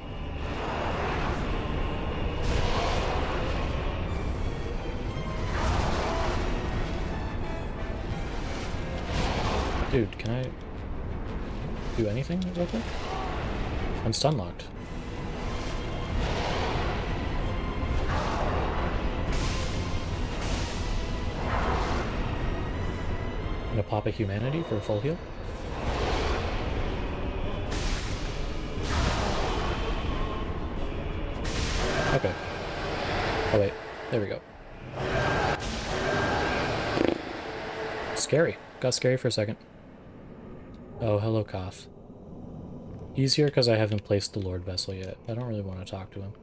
Dude, can I do anything real quick? I'm stun locked. Gonna pop a humanity for a full heal. Okay. Oh wait, there we go. Scary. Got scary for a second. Oh, hello, Koth. He's here because I haven't placed the Lord Vessel yet. I don't really want to talk to him.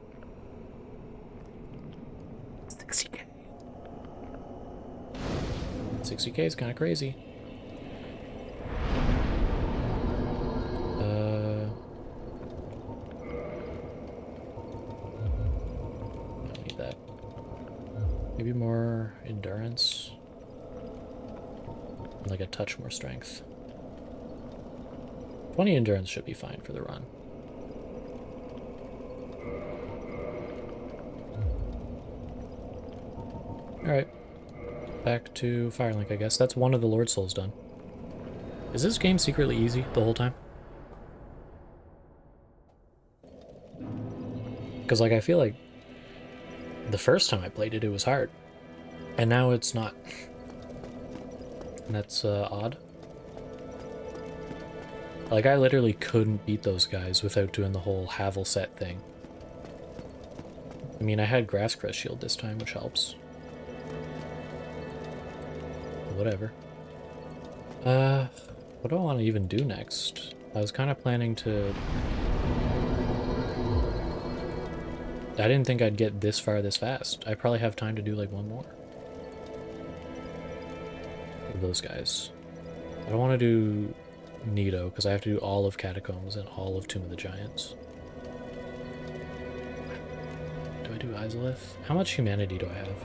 60k. 60k is kind of crazy. Don't need that. Maybe more endurance. Like a touch more strength. 20 endurance should be fine for the run. Alright. Back to Firelink, I guess. That's one of the Lord Souls done. Is this game secretly easy the whole time? Because, like, I feel like the first time I played it, it was hard. And now it's not. And that's odd. Like, I literally couldn't beat those guys without doing the whole Havel set thing. I mean, I had Grass Crest Shield this time, which helps. But whatever. What do I want to even do next? I was kind of planning to... I didn't think I'd get this far this fast. I probably have time to do, like, one more. Of those guys. I don't want to do Nido, because I have to do all of Catacombs and all of Tomb of the Giants. Do I do Izalith? How much humanity do I have?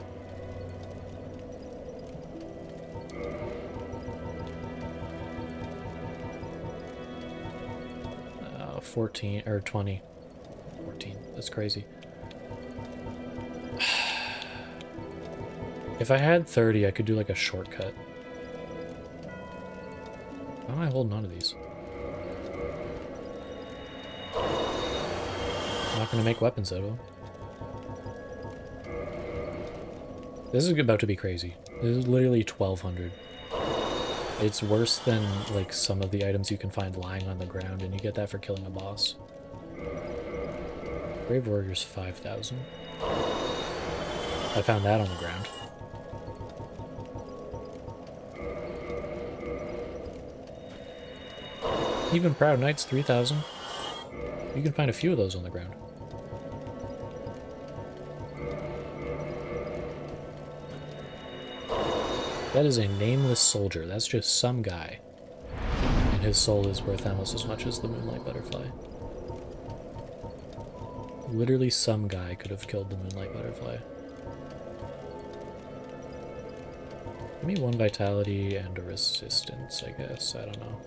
14 or 20. 14. That's crazy. If I had 30, I could do like a shortcut. Why am I holding on to these? I'm not going to make weapons out of them. This is about to be crazy. This is literally 1200. It's worse than like some of the items you can find lying on the ground, and you get that for killing a boss. Brave Warrior's 5000. I found that on the ground. Even Proud Knight's 3000. You can find a few of those on the ground. That is a nameless soldier. That's just some guy. And his soul is worth almost as much as the Moonlight Butterfly. Literally some guy could have killed the Moonlight Butterfly. Give me 1 vitality and a resistance, I guess. I don't know.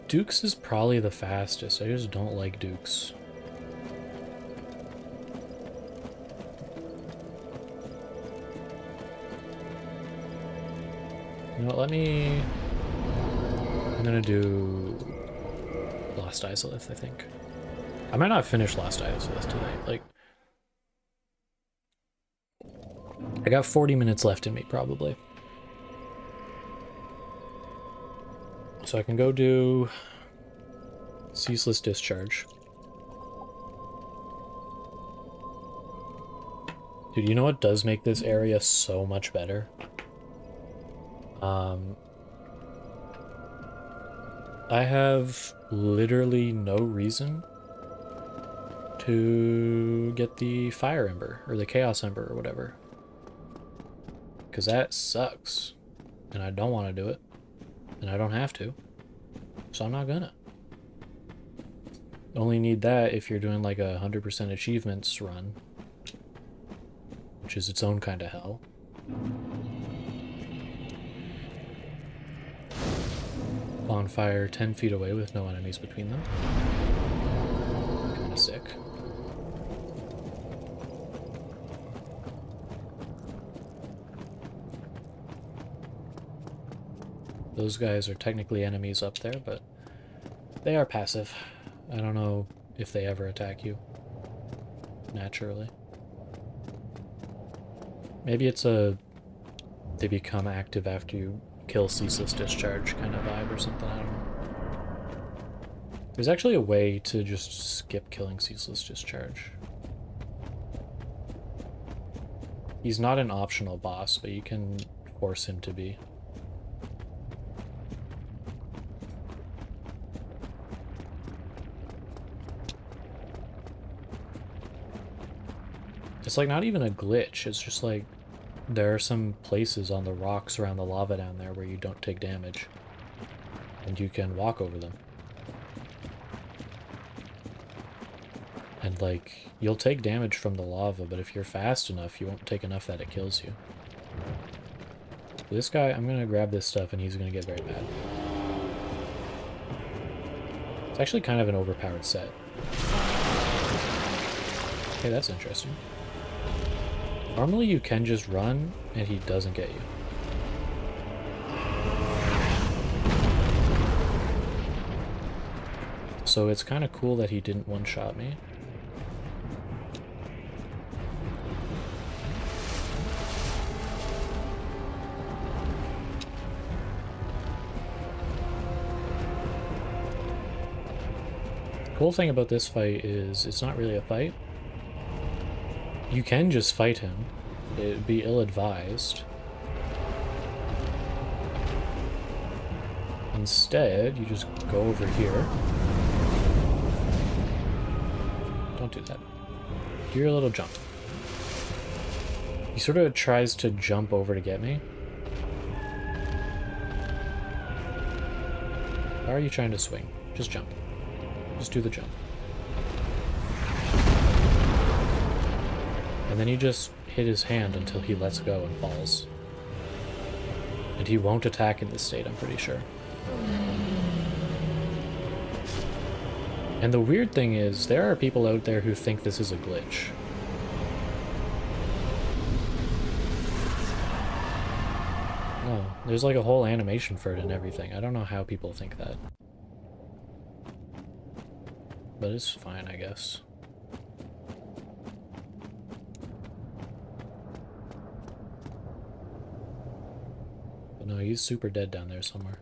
Dukes is probably the fastest. I just don't like Dukes. You know what, I'm gonna do Lost Izalith, I think. I might not finish Lost Izalith tonight. Like, I got 40 minutes left in me, probably. So I can go do Ceaseless Discharge. Dude, you know what does make this area so much better? I have literally no reason to get the Fire Ember, or the Chaos Ember, or whatever. Because that sucks. And I don't want to do it. And I don't have to. So I'm not gonna. Only need that if you're doing like a 100% achievements run. Which is its own kind of hell. Bonfire 10 feet away with no enemies between them. Kinda sick. Those guys are technically enemies up there, but they are passive. I don't know if they ever attack you naturally. Maybe it's a they become active after you kill Ceaseless Discharge kind of vibe or something, I don't know. There's actually a way to just skip killing Ceaseless Discharge. He's not an optional boss, but you can force him to be. It's like not even a glitch, it's just like there are some places on the rocks around the lava down there where you don't take damage. And you can walk over them. And like, you'll take damage from the lava, but if you're fast enough, you won't take enough that it kills you. This guy, I'm gonna grab this stuff and he's gonna get very mad. It's actually kind of an overpowered set. Okay, that's interesting. Normally you can just run and he doesn't get you. So it's kind of cool that he didn't one-shot me. The cool thing about this fight is it's not really a fight. You can just fight him. It'd be ill-advised. Instead, you just go over here. Don't do that. Do your little jump. He sort of tries to jump over to get me. Why are you trying to swing? Just jump. Just do the jump. And then you just hit his hand until he lets go and falls. And he won't attack in this state, I'm pretty sure. And the weird thing is, there are people out there who think this is a glitch. No, there's like a whole animation for it and everything. I don't know how people think that. But it's fine, I guess. But no, he's super dead down there somewhere.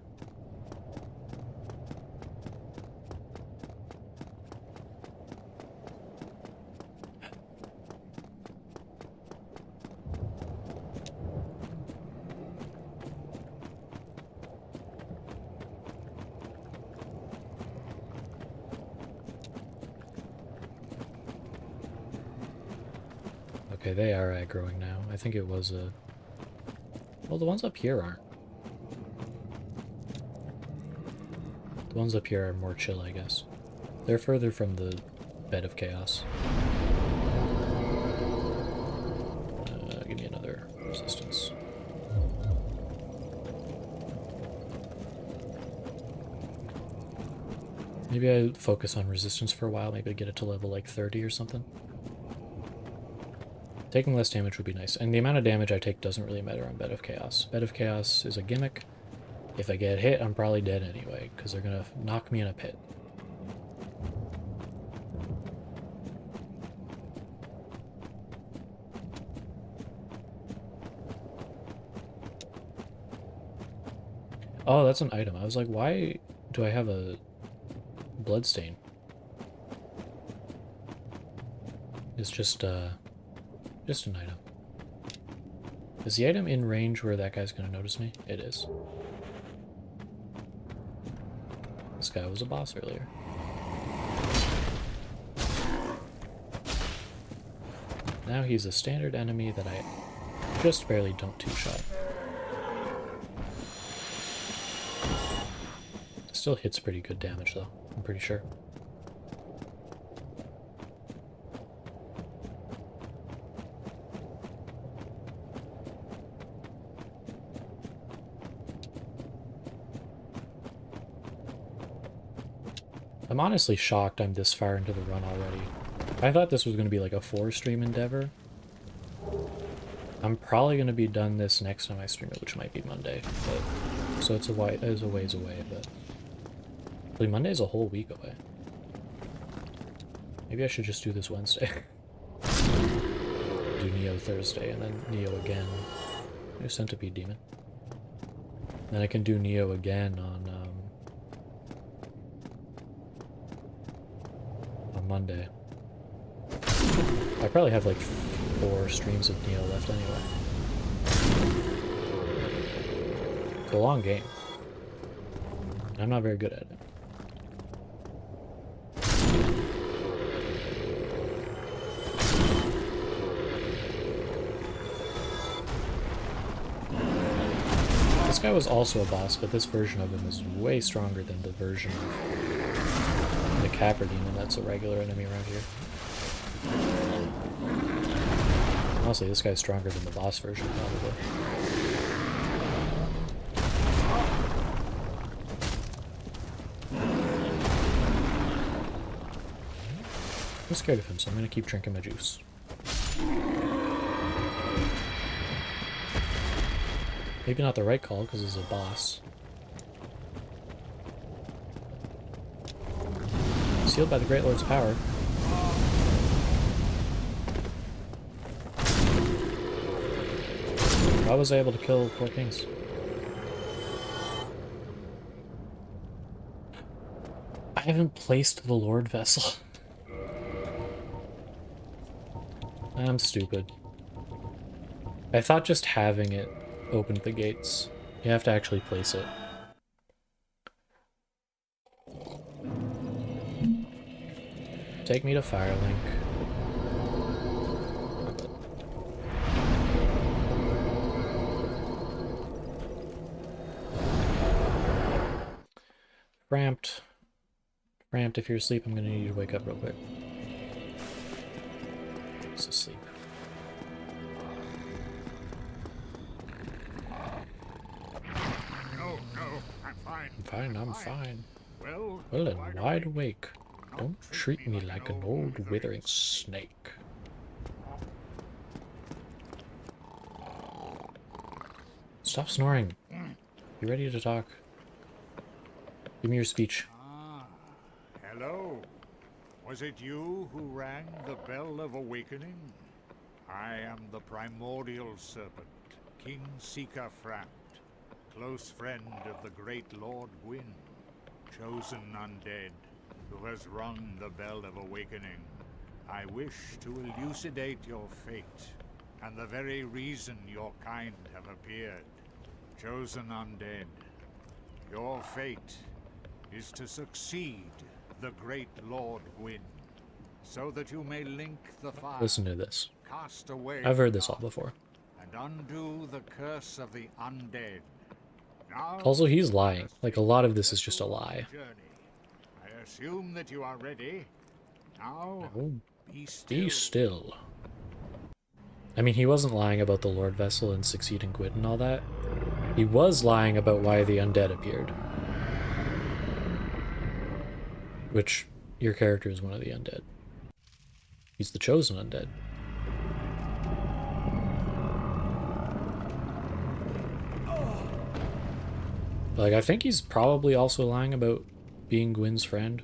Okay, they are aggroing now. I think it was a... Well, the ones up here aren't. The ones up here are more chill, I guess. They're further from the bed of chaos. Give me another resistance. Maybe I focus on resistance for a while, maybe I get it to level like 30 or something. Taking less damage would be nice, and the amount of damage I take doesn't really matter on Bed of Chaos. Bed of Chaos is a gimmick. If I get hit, I'm probably dead anyway, because they're gonna knock me in a pit. Oh, that's an item. I was like, why do I have a bloodstain? It's just an item. Is the item in range where that guy's gonna notice me? It is. This guy was a boss earlier. Now he's a standard enemy that I just barely don't two-shot. Still hits pretty good damage though, I'm pretty sure. I'm honestly shocked I'm this far into the run already. I thought this was going to be like a 4-stream endeavor. I'm probably going to be done this next time I stream it, which might be Monday. But, so it's a ways away, but... Actually, Monday's a whole week away. Maybe I should just do this Wednesday. Do Neo Thursday, and then Neo again. New Centipede Demon. Then I can do Neo again on Monday. I probably have like 4 streams of Neo left anyway. It's a long game. I'm not very good at it. This guy was also a boss, but this version of him is way stronger than the version of the Capra Demon that's a regular enemy around here. Honestly, this guy's stronger than the boss version, probably. I'm scared of him, so I'm gonna keep drinking my juice. Maybe not the right call, because he's a boss. Sealed by the Great Lord's power. How was I able to kill 4 kings? I haven't placed the Lord Vessel. I'm stupid. I thought just having it opened the gates. You have to actually place it. Take me to Firelink. Ramped. Ramped, if you're asleep, I'm gonna need you to wake up real quick. He's asleep. I'm fine. I'm fine, I'm fine. Well, Well and wide awake. Don't treat me like an old withering snake. Stop snoring. You ready to talk? Give me your speech. Ah, hello. Was it you who rang the bell of awakening? I am the primordial serpent, King Seeker Framt, close friend of the great Lord Gwyn, chosen undead, who has rung the bell of awakening. I wish to elucidate your fate, and the very reason your kind have appeared. Chosen undead, your fate is to succeed the great Lord Gwyn, so that you may link the fire. Listen to this. Cast away. I've heard this all before. And undo the curse of the undead. Now, Also, he's lying. Like, a lot of this is just a lie. journey. I assume that you are ready. Now, Oh, be still. be still. I mean, he wasn't lying about the Lord Vessel and succeeding Gwyn and all that. He was lying about why the undead appeared. Which, your character is one of the undead. He's the chosen undead. Like, I think he's probably also lying about being Gwyn's friend.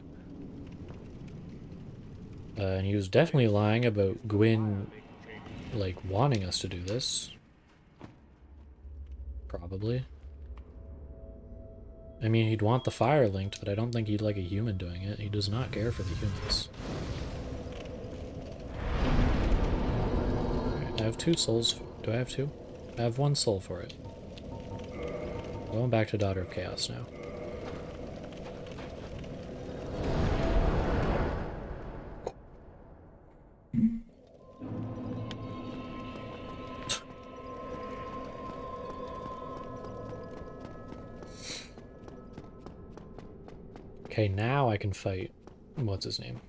And he was definitely lying about Gwyn, like, wanting us to do this. Probably. I mean, he'd want the fire linked, but I don't think he'd like a human doing it. He does not care for the humans. Alright, I have 2 souls. Do I have 2? I have 1 soul for it. Going back to Daughter of Chaos now. Okay, now I can fight. What's his name?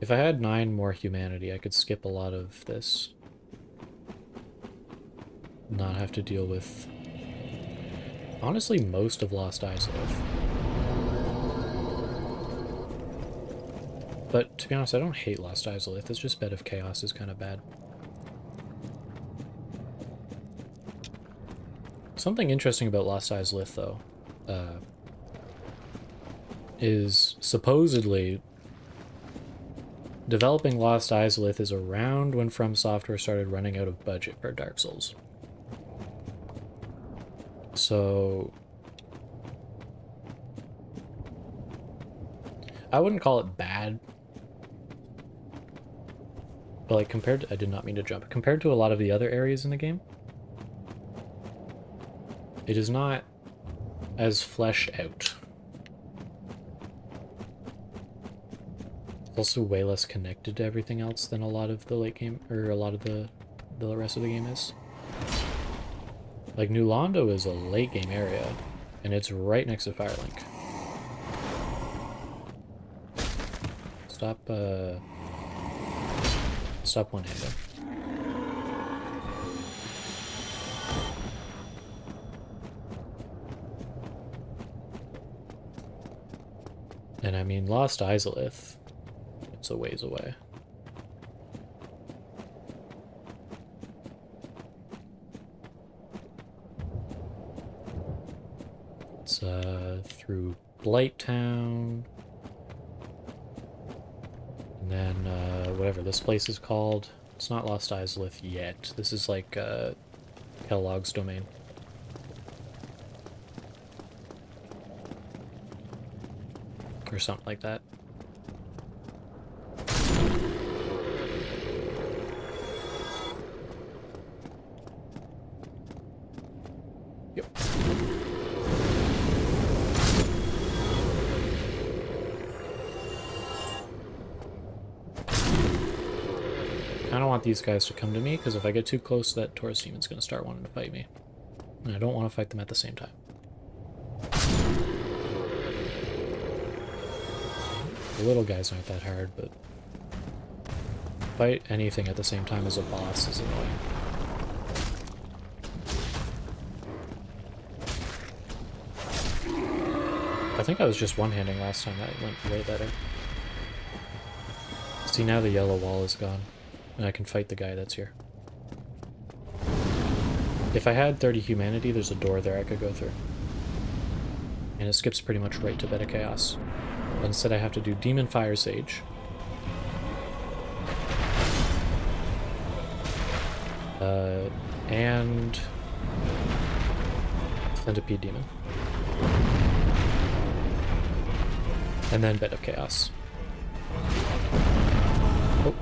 If I had 9 more humanity, I could skip a lot of this. Not have to deal with, honestly, most of Lost Isolith. But to be honest, I don't hate Lost Isolith. It's just Bed of Chaos is kind of bad. Something interesting about Lost Isolith, though, is supposedly developing Lost Isolith is around when From Software started running out of budget for Dark Souls. So I wouldn't call it bad. But like compared to, I did not mean to jump. Compared to a lot of the other areas in the game, it is not as fleshed out. It's also way less connected to everything else than a lot of the late game, or a lot of the rest of the game is. Like, New Londo is a late game area, and it's right next to Firelink. Stop one-handing. And I mean, Lost Isolith, it's a ways away. It's through Blighttown, and then whatever this place is called. It's not Lost Isolith yet. This is like Kellogg's domain. Or something like that. Yep. I don't want these guys to come to me, because if I get too close, that Taurus demon's going to start wanting to fight me. And I don't want to fight them at the same time. The little guys aren't that hard, but fight anything at the same time as a boss is annoying. I think I was just one-handing last time. That went way better. See, now the yellow wall is gone, and I can fight the guy that's here. If I had 30 humanity, there's a door there I could go through. And it skips pretty much right to Bed of Chaos. But instead I have to do Demon Fire Sage. And Centipede Demon. And then Bed of Chaos. Oh.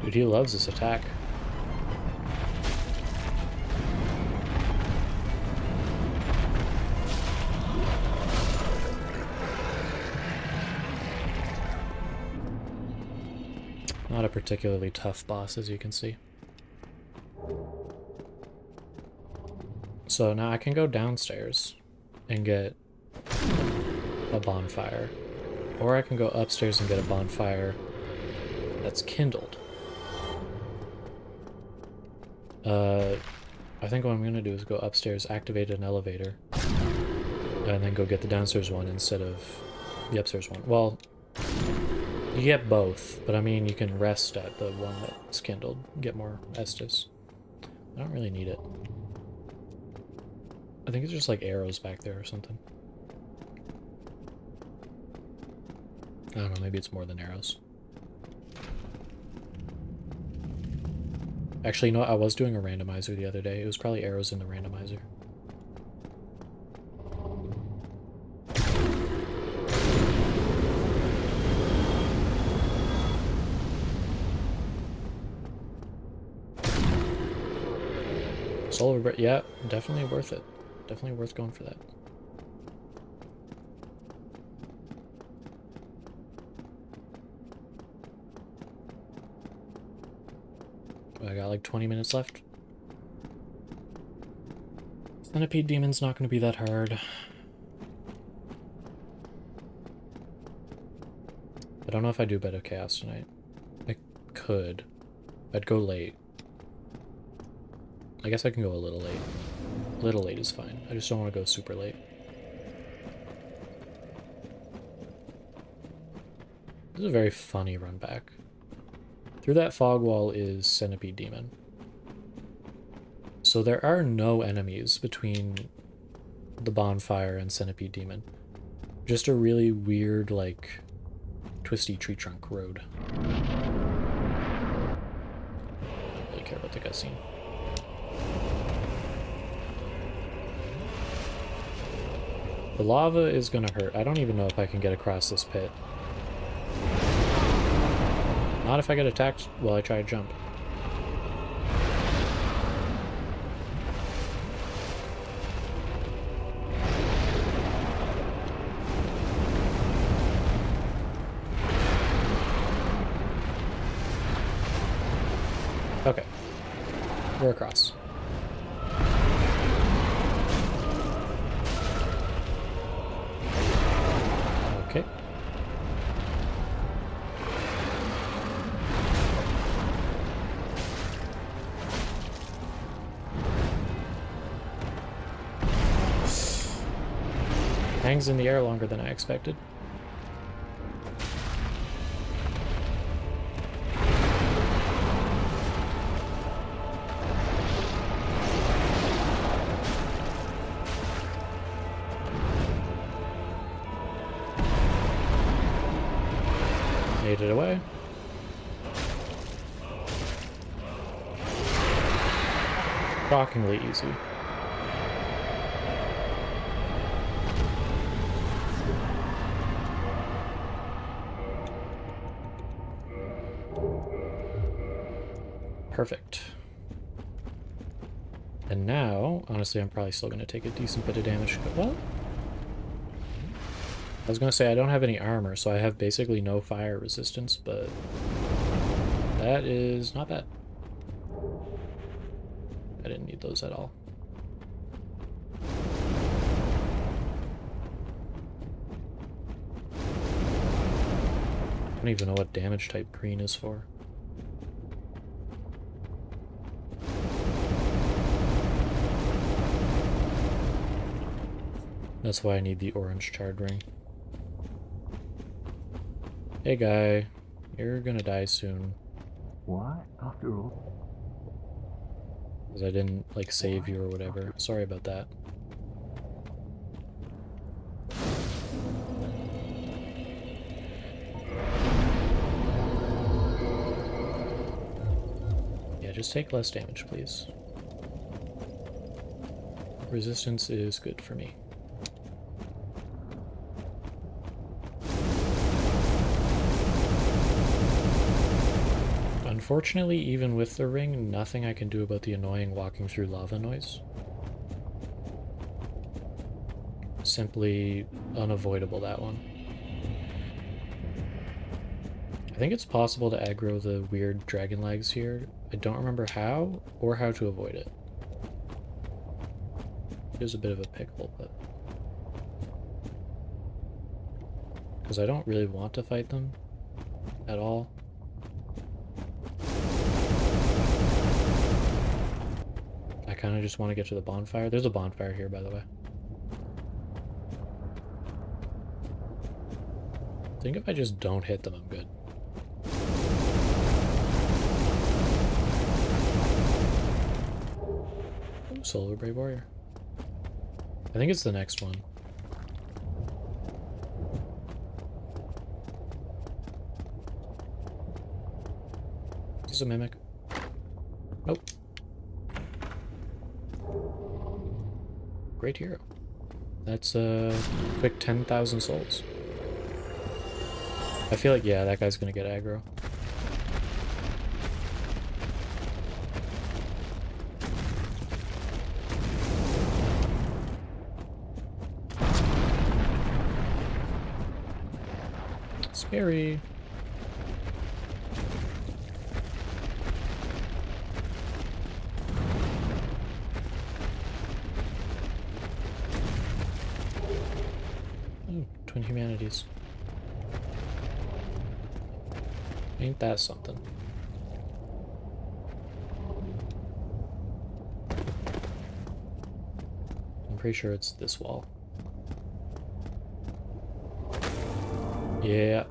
Dude, he loves this attack. Not a particularly tough boss, as you can see. So now I can go downstairs and get a bonfire. Or I can go upstairs and get a bonfire that's kindled. I think what I'm gonna do is go upstairs, activate an elevator, and then go get the downstairs one instead of the upstairs one. Well, you get both, but I mean you can rest at the one that's kindled, get more Estus. I don't really need it. I think it's just like arrows back there or something. I don't know, maybe it's more than arrows. Actually, you know what? I was doing a randomizer the other day. It was probably arrows in the randomizer. Solar Breath, yeah, definitely worth it. Definitely worth going for that. I got like 20 minutes left. Centipede Demon's not going to be that hard. I don't know if I do Bed of Chaos tonight. I could. I'd go late. I guess I can go a little late. A little late is fine. I just don't want to go super late. This is a very funny run back. Through that fog wall is Centipede Demon. So there are no enemies between the bonfire and Centipede Demon. Just a really weird, like, twisty tree trunk road. I don't really care about the cutscene. The lava is gonna hurt. I don't even know if I can get across this pit. Not if I get attacked while I try to jump. Okay. We're across. Okay. Hangs in the air longer than I expected. Made it away. Shockingly easy. Perfect. And now, honestly, I'm probably still going to take a decent bit of damage. Well, I was going to say I don't have any armor, so I have basically no fire resistance, but that is not bad. I didn't need those at all. I don't even know what damage type green is for. That's why I need the orange charred ring. Hey guy, you're gonna die soon. What? After all? Because I didn't, like, save you or whatever. Sorry about that. Yeah, just take less damage, please. Resistance is good for me. Unfortunately, even with the ring, nothing I can do about the annoying walking through lava noise. Simply unavoidable, that one. I think it's possible to aggro the weird dragon legs here. I don't remember how, or how to avoid it. It is a bit of a pickle, but... because I don't really want to fight them at all. I kind of just want to get to the bonfire. There's a bonfire here, by the way. I think if I just don't hit them, I'm good. Ooh, Solar Brave Warrior. I think it's the next one. Is this a mimic? Nope. Great hero. That's a quick 10,000 souls. I feel like, yeah, that guy's gonna get aggro. Scary. Twin humanities. Ain't that something? I'm pretty sure it's this wall. Yeah.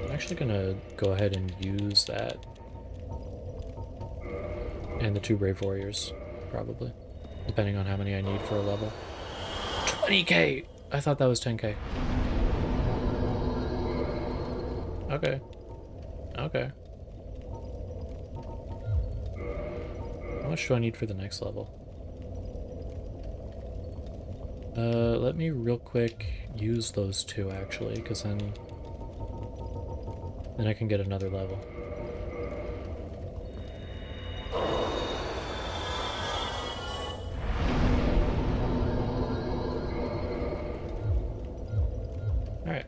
I'm actually gonna go ahead and use that. And the 2 Brave Warriors, probably. Depending on how many I need for a level. 20k! I thought that was 10k. Okay. Okay. How much do I need for the next level? Let me real quick use those 2 actually, because then I can get another level. Alright.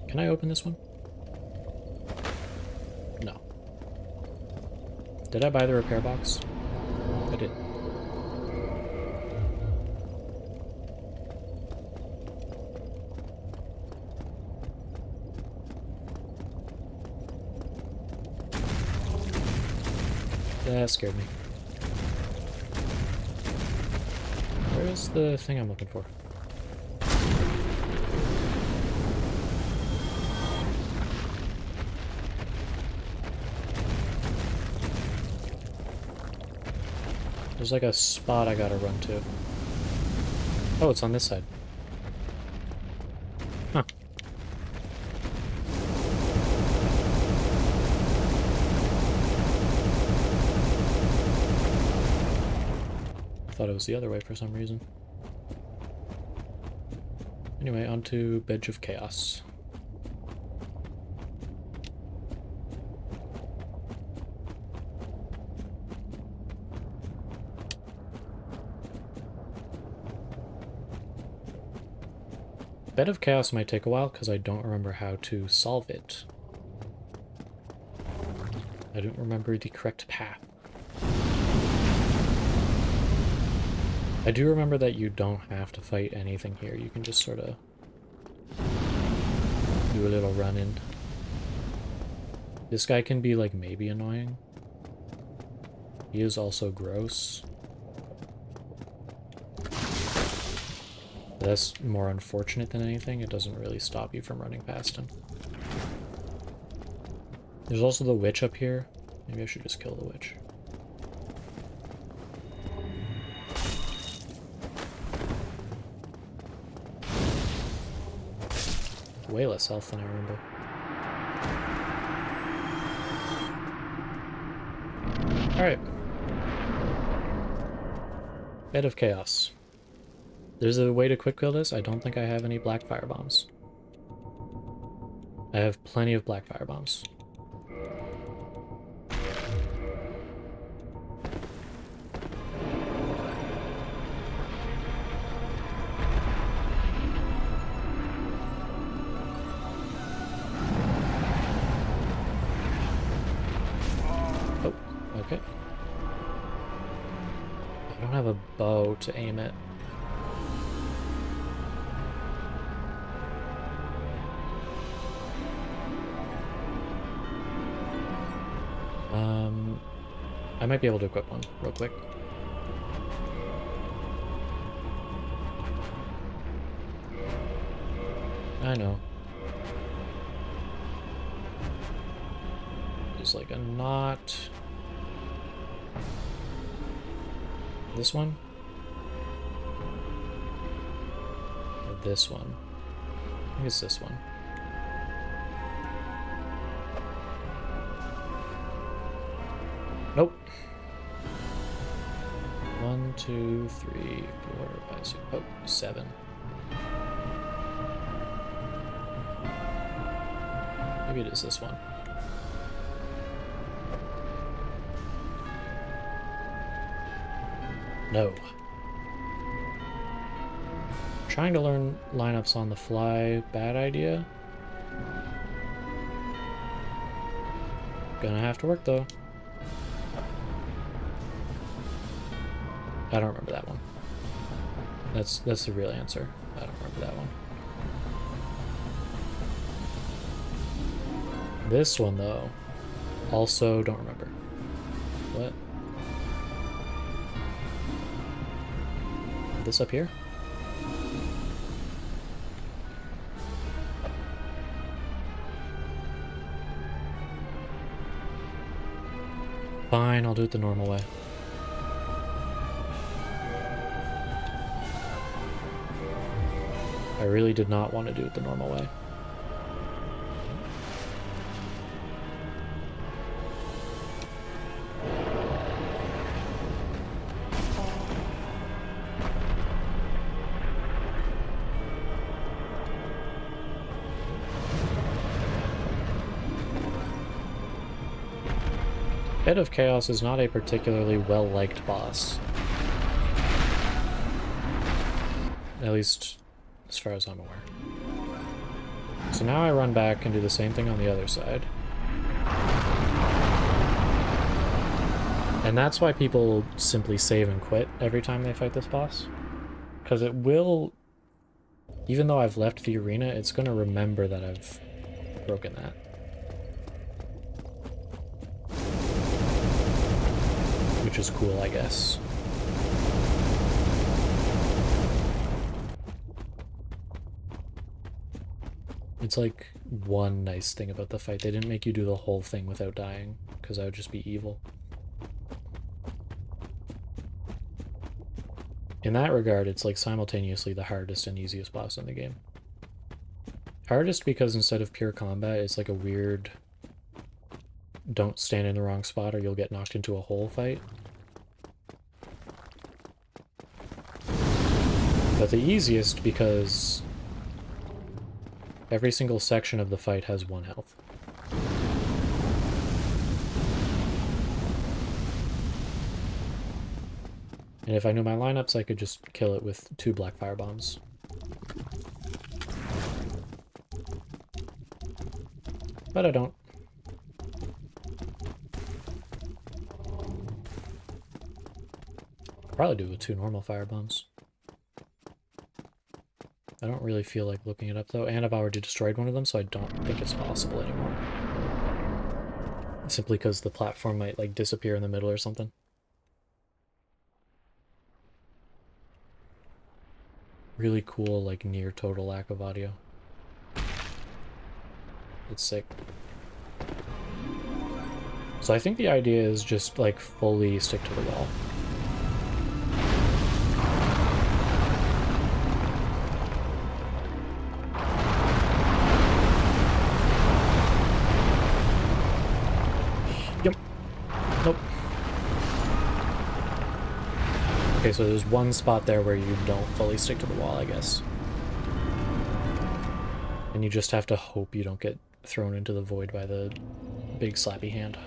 Can I open this one? No. Did I buy the repair box? I did. That scared me. Where's the thing I'm looking for? There's like a spot I gotta run to. Oh, it's on this side. thought it was the other way for some reason. Anyway, on to Bench of Chaos. Bed of Chaos might take a while because I don't remember how to solve it. I don't remember the correct path. I do remember that you don't have to fight anything here. You can just sort of do a little run-in. This guy can be, like, maybe annoying. He is also gross. That's more unfortunate than anything. It doesn't really stop you from running past him. There's also the witch up here. Maybe I should just kill the witch. Way less health than I remember. Alright. Bed of Chaos. There's a way to quick kill this. I don't think I have any black fire bombs. I have plenty of black fire bombs. Oh, okay. I don't have a bow to aim it. I might be able to equip one real quick. I know. There's like a knot. This one? Or this one? I think it's this one. Nope. 1, 2, 3, 4, 5, 6. Oh, 7. Maybe it is this one. No. Trying to learn lineups on the fly, bad idea. Gonna have to work though. I don't remember that one. That's the real answer. I don't remember that one. This one though, also don't remember. What? This up here? Fine, I'll do it the normal way. I really did not want to do it the normal way. Head of Chaos is not a particularly well-liked boss. At least as far as I'm aware. So now I run back and do the same thing on the other side. And that's why people simply save and quit every time they fight this boss. Because it will, even though I've left the arena, it's going to remember that I've broken that. Which is cool, I guess. It's like one nice thing about the fight. They didn't make you do the whole thing without dying, because that would just be evil. In that regard, it's like simultaneously the hardest and easiest boss in the game. Hardest because instead of pure combat, it's like a weird don't stand in the wrong spot or you'll get knocked into a hole fight. But the easiest because every single section of the fight has 1 health. And if I knew my lineups, I could just kill it with 2 black fire bombs. But I don't. Probably do it with 2 normal fire bombs. I don't really feel like looking it up though, and I've already destroyed one of them, so I don't think it's possible anymore. Simply because the platform might like disappear in the middle or something. Really cool, like near total lack of audio. It's sick. So I think the idea is just like fully stick to the wall. Yep. Nope. Okay, so there's one spot there where you don't fully stick to the wall, I guess. And you just have to hope you don't get thrown into the void by the big slappy hand.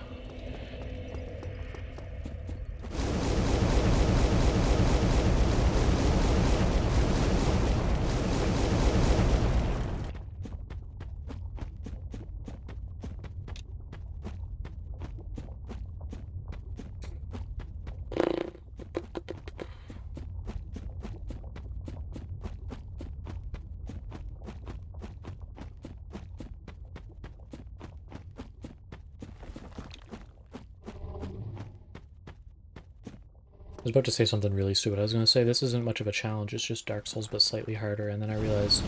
I was about to say something really stupid. I was going to say this isn't much of a challenge, it's just Dark Souls but slightly harder, and then I realized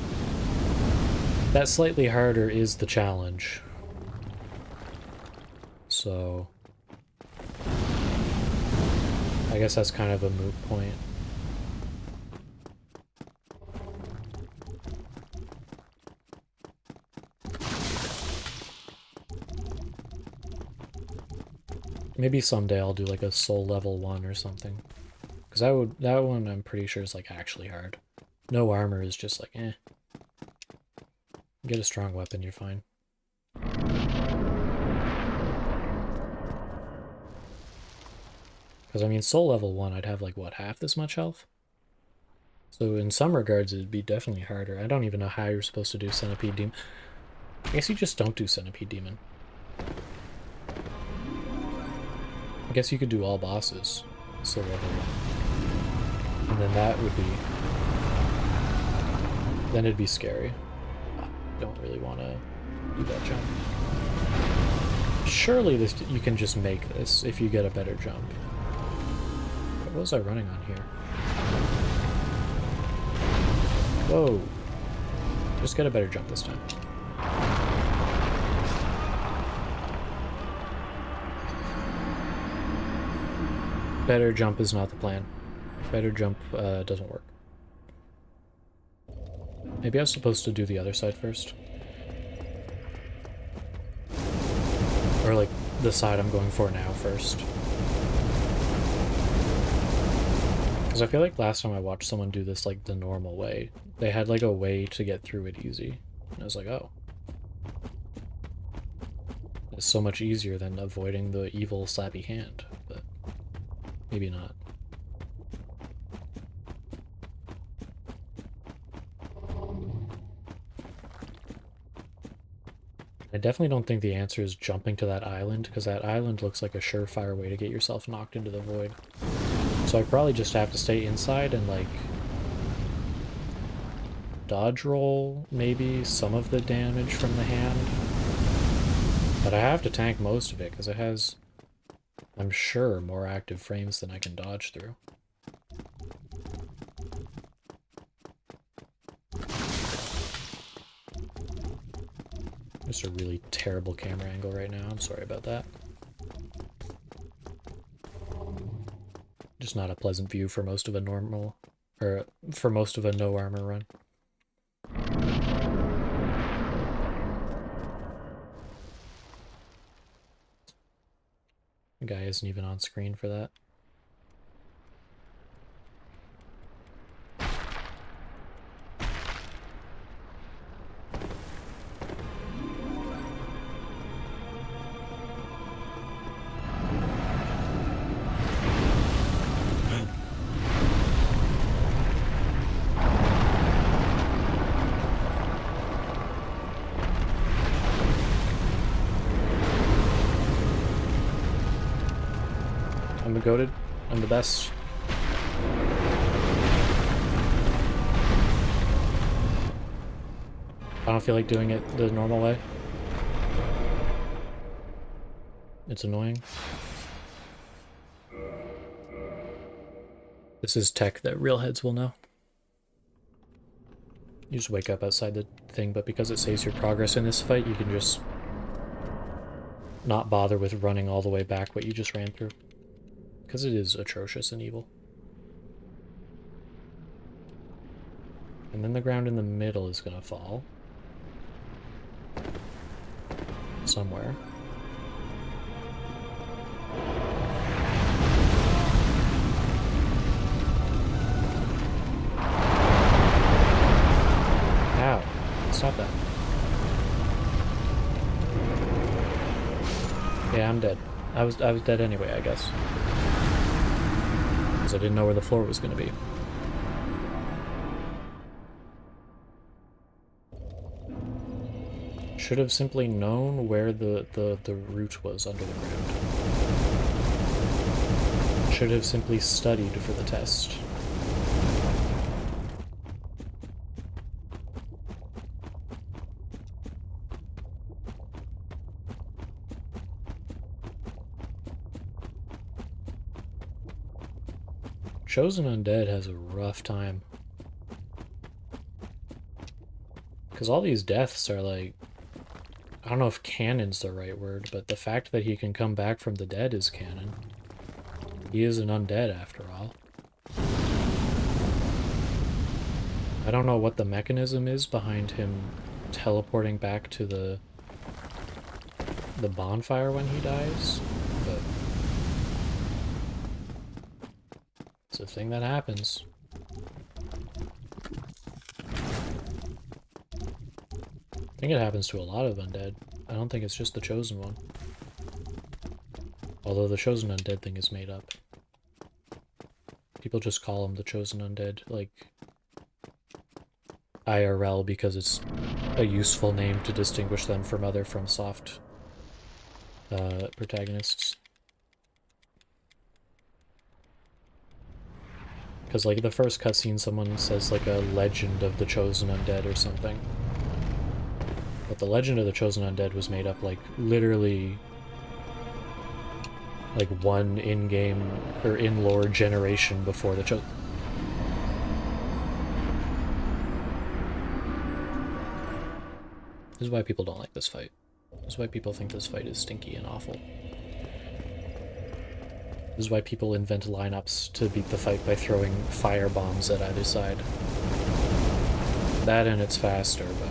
that slightly harder is the challenge. So I guess that's kind of a moot point. Maybe someday I'll do like a soul level 1 or something. Because that one I'm pretty sure is like actually hard. No armor is just like, eh. Get a strong weapon, you're fine. Because I mean, soul level 1, I'd have like, what, half this much health? So in some regards, it'd be definitely harder. I don't even know how you're supposed to do Centipede Demon. I guess you just don't do Centipede Demon. I guess you could do all bosses, soul level 1. And then that would be... then it'd be scary. I don't really want to do that jump. Surely this you can just make this if you get a better jump. What was I running on here? Whoa. Just get a better jump this time. Better jump is not the plan. Better jump doesn't work. Maybe I was supposed to do the other side first. Or like the side I'm going for now first. Because I feel like last time I watched someone do this like the normal way, they had like a way to get through it easy. And I was like, oh. It's so much easier than avoiding the evil slappy hand, but maybe not. I definitely don't think the answer is jumping to that island, because that island looks like a surefire way to get yourself knocked into the void. So I probably just have to stay inside and like dodge roll maybe some of the damage from the hand. But I have to tank most of it because it has, I'm sure, more active frames than I can dodge through. Just a really terrible camera angle right now. I'm sorry about that. Just not a pleasant view for most of a normal, or for most of a no armor run. The guy isn't even on screen for that. bigoted. I'm the best. I don't feel like doing it the normal way. It's annoying. This is tech that real heads will know. You just wake up outside the thing, but because it saves your progress in this fight, you can just not bother with running all the way back what you just ran through. Because it is atrocious and evil. And then the ground in the middle is gonna fall. Somewhere. Ow. Stop that. Yeah, I'm dead. I was dead anyway, I guess. Because I didn't know where the floor was gonna be. Should have simply known where the root was under the ground. Should have simply studied for the test. Chosen Undead has a rough time. Because all these deaths are like... I don't know if canon's the right word, but the fact that he can come back from the dead is canon. He is an undead after all. I don't know what the mechanism is behind him teleporting back to the bonfire when he dies, but it's a thing that happens. I think it happens to a lot of undead. I don't think it's just the chosen one. Although the chosen undead thing is made up. People just call them the chosen undead, like IRL, because it's a useful name to distinguish them from other FromSoft protagonists. Because like the first cutscene someone says like a legend of the chosen undead or something. But the legend of the chosen undead was made up like literally like one in-game or in-lore generation before the chosen. This is why people don't like this fight. This is why people think this fight is stinky and awful. This is why people invent lineups to beat the fight by throwing fire bombs at either side. That and it's faster, but...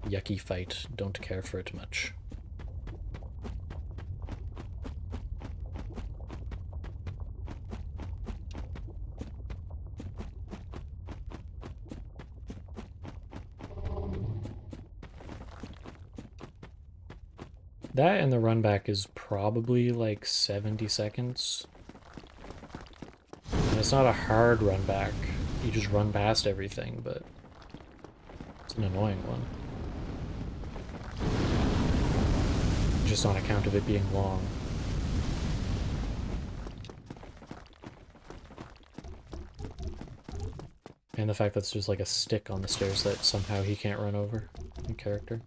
yucky fight, don't care for it much. That and the run back is probably like 70 seconds. And it's not a hard run back. You just run past everything, but it's an annoying one. Just on account of it being long. And the fact that it's just like a stick on the stairs that somehow he can't run over in character.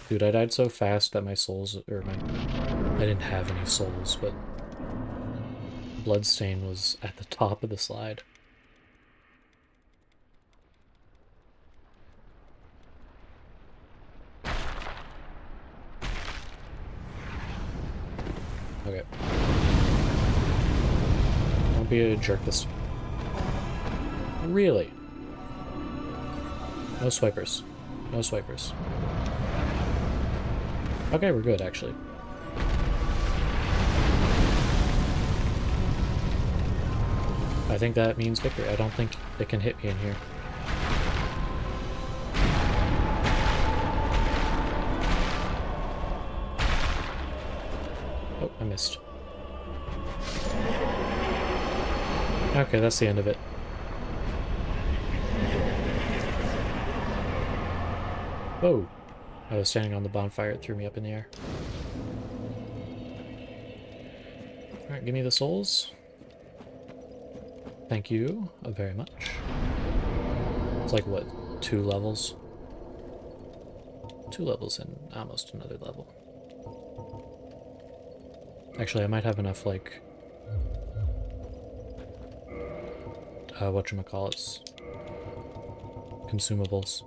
Dude, I died so fast that my souls, or I didn't have any souls, but Bloodstain was at the top of the slide. Okay. Don't be a jerk this time. Really? No swipers. No swipers. Okay, we're good, actually. I think that means victory. I don't think it can hit me in here. Oh, I missed. Okay, that's the end of it. Whoa! I was standing on the bonfire, it threw me up in the air. Alright, give me the souls. Thank you very much. It's like, what, 2 levels? 2 levels and almost another level. Actually, I might have enough, like, whatchamacallits, consumables.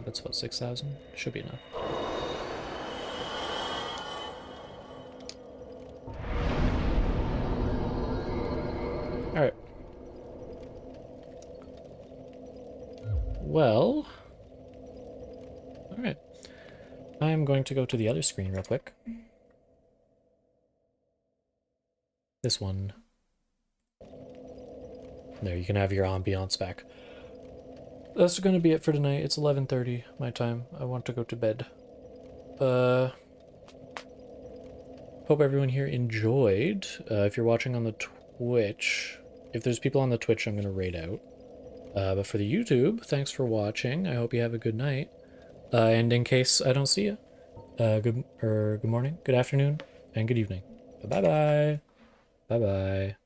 That's what, 6,000? Should be enough. Alright. Well... Alright. I'm going to go to the other screen real quick. This one. There, you can have your ambiance back. That's going to be it for tonight. It's 11:30 my time. I want to go to bed. Hope everyone here enjoyed. If you're watching on the Twitch, if there's people on the Twitch, I'm going to raid out. But for the YouTube, thanks for watching. I hope you have a good night. And in case I don't see you, good morning, good afternoon, and good evening. Bye-bye. Bye-bye.